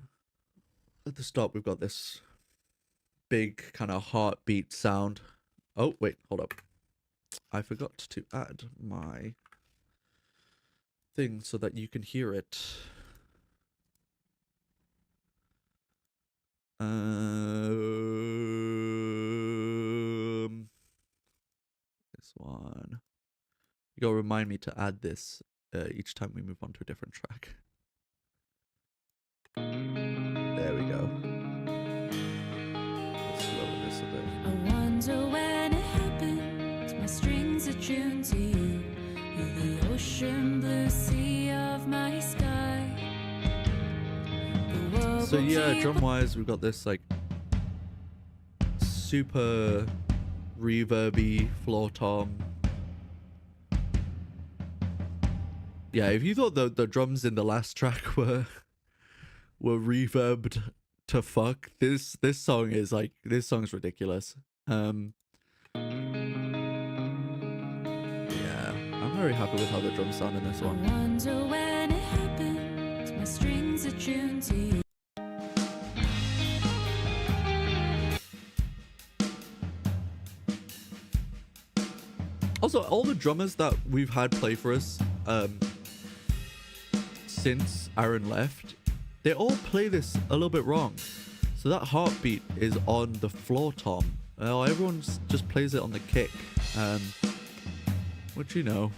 At the start, we've got this big kind of heartbeat sound. Oh, wait, hold up. I forgot to add my thing so that you can hear it. This one. You gotta remind me to add this each time we move on to a different track. There we go. Let's lower this a bit. I wonder when it happens. My strings are tuned to you. You're the ocean blue sea of my sky. The world So will yeah, keep drum wise, we've got this like super reverby floor tom. Yeah, if you thought the drums in the last track were reverbed to fuck, this song is like, this song's ridiculous. Yeah, I'm very happy with how the drums sound in this I one. wonder when it happens. My strings are tuned to you. Also, all the drummers that we've had play for us since Aaron left, they all play this a little bit wrong. So that heartbeat is on the floor tom. Everyone just plays it on the kick. Which, you know,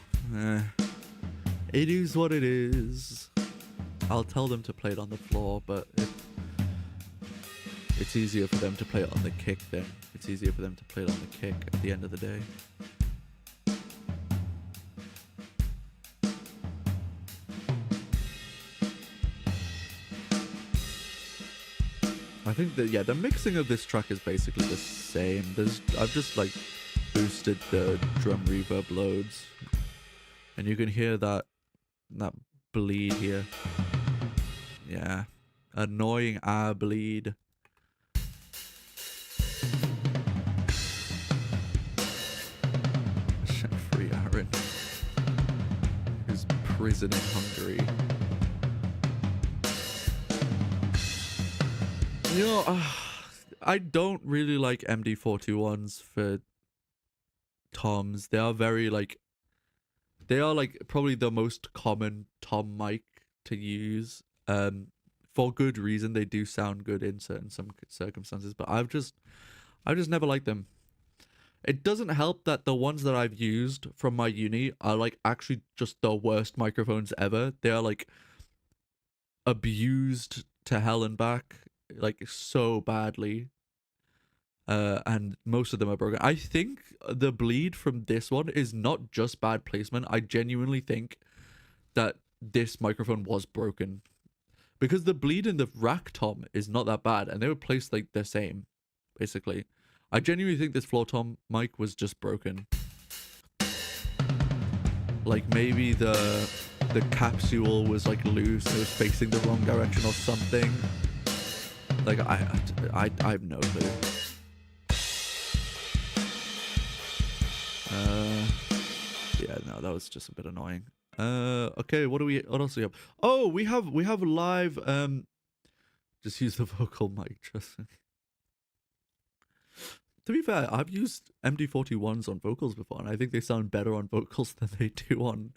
it is what it is. I'll tell them to play it on the floor, but it's easier for them to play it on the kick then. It's easier for them to play it on the kick at the end of the day. I think that, yeah, the mixing of this track is basically the same. I've just like boosted the drum reverb loads, and you can hear that bleed here. Yeah, annoying bleed. Free Aaron, who's prison in Hungary. You know, I don't really like MD421s for toms. They are very like, They are like probably the most common tom mic to use. For good reason. They do sound good in some circumstances, but I've just never liked them. It doesn't help that the ones that I've used from my uni are like actually just the worst microphones ever. They are like abused to hell and back, like so badly. And most of them are broken. I think the bleed from this one is not just bad placement. I genuinely think that this microphone was broken, because the bleed in the rack tom is not that bad, and they were placed like the same, basically. I genuinely think this floor tom mic was just broken. Like maybe the capsule was like loose, it was facing the wrong direction or something. Like I have no clue. Yeah, no, that was just a bit annoying. Okay, what else do we have? Oh, we have live just use the vocal mic, trust me. To be fair, I've used MD41s on vocals before, and I think they sound better on vocals than they do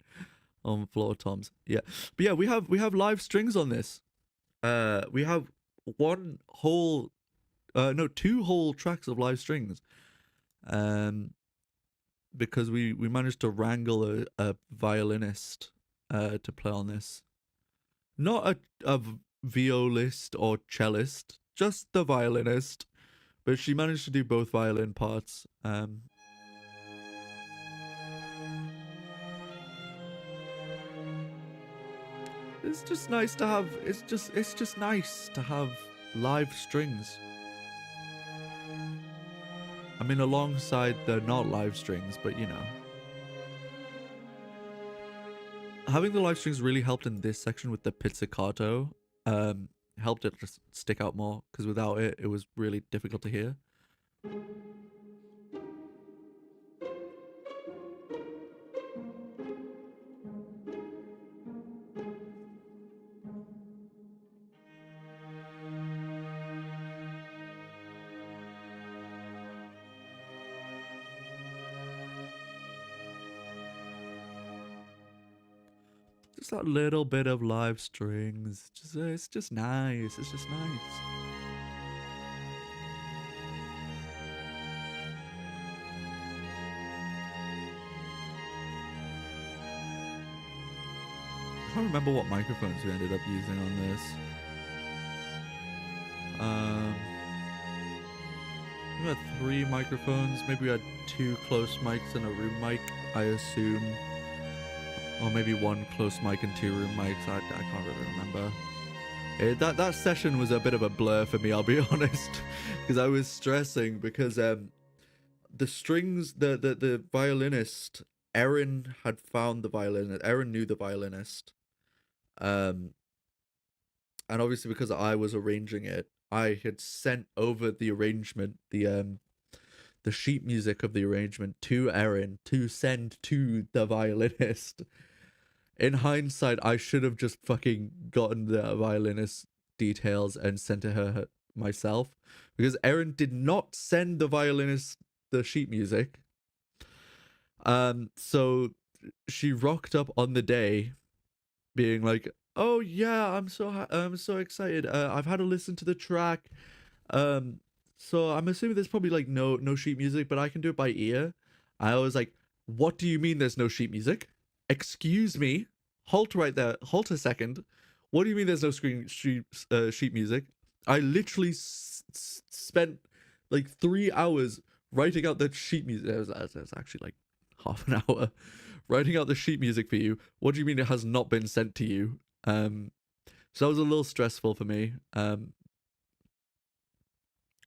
on floor toms. Yeah. But yeah, we have live strings on this. We have two whole tracks of live strings. Because we managed to wrangle a violinist to play on this. Not a violist or cellist, just the violinist. But she managed to do both violin parts. It's just nice to have. It's just nice to have live strings. I mean, alongside the not live strings, but you know. Having the live strings really helped in this section with the pizzicato. Helped it just stick out more, because without it, it was really difficult to hear. Just that little bit of live strings. It's just nice. It's just nice. I can't remember what microphones we ended up using on this. We had 3 microphones. Maybe we had 2 close mics and a room mic, I assume. Or maybe 1 close mic and 2 room mics. I can't really remember. That session was a bit of a blur for me, I'll be honest. Because I was stressing because the strings, the violinist, Erin had found the violinist. Erin knew the violinist. And obviously because I was arranging it, I had sent over the arrangement, the sheet music of the arrangement to Erin to send to the violinist. In hindsight, I should have just fucking gotten the violinist details and sent to her myself, because Erin did not send the violinist the sheet music. So she rocked up on the day being like, "Oh yeah, I'm so excited. I've had a listen to the track. So I'm assuming there's probably like no sheet music, but I can do it by ear." I was like, "What do you mean there's no sheet music? Excuse me. Halt right there. Halt a second. What do you mean there's no sheet music?" I literally spent like 3 hours writing out the sheet music. It was actually like half an hour writing out the sheet music for you. What do you mean it has not been sent to you? So that was a little stressful for me. So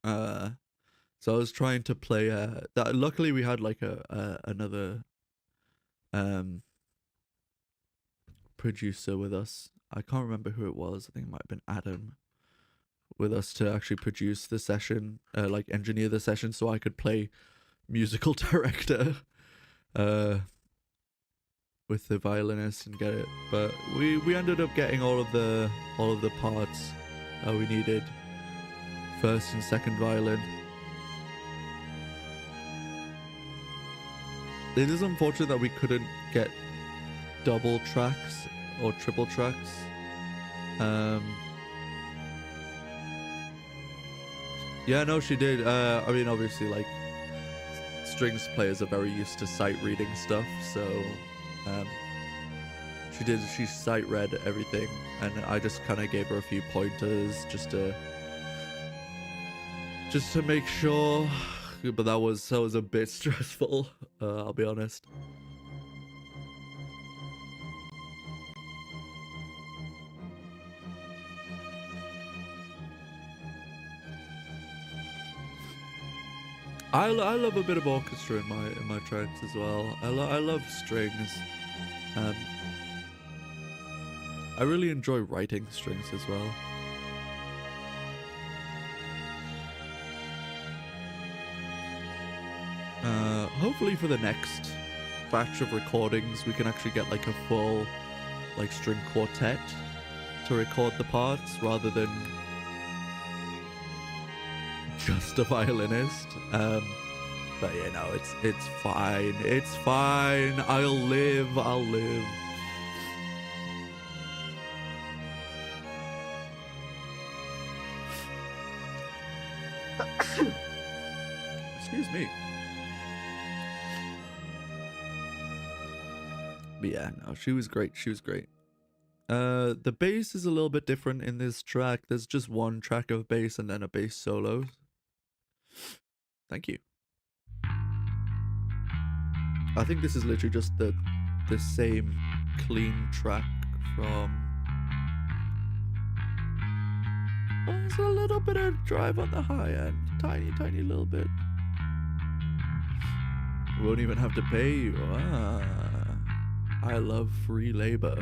I was trying to play that. Luckily we had like another producer with us. I can't remember who it was. I think it might have been Adam with us to actually produce the session, like engineer the session, so I could play musical director with the violinist and get it. But we ended up getting all of the parts that we needed. First and second violin. It is unfortunate that we couldn't get double tracks or triple tracks. Yeah, no, she did. I mean, obviously, like, strings players are very used to sight reading stuff, so she sight read everything, and I just kind of gave her a few pointers just to make sure. But that was a bit stressful, I'll be honest. I love a bit of orchestra in my tracks as well. I love strings. I really enjoy writing strings as well. Hopefully for the next batch of recordings we can actually get like a full like string quartet to record the parts rather than just a violinist. But you know, it's fine. It's fine. I'll live. Excuse me. But yeah, no, she was great. The bass is a little bit different in this track. There's just one track of bass and then a bass solo. Thank you. I think this is literally just the same clean track from... There's a little bit of drive on the high end. Tiny little bit. Won't even have to pay you. I love free labor.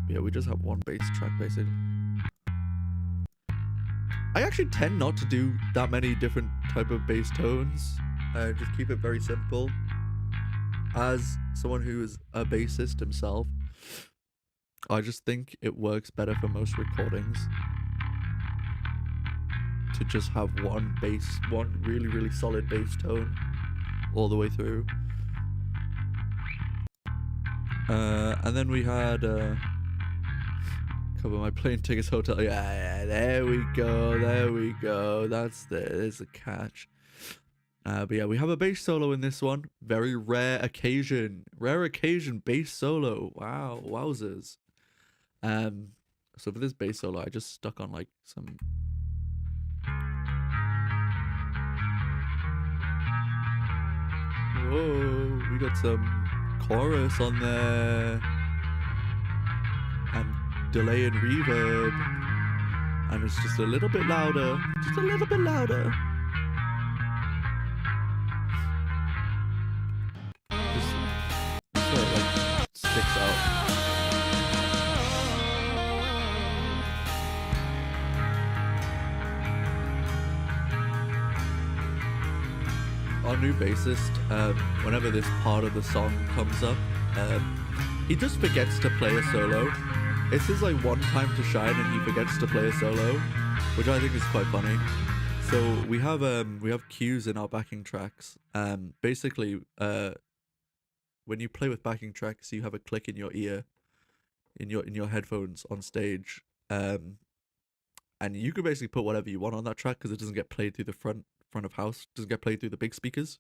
Yeah, we just have one bass track basically. I actually tend not to do that many different type of bass tones. Just keep it very simple. As someone who is a bassist himself, I just think it works better for most recordings to just have one really solid bass tone all the way through. And then we had cover my plane tickets, hotel. Yeah, there we go. There's a catch. But yeah, we have a bass solo in this one. Very rare occasion bass solo. Wow, wowzers. So for this bass solo, I just stuck on like some... Whoa, we got some chorus on there. And delay and reverb. And it's just a little bit louder. Just a little bit louder. Just so it like sticks out. Our new bassist, whenever this part of the song comes up, he just forgets to play a solo. It's his like one time to shine and he forgets to play a solo, which I think is quite funny. So we have cues in our backing tracks. Basically, when you play with backing tracks, you have a click in your ear, in your headphones on stage, and you can basically put whatever you want on that track because it doesn't get played through the front of house, doesn't get played through the big speakers.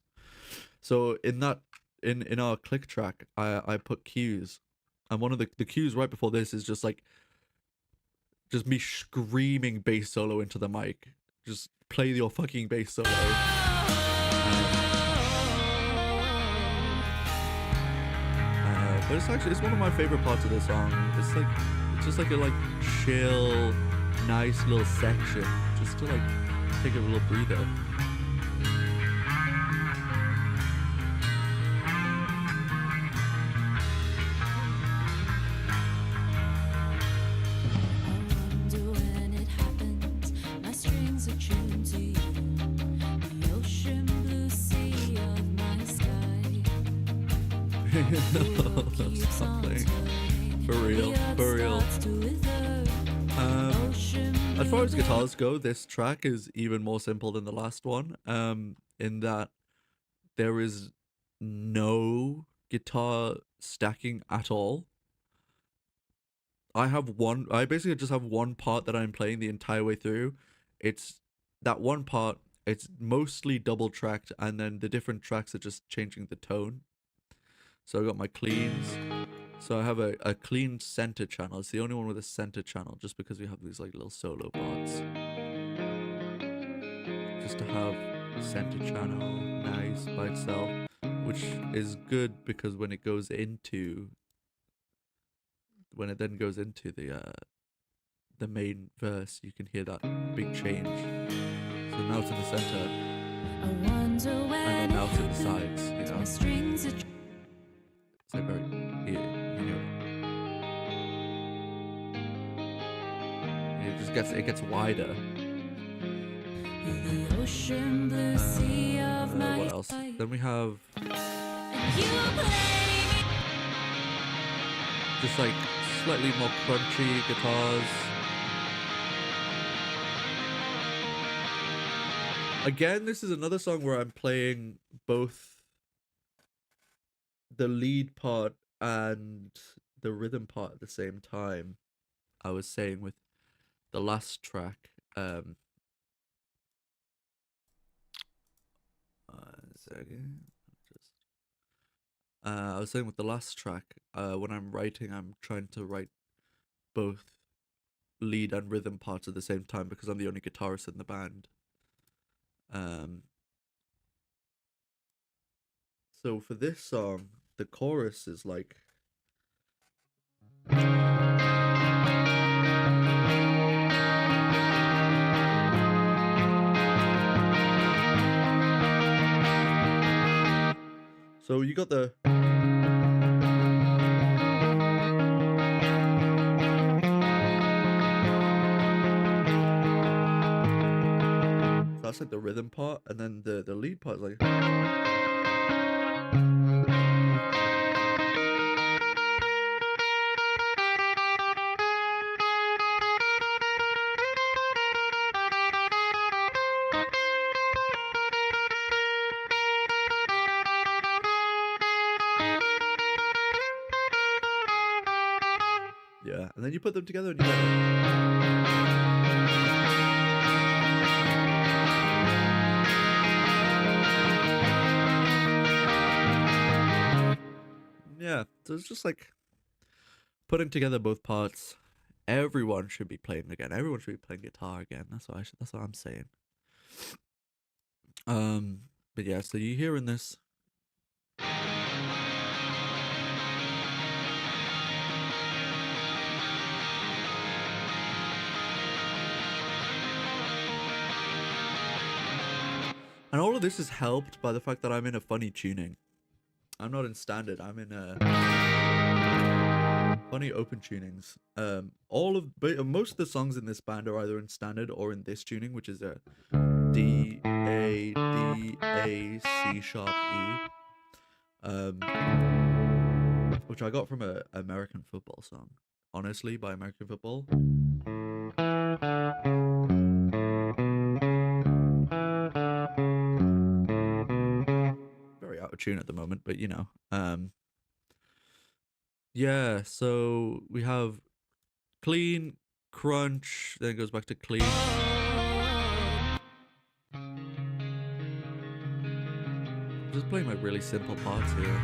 So in our click track, I put cues, and one of the cues right before this is just me screaming bass solo into the mic. Just play your fucking bass solo. But it's one of my favorite parts of the song. It's just like a chill, nice little section, just to like take a little breather. For real. As far as guitars go, this track is even more simple than the last one, in that there is no guitar stacking at all. I basically just have one part that I'm playing the entire way through. It's that one part, it's mostly double tracked, and then the different tracks are just changing the tone. So I got my cleans. So I have a clean center channel. It's the only one with a center channel, just because we have these like little solo parts. Just to have center channel nice by itself, which is good because when it then goes into the main verse, you can hear that big change. So now it's in the center, and then now it's in the sides. You know, it's like very here. You know, it gets wider. What else? Then we have just like slightly more crunchy guitars. Again, this is another song where I'm playing both the lead part and the rhythm part at the same time. I was saying with the last track, I was saying with the last track, when I'm writing, I'm trying to write both lead and rhythm parts at the same time because I'm the only guitarist in the band. So for this song, the chorus is like. So you got the. So that's like the rhythm part, and then the lead part is like. Yeah, and then you put them together and you get yeah, so it's just like putting together both parts. Everyone should be playing again. Everyone should be playing guitar again. That's what I'm saying. But yeah, so you hearing this. And all of this is helped by the fact that I'm in a funny tuning. I'm not in standard. I'm in funny open tunings. Most of the songs in this band are either in standard or in this tuning, which is a D A C sharp E. Which I got from a American football song. Honestly, by American Football. Very out of tune at the moment, but you know. Yeah, so we have clean, crunch, then it goes back to clean. I'm just playing like really simple parts here.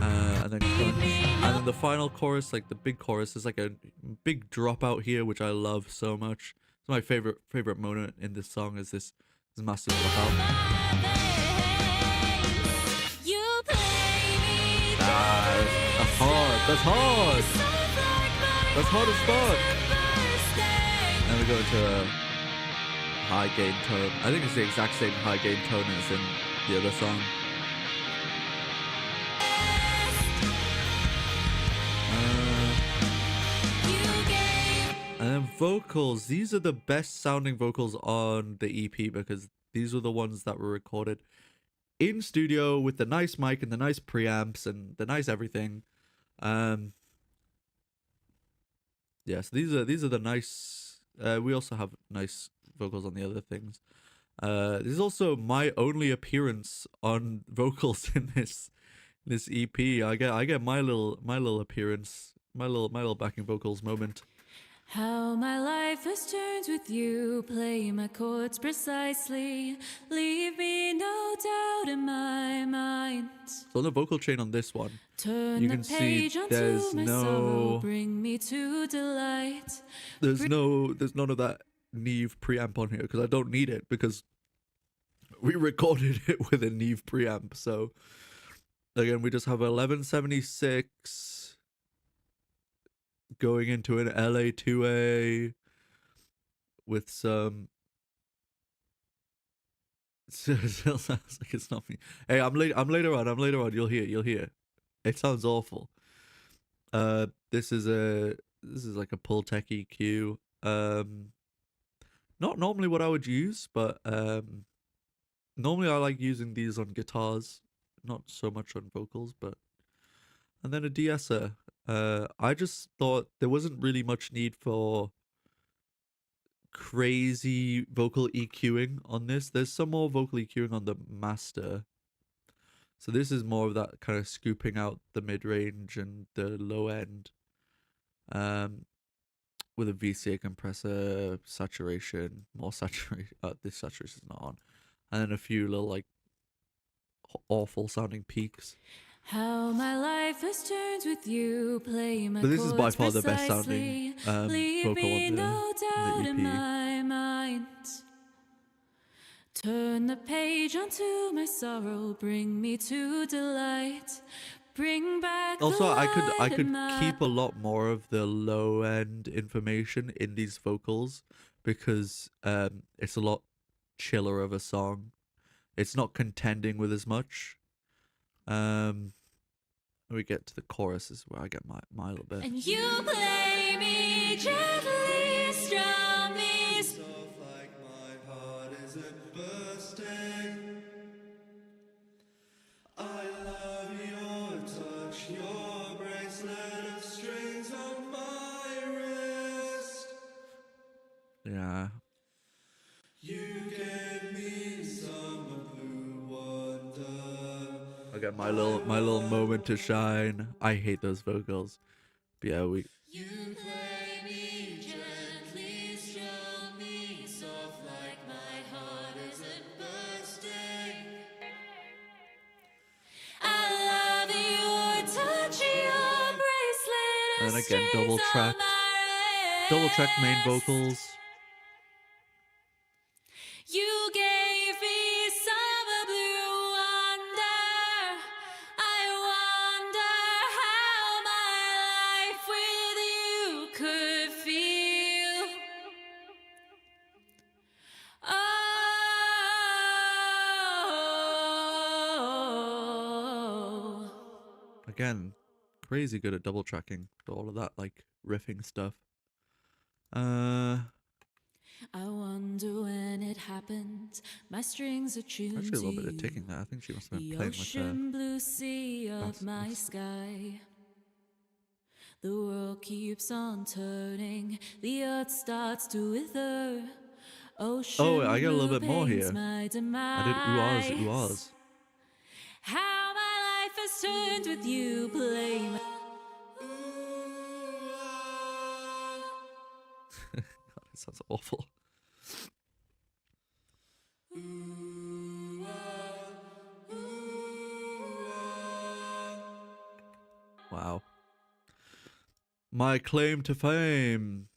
And then crunch. And then the final chorus, like the big chorus, is like a big dropout here, which I love so much. It's my favorite moment in this song is this massive dropout. That's hard. That's hard. That's hard as fuck. And we go into a high gain tone. I think it's the exact same high gain tone as in the other song. And then vocals. These are the best sounding vocals on the EP because these were the ones that were recorded in studio with the nice mic and the nice preamps and the nice everything. Yes, these are the nice. We also have nice vocals on the other things. This is also my only appearance on vocals in This EP, I get my little appearance, my little backing vocals moment. How my life has turned with you, play my chords precisely, leave me no doubt in my mind. So on the vocal chain on this one, Turn you the can see page onto there's my sorrow, no bring me to delight. there's none of that Neve preamp on here because I don't need it because we recorded it with a Neve preamp. So again, we just have 1176 going into an LA2A with some. It still sounds like it's not me. Hey, I'm later on. You'll hear. It sounds awful. This is like a Pultec EQ. Not normally what I would use, but normally I like using these on guitars, not so much on vocals, but. And then a de-esser. I just thought there wasn't really much need for crazy vocal EQing on this. There's some more vocal EQing on the master. So this is more of that kind of scooping out the mid-range and the low end. With a VCA compressor, saturation, more saturation. This saturation is not on. And then a few little like awful sounding peaks. How my life has turned with you, play my But this is by chords far the best sounding precisely, leave vocal me on no doubt the in EP. my mind. Turn the page onto my sorrow, bring me to delight. Bring back Also, the I light could in my keep a lot more of the low end information in these vocals because it's a lot chiller of a song. It's not contending with as much. When we get to the chorus is where I get my little bit. And you play me gently, strum me Soft like my heart isn't bursting. I love your touch, your bracelet of strings on my wrist. Yeah. You gave me summer blue wonder. I got my little moment to shine. I hate those vocals. But yeah, we. You play me gently, strum me soft like my heart isn't bursting. I love your touch, your bracelet And of then again, strings double on my wrist. main vocals. You gave me summer blue wonder. I wonder how my life with you could feel. Oh. Again, crazy good at double tracking. All of that like riffing stuff. I wonder when it happened. My strings are tuned Actually, a to little bit of you. ticking there. I think she must have been The playing with ocean blue sea of that's- my that's- sky. The world keeps on turning. The earth starts to wither. Ocean Oh, I get a little blue bit more paints here. my I did demise. oohs. How my life has turned with you, play my God, it sounds awful. Wow. My claim to fame.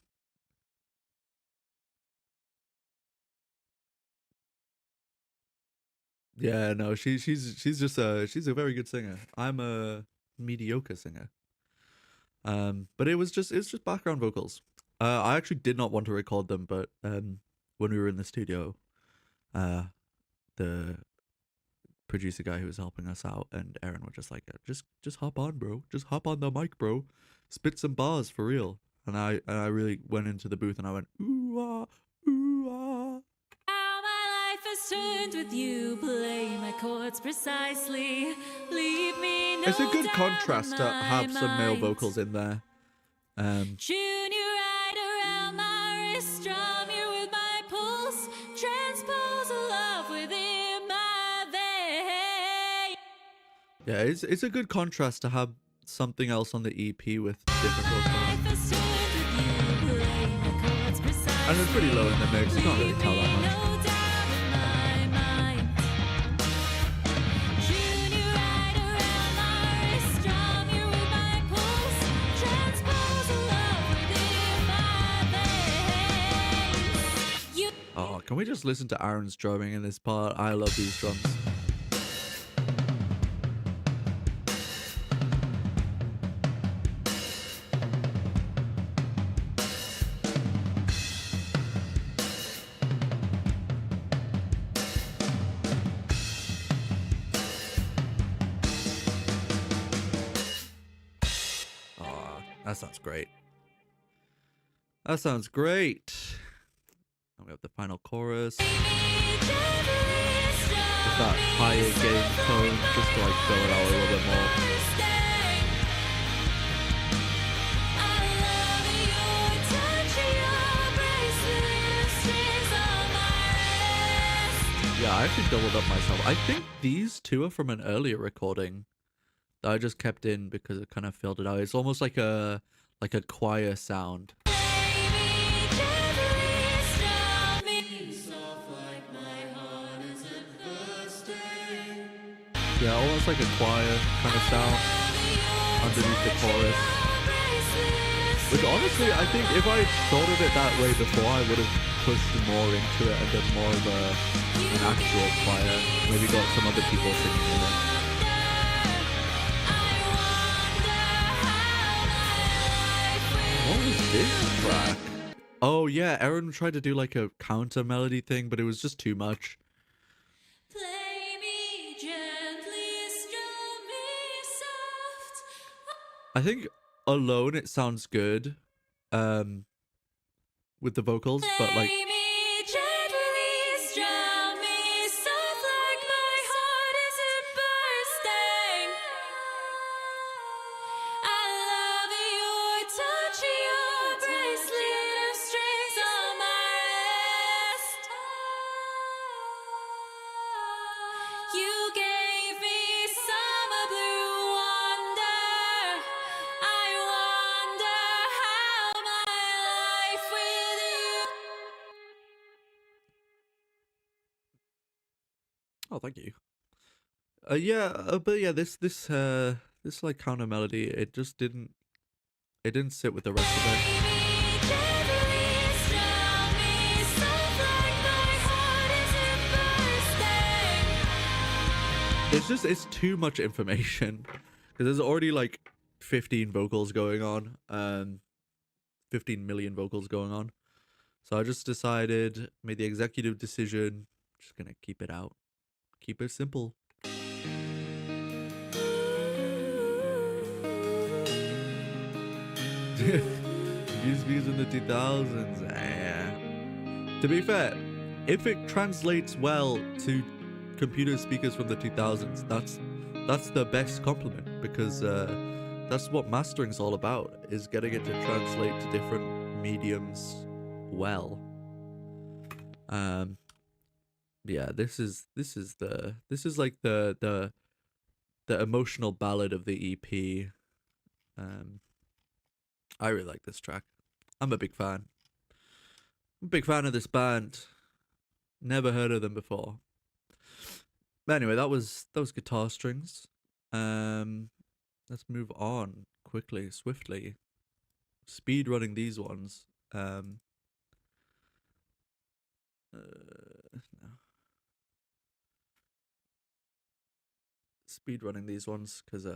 Yeah, no, she's just she's a very good singer. I'm a mediocre singer. But it's just background vocals. I actually did not want to record them, but when we were in the studio, the producer guy who was helping us out and Aaron were just like, just hop on, bro. Just hop on the mic, bro. Spit some bars for real. And I really went into the booth and I went, ooh ah, ooh ah. How my life has turned with you, play my chords precisely. Leave me no It's a good doubt contrast in to my have some male mind. vocals in there. Tune you right around my wrist, strum you with my pulse, transpose a love within my vein. Yeah, it's a good contrast to have something else on the EP with different vocals. Life is turned with you, playing the chords precisely. And it's pretty low in the mix, you can't really tell that much. No doubt in my mind. Junior right around Mars, strong your will by pulse, transpose a love within my veins. You Oh, can we just listen to Aaron's drumming in this part? I love these drums. Oh, that sounds great. That sounds great. And we have the final chorus. With that higher gain tone, just to like fill it out a little bit more. Yeah, I actually doubled up myself. I think these two are from an earlier recording that I just kept in because it kind of filled it out. It's almost like a choir sound. Yeah, almost like a choir kind of sound underneath the chorus. Which honestly, I think if I thought of it that way before, I would have pushed more into it and done more of an actual choir. Maybe got some other people singing in it. What was this track? Oh yeah, Aaron tried to do like a counter melody thing, but it was just too much. Play me gently, strum me soft. I think alone it sounds good, with the vocals, but like Play me gently, strum me soft like my heart isn't bursting. I love your touch, your bracelet of strings on my wrist. You gave me summer blue wonder. I wonder how my life with you. oh, thank you. Yeah, but yeah, this like counter melody, it just didn't sit with the rest of it. It's too much information because there's already like 15 vocals going on, 15 million vocals going on. So I just decided, made the executive decision, just gonna keep it out, keep it simple. Used views in the 2000s. To be fair, if it translates well to computer speakers from the 2000s, that's the best compliment, because that's what mastering's all about, is getting it to translate to different mediums well. Yeah, this is like the emotional ballad of the EP. I really like this track. I'm a big fan. I'm a big fan of this band. Never heard of them before. But anyway, that was guitar strings. Let's move on quickly, swiftly. Speed running these ones. No. Speed running these ones because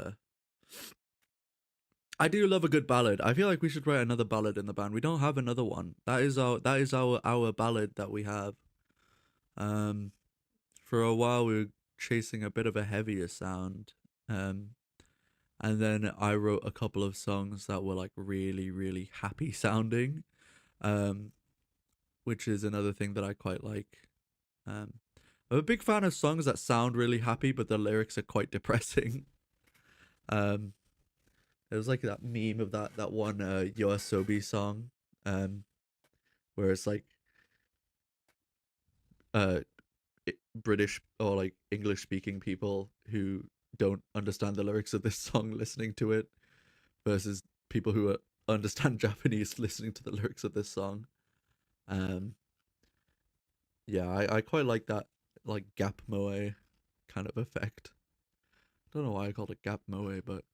I do love a good ballad. I feel like we should write another ballad in the band. We don't have another one. That is our ballad that we have. For a while we were chasing a bit of a heavier sound. And then I wrote a couple of songs that were like really, really happy sounding. Which is another thing that I quite like. I'm a big fan of songs that sound really happy, but the lyrics are quite depressing. It was like that meme of that one yooooo song, where it's like British or like English speaking people who don't understand the lyrics of this song listening to it versus people who understand Japanese listening to the lyrics of this song. Um, yeah, I quite like that like gap moe kind of effect. Don't know why I called it gap moe, but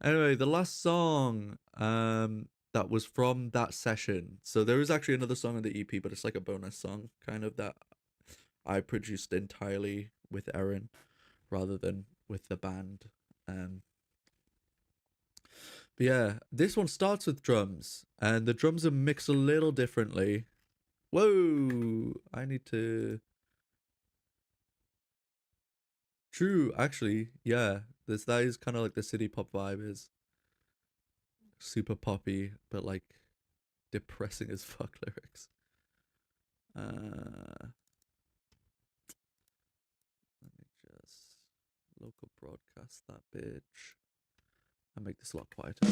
anyway, the last song that was from that session. So there is actually another song on the EP, but it's like a bonus song kind of that I produced entirely with Erin rather than with the band. But yeah, this one starts with drums, and the drums are mixed a little differently. Whoa! I need to. True, actually, yeah. That is kind of like the city pop vibe is super poppy, but like depressing as fuck lyrics. Let me just local broadcast that bitch and make this a lot quieter.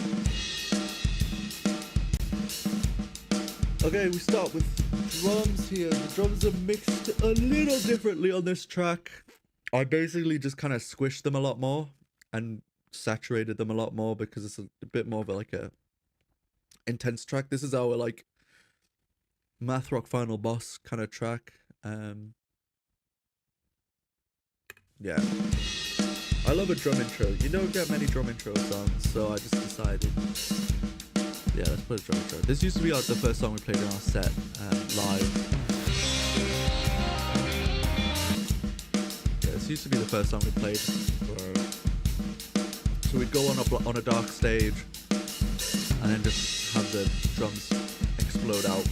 Okay, we start with drums here. The drums are mixed a little differently on this track. I basically just kind of squished them a lot more and saturated them a lot more because it's a bit more of like a intense track. This is our like math rock final boss kind of track. Yeah. I love a drum intro. You don't get many drum intro songs, so I just decided, yeah, let's put a drum intro. This used to be like the first song we played in our set live. Yeah, this used to be the first song we played. So we'd go on a dark stage and then just have the drums explode out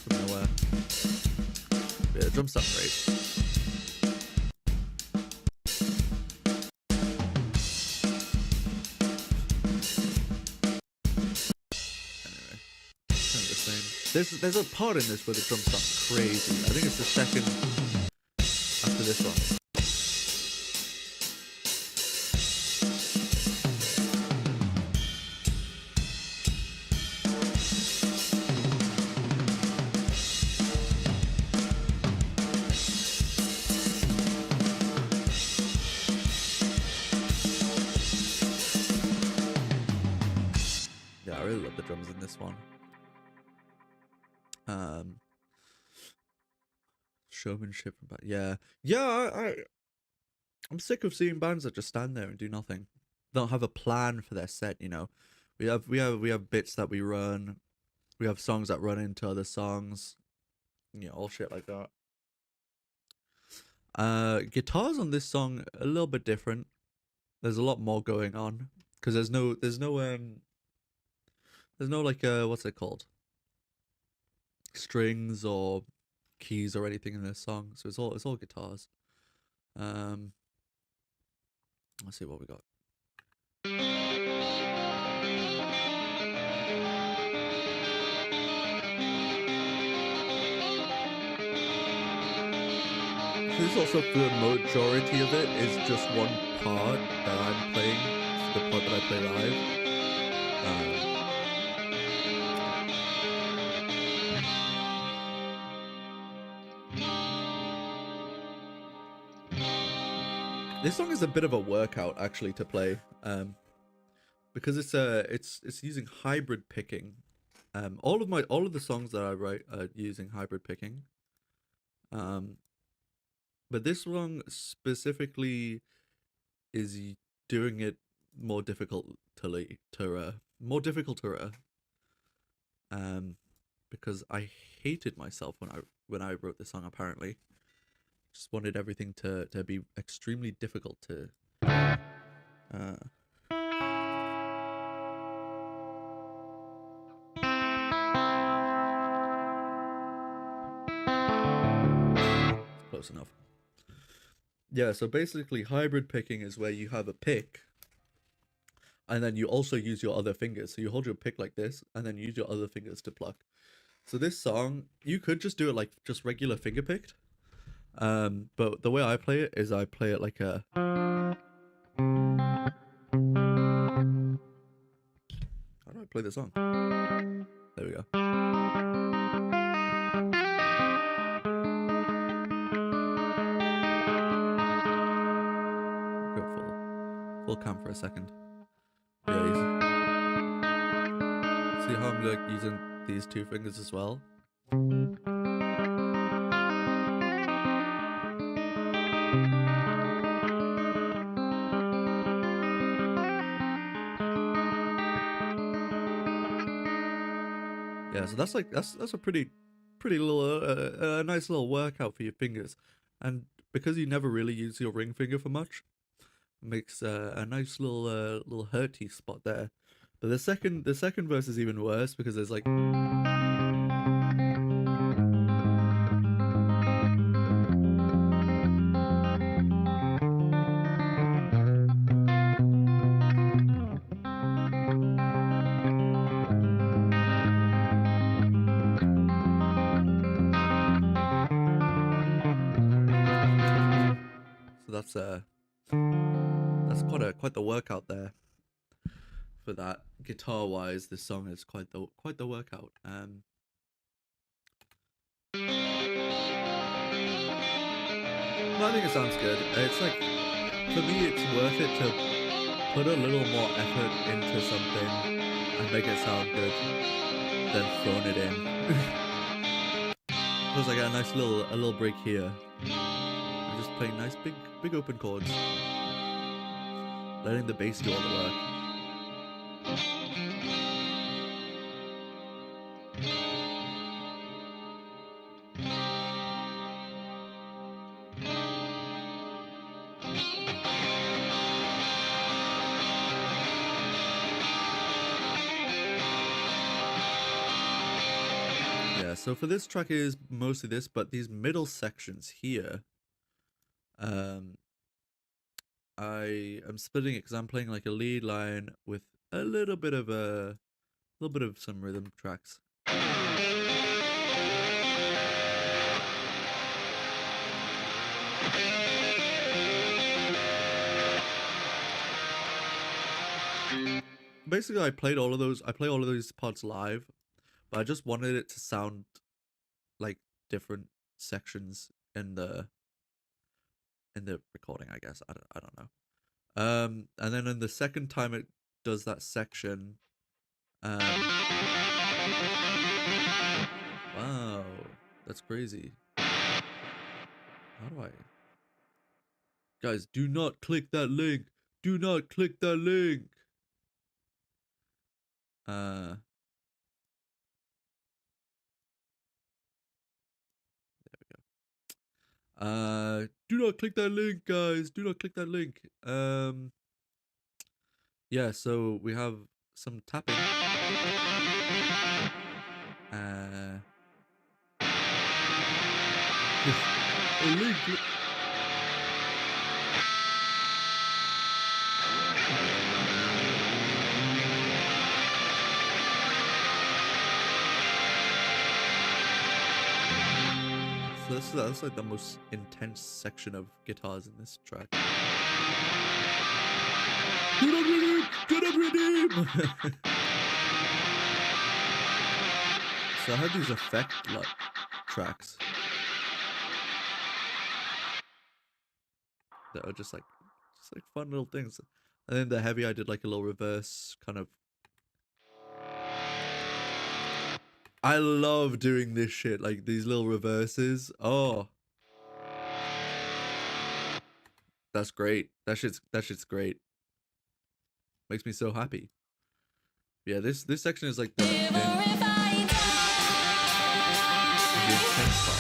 from nowhere. Yeah, the drums sound great. There's a part in this where the drums sound crazy. I think it's the second after this one. Yeah, I really love the drums in this one. Showmanship, yeah, I'm sick of seeing bands that just stand there and do nothing. They don't have a plan for their set. You know, we have bits that we run. We have songs that run into other songs. You know, all shit like that. Guitars on this song a little bit different. There's a lot more going on because there's no like what's it called? Strings or keys or anything in this song. So it's all guitars. Let's see what we got. This is also the majority of it is just one part that I'm playing, the part that I play live. This song is a bit of a workout actually to play, because it's using hybrid picking. All of the songs that I write are using hybrid picking. But this one specifically is doing it more difficult because I hated myself when I wrote this song. Apparently, just wanted everything to be extremely difficult to. Close enough. Yeah, so basically hybrid picking is where you have a pick and then you also use your other fingers. So you hold your pick like this and then use your other fingers to pluck. So this song, you could just do it like just regular finger picked. But the way I play it is I play it like a... How do I play the song? There we go. for a second. Yeah, see how I'm like using these two fingers as well? Yeah, so that's like that's a pretty little nice little workout for your fingers, and because you never really use your ring finger for much, it makes a nice little hurty spot there. But the second verse is even worse because there's like so that's quite the workout there. For that, guitar wise, this song is quite the workout. Well, I think it sounds good. It's like, for me, it's worth it to put a little more effort into something and make it sound good than throwing it in. Because I got a nice little break here. I'm just playing nice big open chords, letting the bass do all the work. Yeah, so for this track is mostly this, but these middle sections here, I am splitting it because I'm playing like a lead line with a little bit of some rhythm tracks. Basically, I play all of those parts live, but I just wanted it to sound like different sections in the recording, I guess. I don't know. And then in the second time it does that section, wow, that's crazy. How do I? Guys, do not click that link. Do not click that link. There we go. Do not click that link, guys. Do not click that link. Yeah, so we have some tapping. A link. So that's like the most intense section of guitars in this track. Do not redeem! Do not redeem! So I had these effect tracks that are just like fun little things. And then the heavy, I did like a little reverse kind of. I love doing this shit, like these little reverses. Oh, that's great. That shit's great. Makes me so happy. Yeah, this section is like the intense part.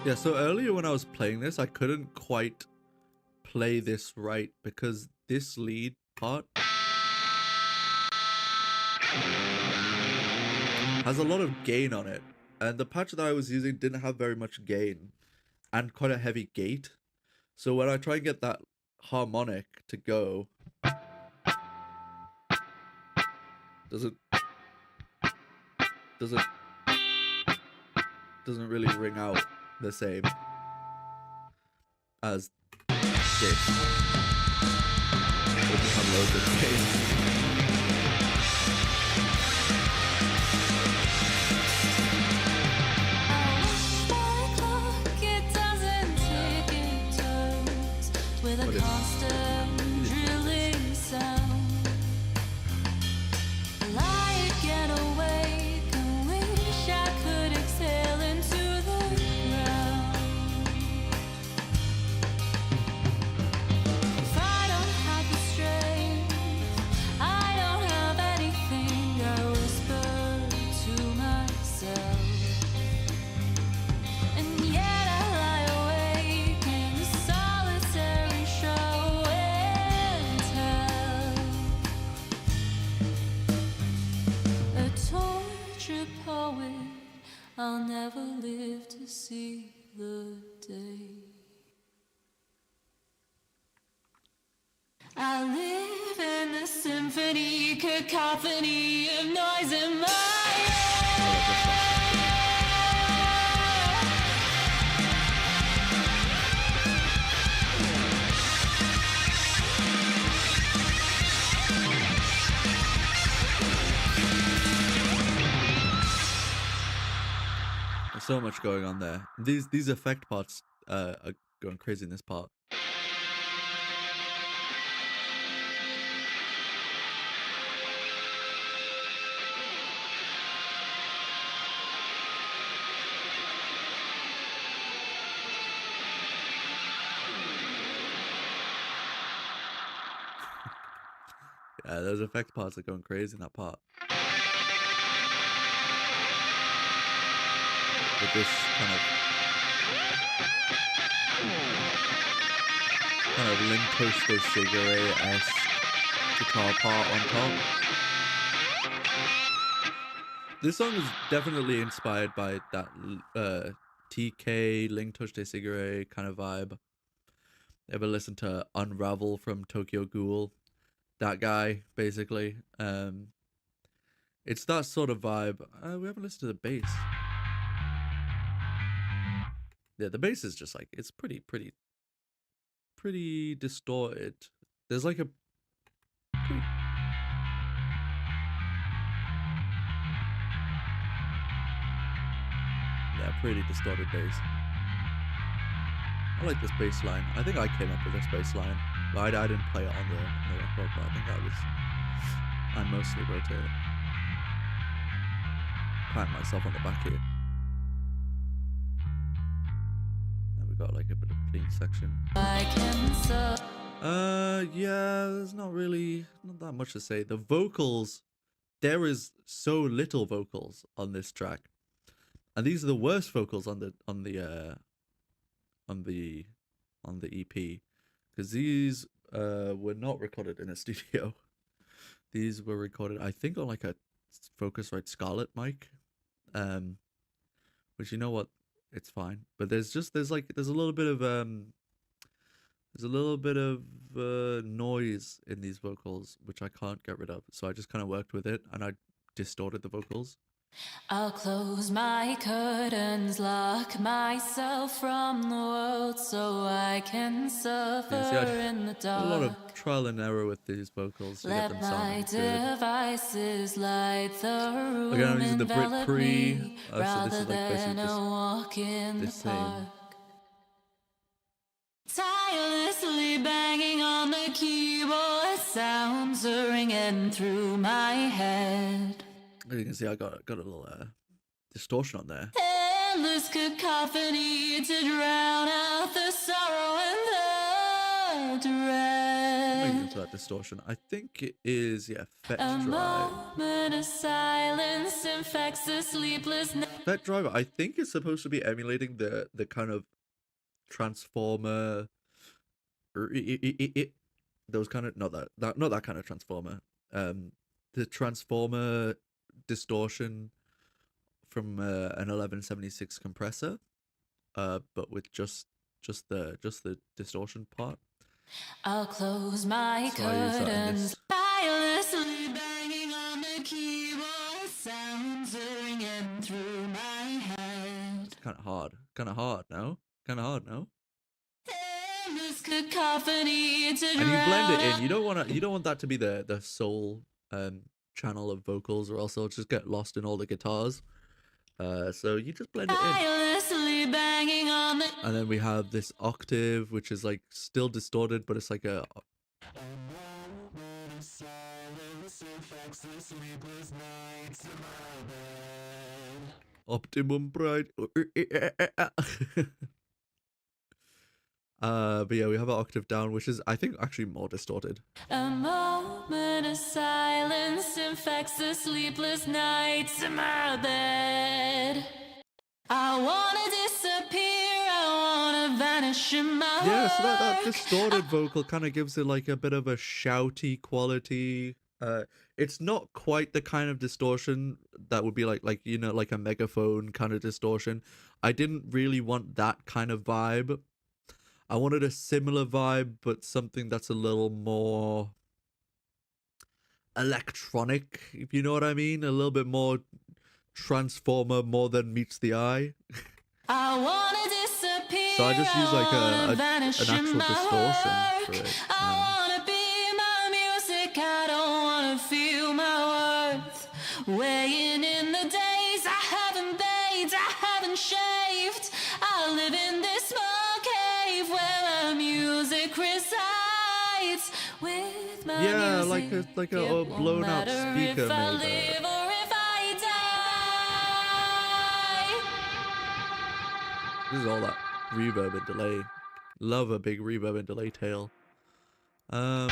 Yeah, so earlier when I was playing this, I couldn't quite play this right because this lead part has a lot of gain on it, and the patch that I was using didn't have very much gain and quite a heavy gate. So when I try and get that harmonic to go, doesn't really ring out the same as this. We just have loads of games. With a What is- constant drilling sound, lie again awake and wish I could exhale into the ground. If I don't have the strength, I don't have anything, I whisper to myself. And yet I lie awake in the solitary show and tell. A tortured poet, I'll never live to see the day. I live in the symphony, cacophony of noise in my head. There's so much going on there. These effect parts are going crazy in this part. Yeah, those effect parts are going crazy in that part. With this kind of Link Toaster Cigarette-esque guitar part on top. This song is definitely inspired by that TK Link Toaster Cigarette kind of vibe. Ever listen to Unravel from Tokyo Ghoul? That guy, basically. It's that sort of vibe. We haven't listened to the bass. Yeah, the bass is just like, it's pretty distorted. There's like a pretty... Yeah, pretty distorted bass. I like this bass line. I think I came up with this bass line. But I didn't play it on the record, but I think I mostly wrote it. Pat myself on the back here. And we got like a bit of a clean section. Yeah, there's not that much to say. The vocals, there is so little vocals on this track. And these are the worst vocals on the EP, because these were not recorded in a studio. These were recorded, I think, on like a Focusrite Scarlett mic, which, you know what, it's fine. But there's a little bit of noise in these vocals, which I can't get rid of. So I just kind of worked with it and I distorted the vocals. I'll close my curtains, lock myself from the world so I can suffer in the dark. A lot of trial and error with these vocals to get them sounding good. Devices light the room. Again, I'm using the Brit envelop Pre, me so this rather is like basically than a walk in just the the park. same. Tirelessly banging on the keyboard, sounds are ringing through my head. As you can see, I got a little distortion on there. Endless cacophony to drown out the sorrow and the dread. Maybe into that distortion. I think it is, yeah, Fetch A Drive. moment of silence infects the sleepless night. That driver, I think, is supposed to be emulating the kind of Transformer. Those kind of not that kind of Transformer. The Transformer distortion from an 1176 compressor, but with just the distortion part. I'll close my So I use that in curtains, this. tirelessly banging on the keyboard, sounds are ringing through my head. It's kind of hard. No? Kind of hard, no? Endless cacophony to And you blend it in. drown. You don't want that to be the sole channel of vocals, or else it'll just get lost in all the guitars. So you just blend it in. Tirelessly banging on the And then we have this octave, which is like still distorted, but it's like a optimum pride. But yeah, we have an octave down, which is I think actually more distorted. A moment of silence infects the sleepless nights in my bed. I wanna disappear, I wanna vanish in my Yeah, so that work. distorted vocal kind of gives it like a bit of a shouty quality. It's not quite the kind of distortion that would be like you know, like a megaphone kind of distortion. I didn't really want that kind of vibe. I wanted a similar vibe, but something that's a little more electronic, if you know what I mean. A little bit more Transformer more than meets the eye. I wanna disappear. So I just use like wanna an vanish in actual my distortion work. for it. I wanna be my music. I don't wanna feel my worth. Weighing in the days I haven't bathed, I haven't shaved. I live in this small cave where my music resides. With my Yeah, music, like a it won't blown out matter speaker if I made live or if I die. This is all that reverb and delay. Love a big reverb and delay tail. I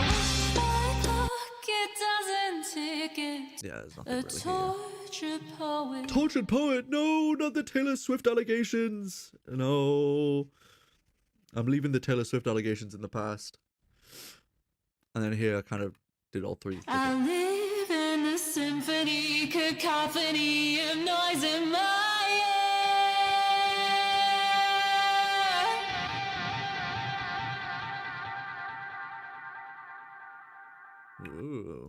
wish my clock it doesn't tick it. Yeah, there's A nothing really here. tortured poet. Tortured poet, no, not the Taylor Swift allegations. No, I'm leaving the Taylor Swift allegations in the past. And then here I kind of did all three. I live in the symphony, cacophony of noise in my Ooh.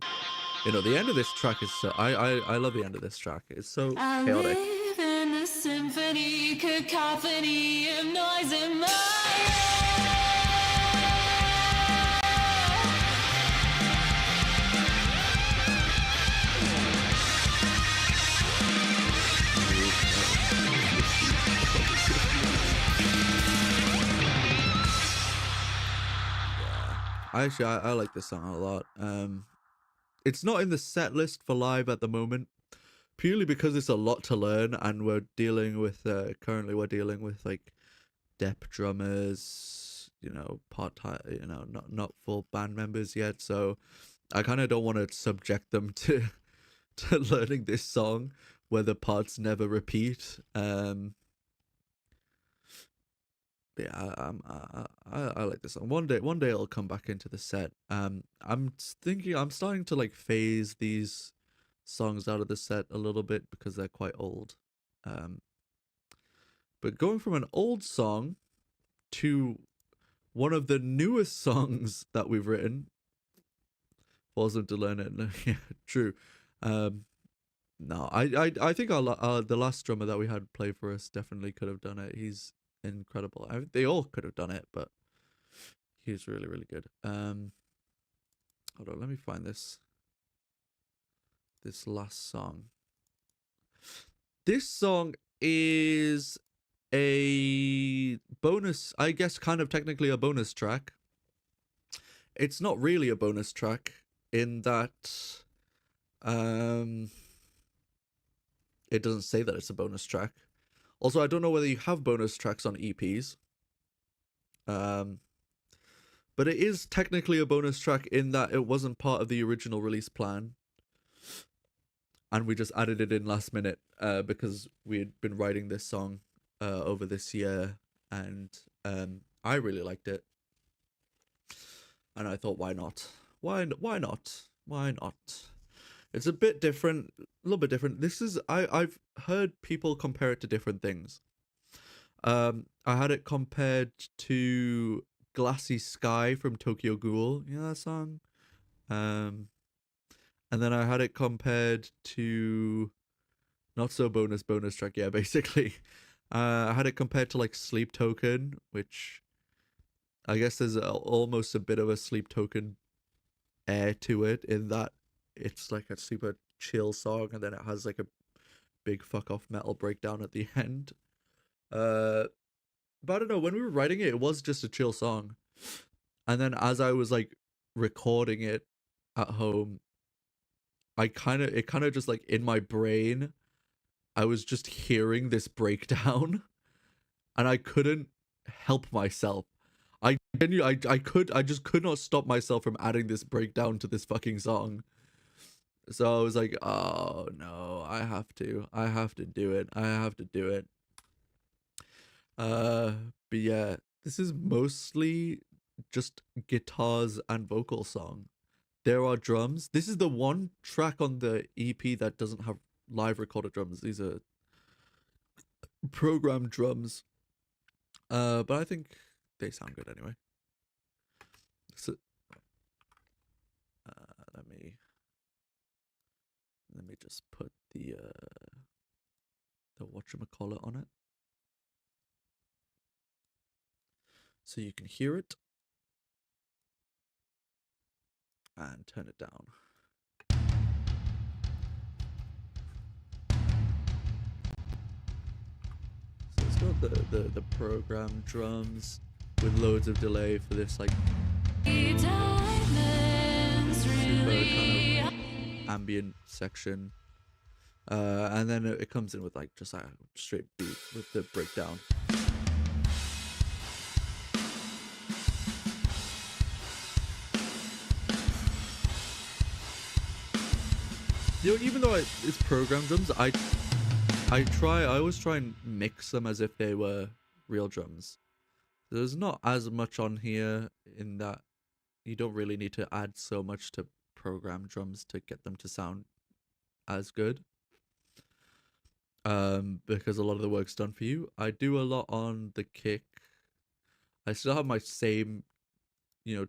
You know, the end of this track is so I love the end of this track. It's so I chaotic. live in the symphony, cacophony of noise in my Actually, I like this song a lot. It's not in the set list for live at the moment, purely because it's a lot to learn, and we're dealing with currently we're dealing with like dep drummers, you know, part-time, you know, not full band members yet. So I kind of don't want to subject them to to learning this song where the parts never repeat. But yeah, I like this song. One day it'll come back into the set. I'm thinking I'm starting to like phase these songs out of the set a little bit because they're quite old. But going from an old song to one of the newest songs that we've written, force them to learn it. Yeah, true. No, I think the last drummer that we had play for us definitely could have done it. He's incredible. They all could have done it, but he's really, really good. Hold on, let me find this last song. This song is a bonus, I guess, kind of technically a bonus track. It's not really a bonus track in that it doesn't say that it's a bonus track. Also, I don't know whether you have bonus tracks on EPs. But it is technically a bonus track in that it wasn't part of the original release plan. And we just added it in last minute because we had been writing this song over this year. And I really liked it. And I thought, why not? Why not? Why not? It's a bit different, a little bit different. This is, I've heard people compare it to different things. I had it compared to Glassy Sky from Tokyo Ghoul. You know that song? And then I had it compared to not so bonus track. Yeah, basically. I had it compared to like Sleep Token, which I guess there's almost a bit of a Sleep Token air to it in that it's like a super chill song and then it has like a big fuck off metal breakdown at the end. But I don't know, when we were writing it, it was just a chill song. And then as I was like recording it at home, it kind of just like in my brain, I was just hearing this breakdown and I couldn't help myself. I just could not stop myself from adding this breakdown to this fucking song. So I was like, oh no, I have to do it. I have to do it. But yeah, this is mostly just guitars and vocal song. There are drums. This is the one track on the EP that doesn't have live recorded drums. These are programmed drums. But I think they sound good anyway. So, let me just put the whatchamacallit on it, so you can hear it, and turn it down. So it's got the programmed drums with loads of delay for this like super kind of ambient section, and then it comes in with like just a straight beat with the breakdown. You know, even though it's programmed drums, I always try and mix them as if they were real drums. There's not as much on here in that you don't really need to add so much to program drums to get them to sound as good. Because a lot of the work's done for you. I do a lot on the kick. I still have my same,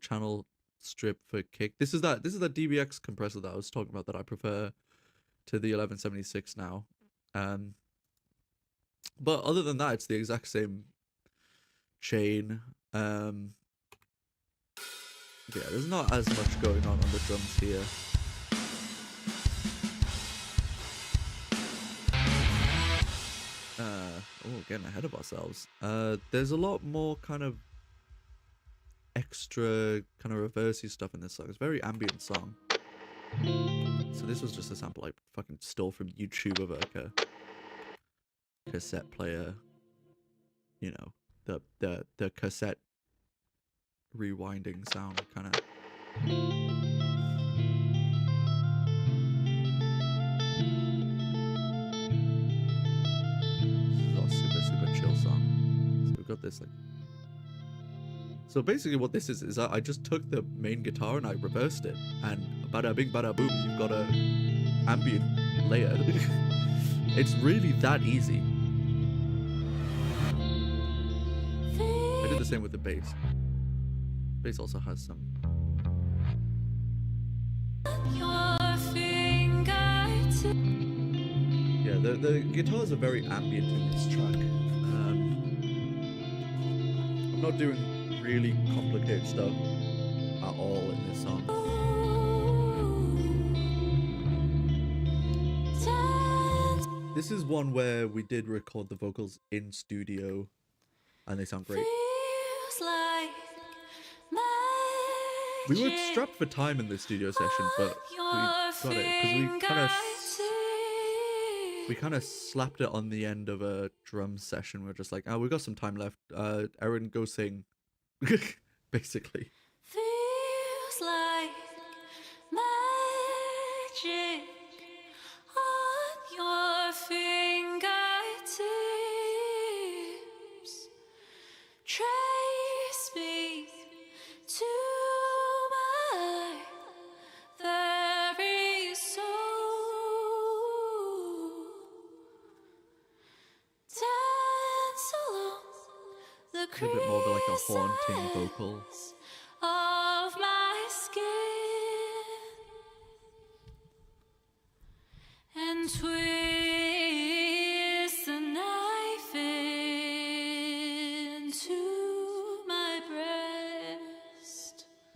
channel strip for kick. This is that DBX compressor that I was talking about that I prefer to the 1176 now. But other than that, it's the exact same chain. Yeah, there's not as much going on the drums here. Getting ahead of ourselves. There's a lot more kind of extra kind of reversey stuff in this song. It's a very ambient song. So this was just a sample I fucking stole from YouTube of like a cassette player. You know, the cassette rewinding sound kind of. Super chill song. So we've got this like. So basically, what this is I just took the main guitar and I reversed it, and bada bing bada boom, you've got a ambient layer. It's really that easy. I did the same with the bass. Bass also has some. Yeah, the guitars are very ambient in this track. I'm not doing really complicated stuff at all in this song. This is one where we did record the vocals in studio and they sound great. We were strapped for time in this studio session, but we got it because we kind of slapped it on the end of a drum session. We're just like, oh, we got some time left. Erin, go sing. Basically. Feels like magic on your fingertips. Trace me to my very soul. Dance along the A little bit more of like a haunting vocal. of my skin and twist the knife into my breast.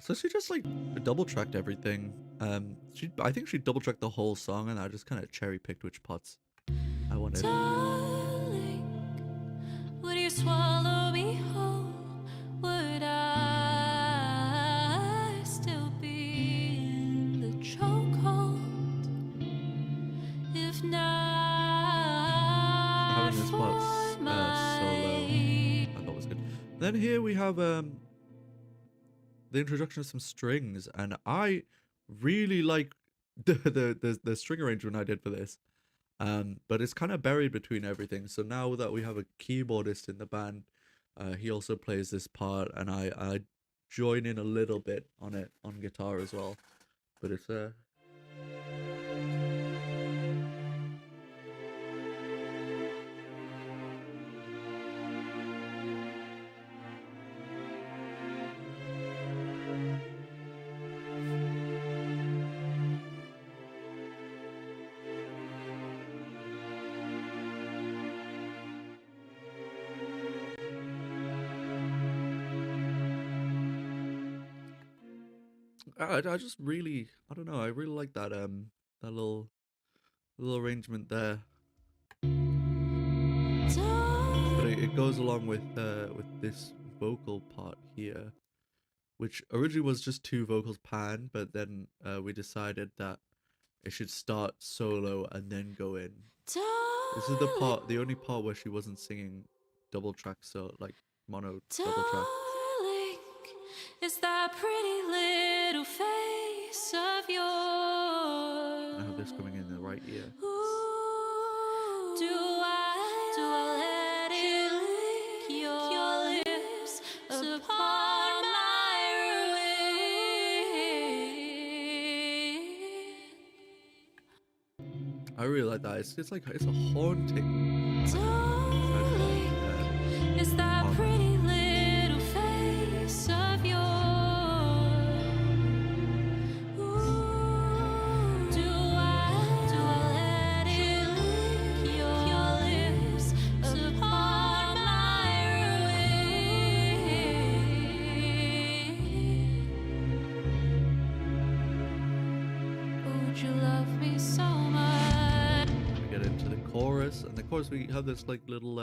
So she just like double tracked everything. I think she double tracked the whole song, and I just kind of cherry picked which parts I wanted. Darling, would you swallow me whole? Would I still be in the chokehold? If not, Having this part solo, I thought was good. Then here we have the introduction of some strings, and I really like the string arrangement I did for this. But it's kind of buried between everything. So now that we have a keyboardist in the band, he also plays this part, and I join in a little bit on it on guitar as well. But it's I just really, I don't know, I really like that that little arrangement there. But it goes along with this vocal part here, which originally was just 2 vocals pan, but then we decided that it should start solo and then go in. This is the only part where she wasn't singing double track, so like mono double track. Darling, is that pretty little face of yours? I have this coming in the right ear. Do I let it lick your lips upon my ruin? I really like that. It's like it's a haunting. Darling, is that pretty little face of yours? Do I let it lick your lips upon my ruin? Would you love me so much? We get into the chorus, and the chorus we have this like little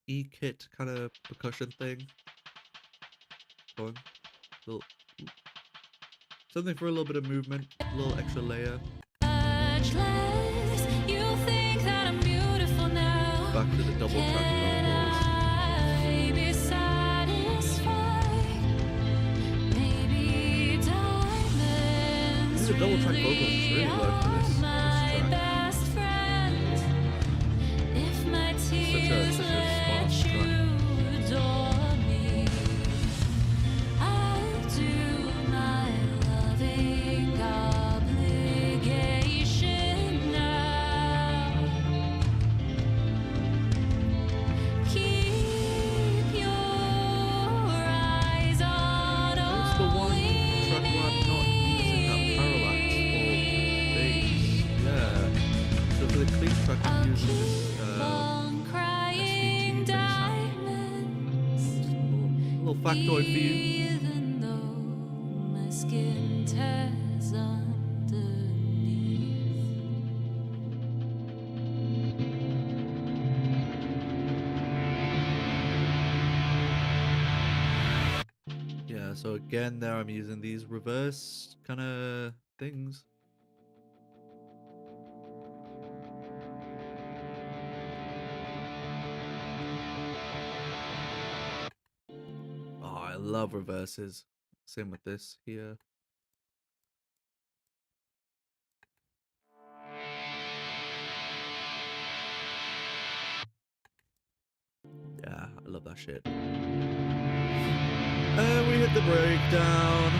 E-kit kind of percussion thing going, something for a little bit of movement, a little extra layer. Much less you think that I'm beautiful now. Back to the double track vocals. Maybe satisfied. Maybe diamonds. The double track vocals just really work for this My track. best friend. If my tears such a let sparse you adore me, I'll do my loving obligation now. Keep your eyes on It's the one track where I'm not using that parallax or bass. Yeah. So for the clean track I'm using this on crying SVT bass diamonds. little factoid for you. Even though my skin tears underneath. Yeah, so again there I'm using these reverse kind of things. Oh, I love reverses. Same with this here. Yeah, I love that shit. And we hit the breakdown.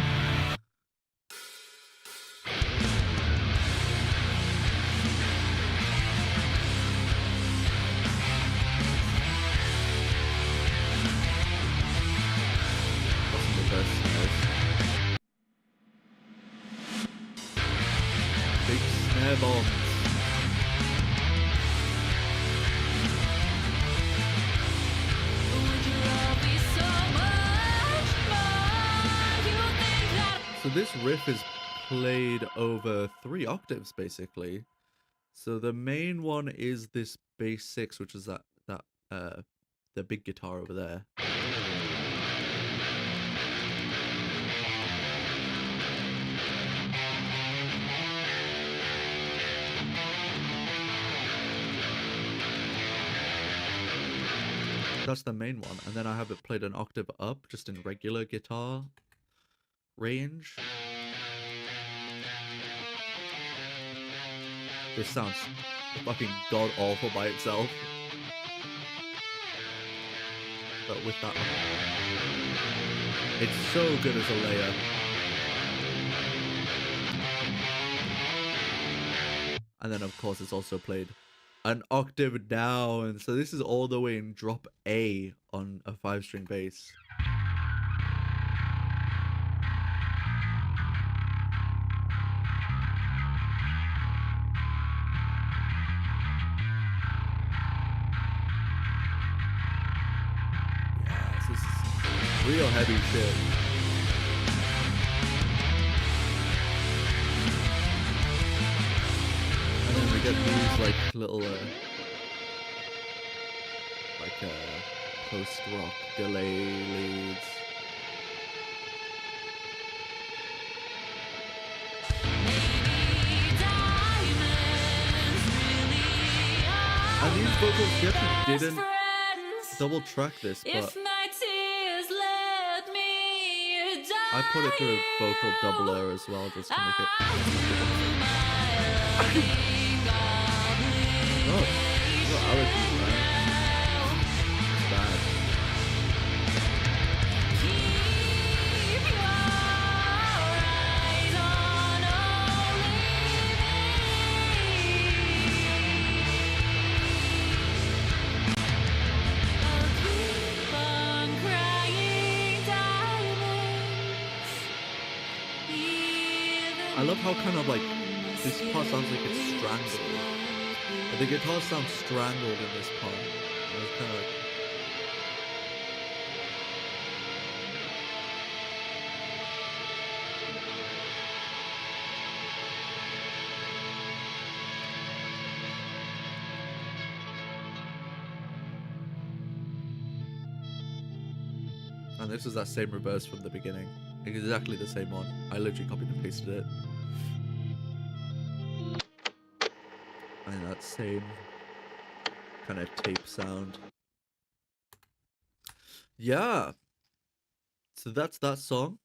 Wasn't the best noise. Big snare bombs. Would you love me so So this riff is played over 3 octaves basically. So the main one is this bass 6, which is the big guitar over there. That's the main one, and then I have it played an octave up, just in regular guitar range. This sounds fucking god awful by itself. But with that, it's so good as a layer. And then of course it's also played an octave down. So this is all the way in drop A on a 5-string bass. Yeah, this is real heavy shit. And then we get these like little post-rock delay leads. And these vocals, Jeff didn't double track this, but I put it through a vocal doubler as well, just to make it. Oh, got allergies, man. It's bad. I love how kind of like this part sounds like it's strangled. The guitar sounds strangled in this part. And it's kind of like. And this is that same reverse from the beginning. Exactly the same one. I literally copied and pasted it. And that same kind of tape sound. Yeah. So that's that song.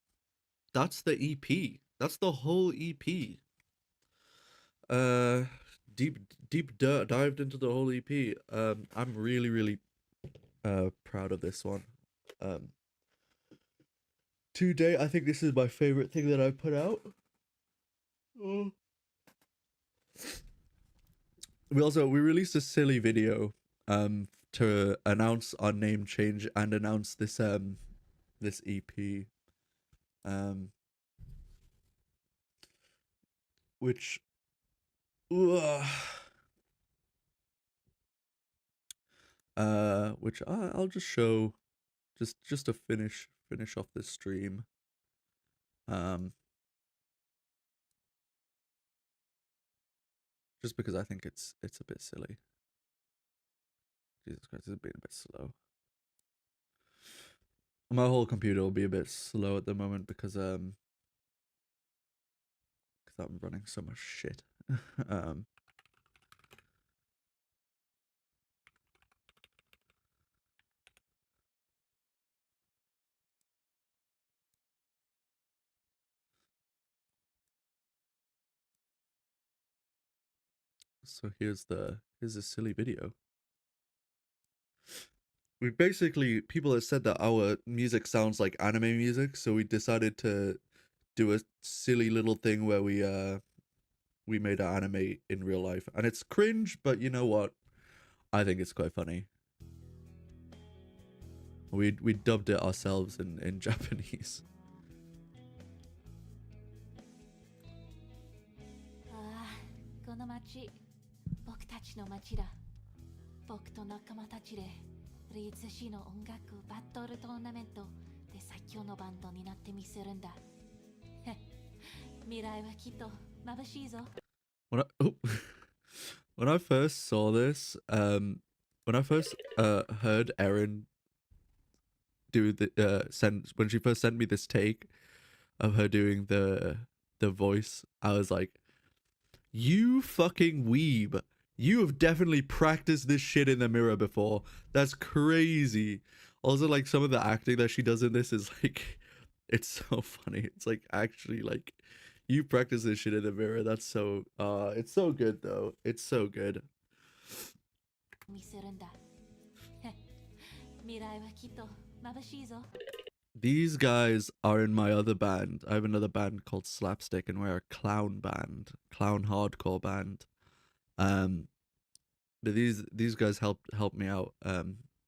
That's the EP. That's the whole EP. Deep dived into the whole EP. I'm really proud of this one. To date, I think this is my favorite thing that I've put out. We released a silly video to announce our name change and announce this this EP, which I'll just show just to finish off this stream. Just because I think it's a bit silly. Jesus Christ, it's being a bit slow. My whole computer will be a bit slow at the moment because I'm running so much shit. So here's a silly video. We basically, people have said that our music sounds like anime music, so we decided to do a silly little thing where we made an anime in real life, and it's cringe, but you know what? I think it's quite funny. We dubbed it ourselves in Japanese. この街、僕たちの街だ。僕と仲間たちでリーズ市の音楽バトルトーナメントで最強のバンドになってみせるんだ。へっ未来はきっと眩しいぞ。 When I oh, when I first saw this, when I first heard Erin do the send when she first sent me this take of her doing the voice, I was like, you fucking weeb. You have definitely practiced this shit in the mirror before. That's crazy. Also, like, some of the acting that she does in this is like, it's so funny. It's like, actually, like, you practice this shit in the mirror. That's so it's so good though. It's so good. 見せるんだ。未来はきっと眩しいぞ。 These guys are in my other band. I have another band called Slapstick, and we're a clown band, clown hardcore band. But these guys help me out.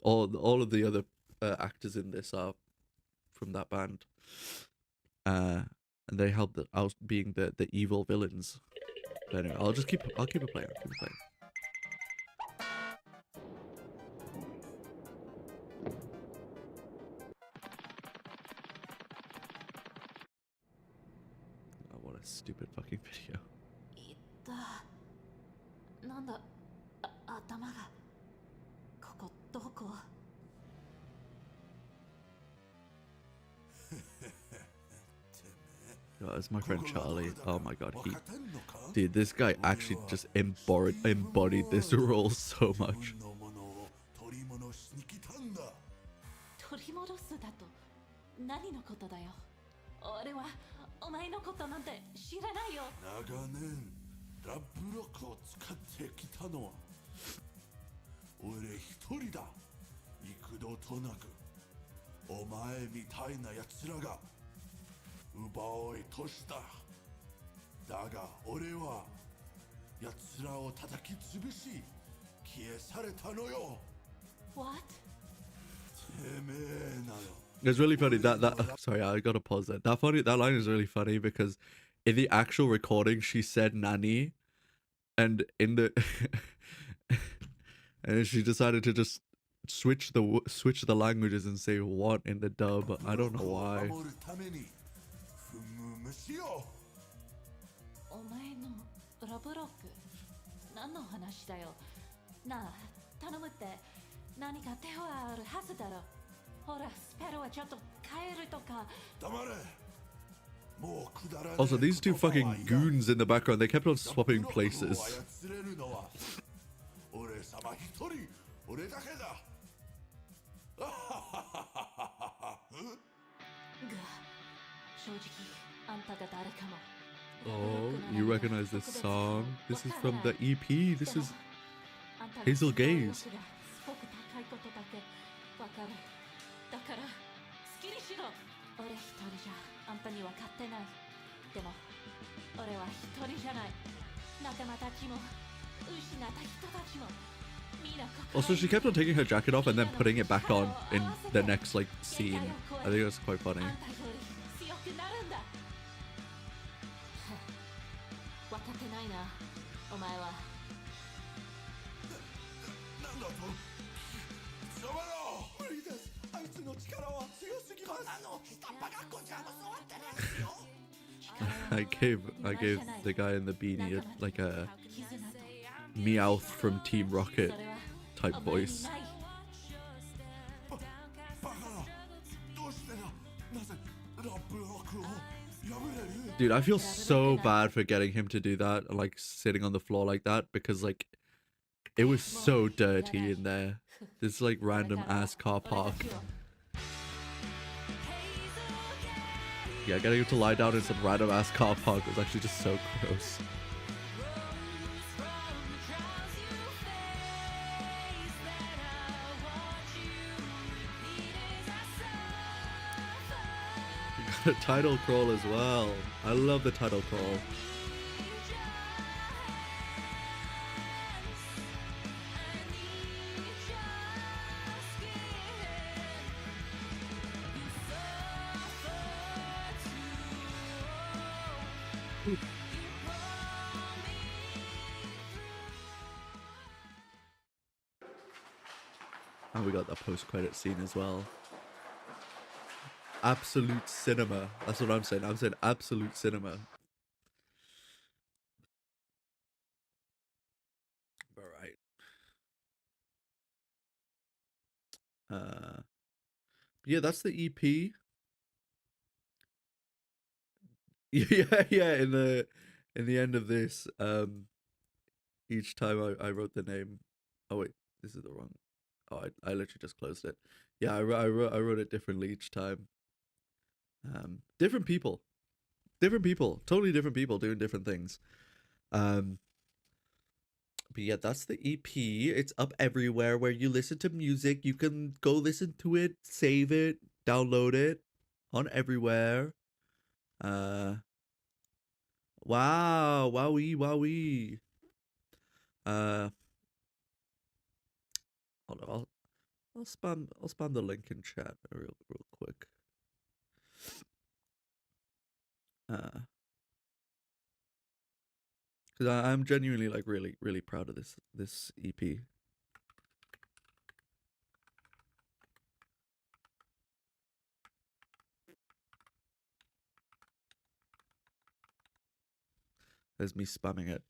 All of the other actors in this are from that band. And they help out being the evil villains. But anyway, I'll keep it playing. I'll keep it playing. Oh, what a stupid fucking video. いったなんだ頭がここどこ Oh, it's my friend Charlie. Oh my god, dude, this guy actually just embodied this role so much. 取り戻すだと何のことだよ。俺はお前のことなんて知らないよ。長年ラブロックを使ってきたのは俺一人だ。幾度となくお前みたいな奴らが奪おうとした。だが俺は奴らを叩き潰し消え去れたのよ。 What? てめえなよ。 It's really funny that sorry, I gotta pause there. That line is really funny because in the actual recording she said nanny, and in the and she decided to just switch the languages and say what in the dub. I don't know why. 守るために踏む虫よ。お前のラブロック何の話だよ。なあ頼むって何か手はあるはずだろ。ほらスペルはちょっと変えるとか。黙れ。もうくだらねえ。 Also, these two fucking goons in the background, they kept on swapping places. 操れるのは俺様一人、俺だけだ。が正直あんたが誰かも。 Oh, you recognize this song? This is from the EP. This is Hazel Gaze. すごく高いことだけわかる。だから好きにしろ。俺一人じゃあんたには勝てない。でも俺は一人じゃない。仲間たちも失った人たちも。 Also, she kept on taking her jacket off and then putting it back on in the next like scene. I think that's quite funny. 分かってないな、お前は。なんだと。貴様ら。無理です。あいつの力は強すぎます。下っ端学校じゃ教わってないですよ。I gave the guy in the beanie like a Meowth from Team Rocket type voice. Dude, I feel so bad for getting him to do that, like sitting on the floor like that, because like it was so dirty in there. This like random ass car park. Yeah, getting him to lie down in some random ass car park was actually just so gross. The title crawl as well. I love the title crawl. And we got the post-credit scene as well. Absolute cinema. That's what I'm saying. I'm saying absolute cinema. Yeah, that's the EP. Yeah. In the end of this, each time I wrote the name. Oh wait, this is the wrong. Oh, I literally just closed it. Yeah, I wrote it differently each time. Different people, totally different people doing different things. But yeah, that's the EP. It's up everywhere where you listen to music. You can go listen to it, save it, download it on everywhere. Wow, wowee, wowee. Hold on, I'll spam the link in chat real quick. Because I'm genuinely like really proud of this EP. There's me spamming it.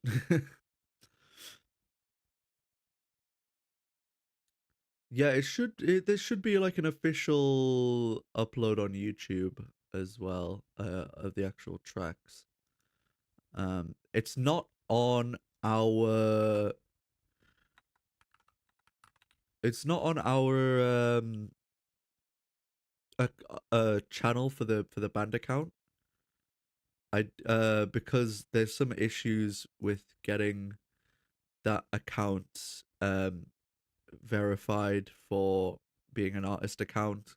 Yeah, this should be like an official upload on YouTube as well, of the actual tracks. It's not on our channel for the band account. Because there's some issues with getting that account verified for being an artist account.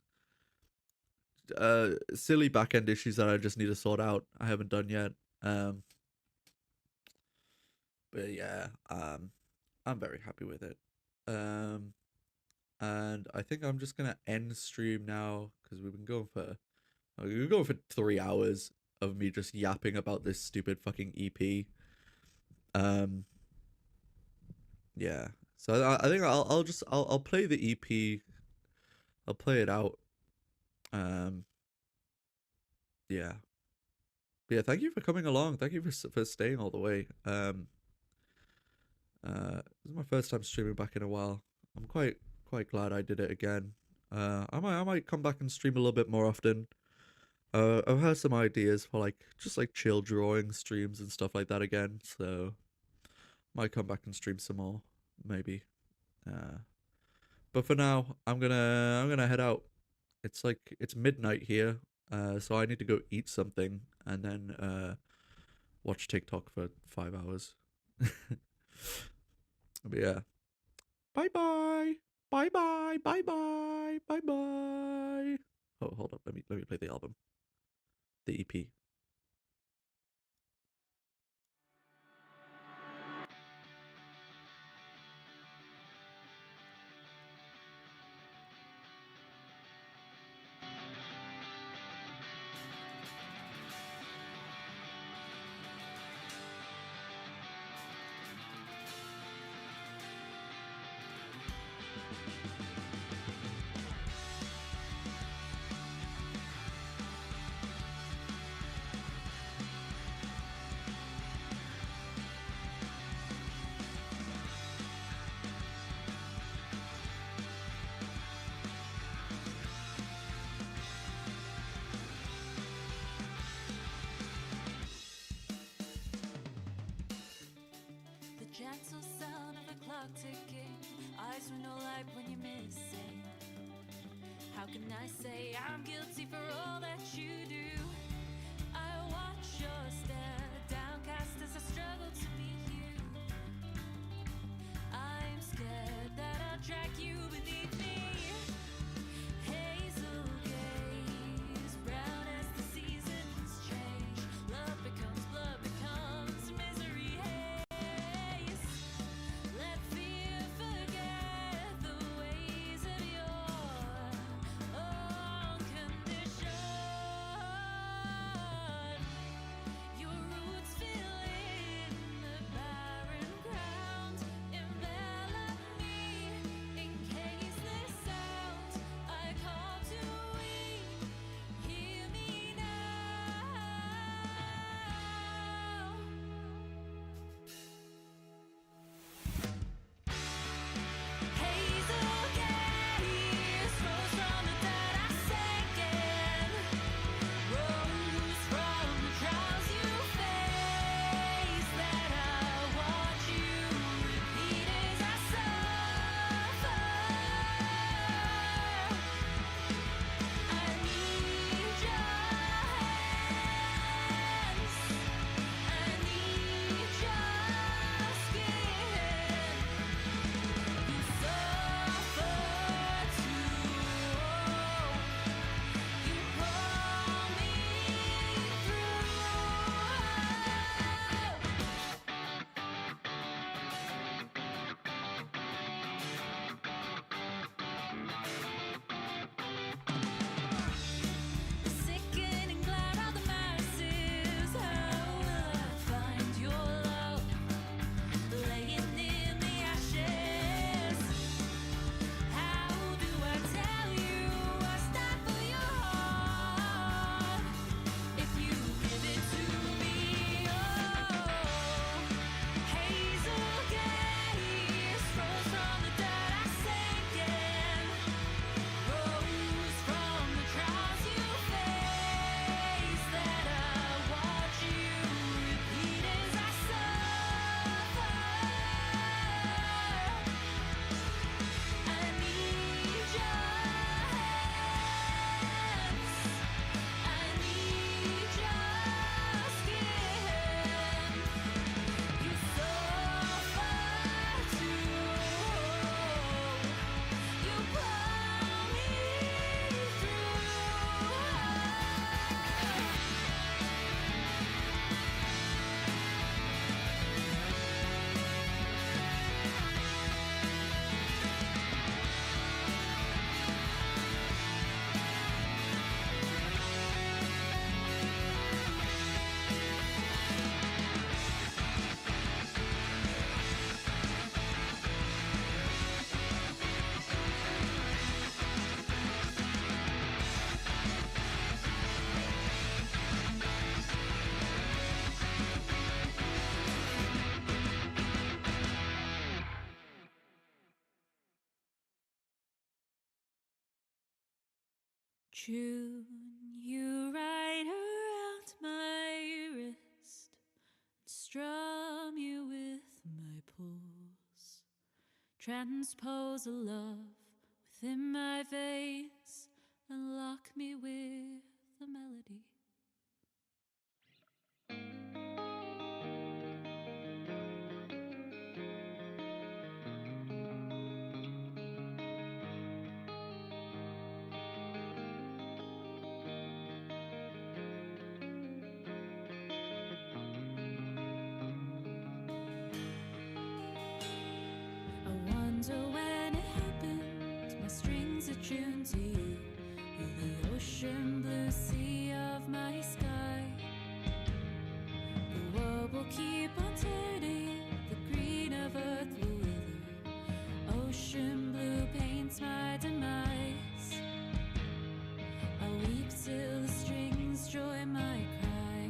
Silly backend issues that I just need to sort out. I haven't done yet. But yeah, I'm very happy with it. And I think I'm just gonna end stream now because we've been going for 3 hours of me just yapping about this stupid fucking EP. Yeah. So I think I'll play the EP. I'll play it out. Yeah. But yeah, thank you for coming along. Thank you for staying all the way. This is my first time streaming back in a while. I'm quite glad I did it again. I might come back and stream a little bit more often. I've had some ideas for like just like chill drawing streams and stuff like that again. So might come back and stream some more, maybe. But for now, I'm gonna head out. It's midnight here, so I need to go eat something and then watch TikTok for 5 hours. But yeah, bye bye, bye bye, bye bye, bye bye. Oh, hold up, let me play the album, the EP. The gentle sound of a clock ticking, eyes with no light when you're missing. How can I say I'm guilty for all that you do? I watch your stare, downcast as I struggle to meet you. I'm scared that I'll drag you beneath me. Hazel gaze, brown as the seasons change. Love becomes blood, becomes misery haze. Let fear forget the ways of your unconditional June, you ride around my wrist, strum you with my pulse, transpose a love within my veins, and lock me with the melody. I wonder when it happened, my strings are tuned to you. You're the ocean blue sea of my sky. The world will keep on turning, the green of earth will wither. Ocean blue paints my demise. I weep till the strings join my cry.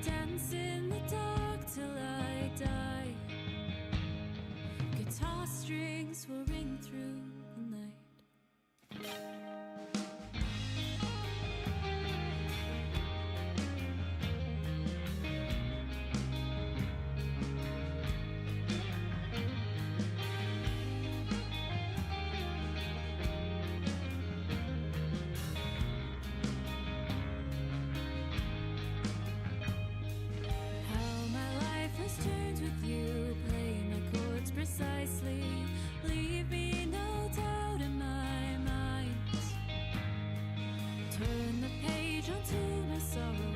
Dance in the dark till I die. Guitar strings will ring through the night. How my life has turned with you, play my chords precisely, leave me no doubt in my mind. Turn the page onto my sorrow.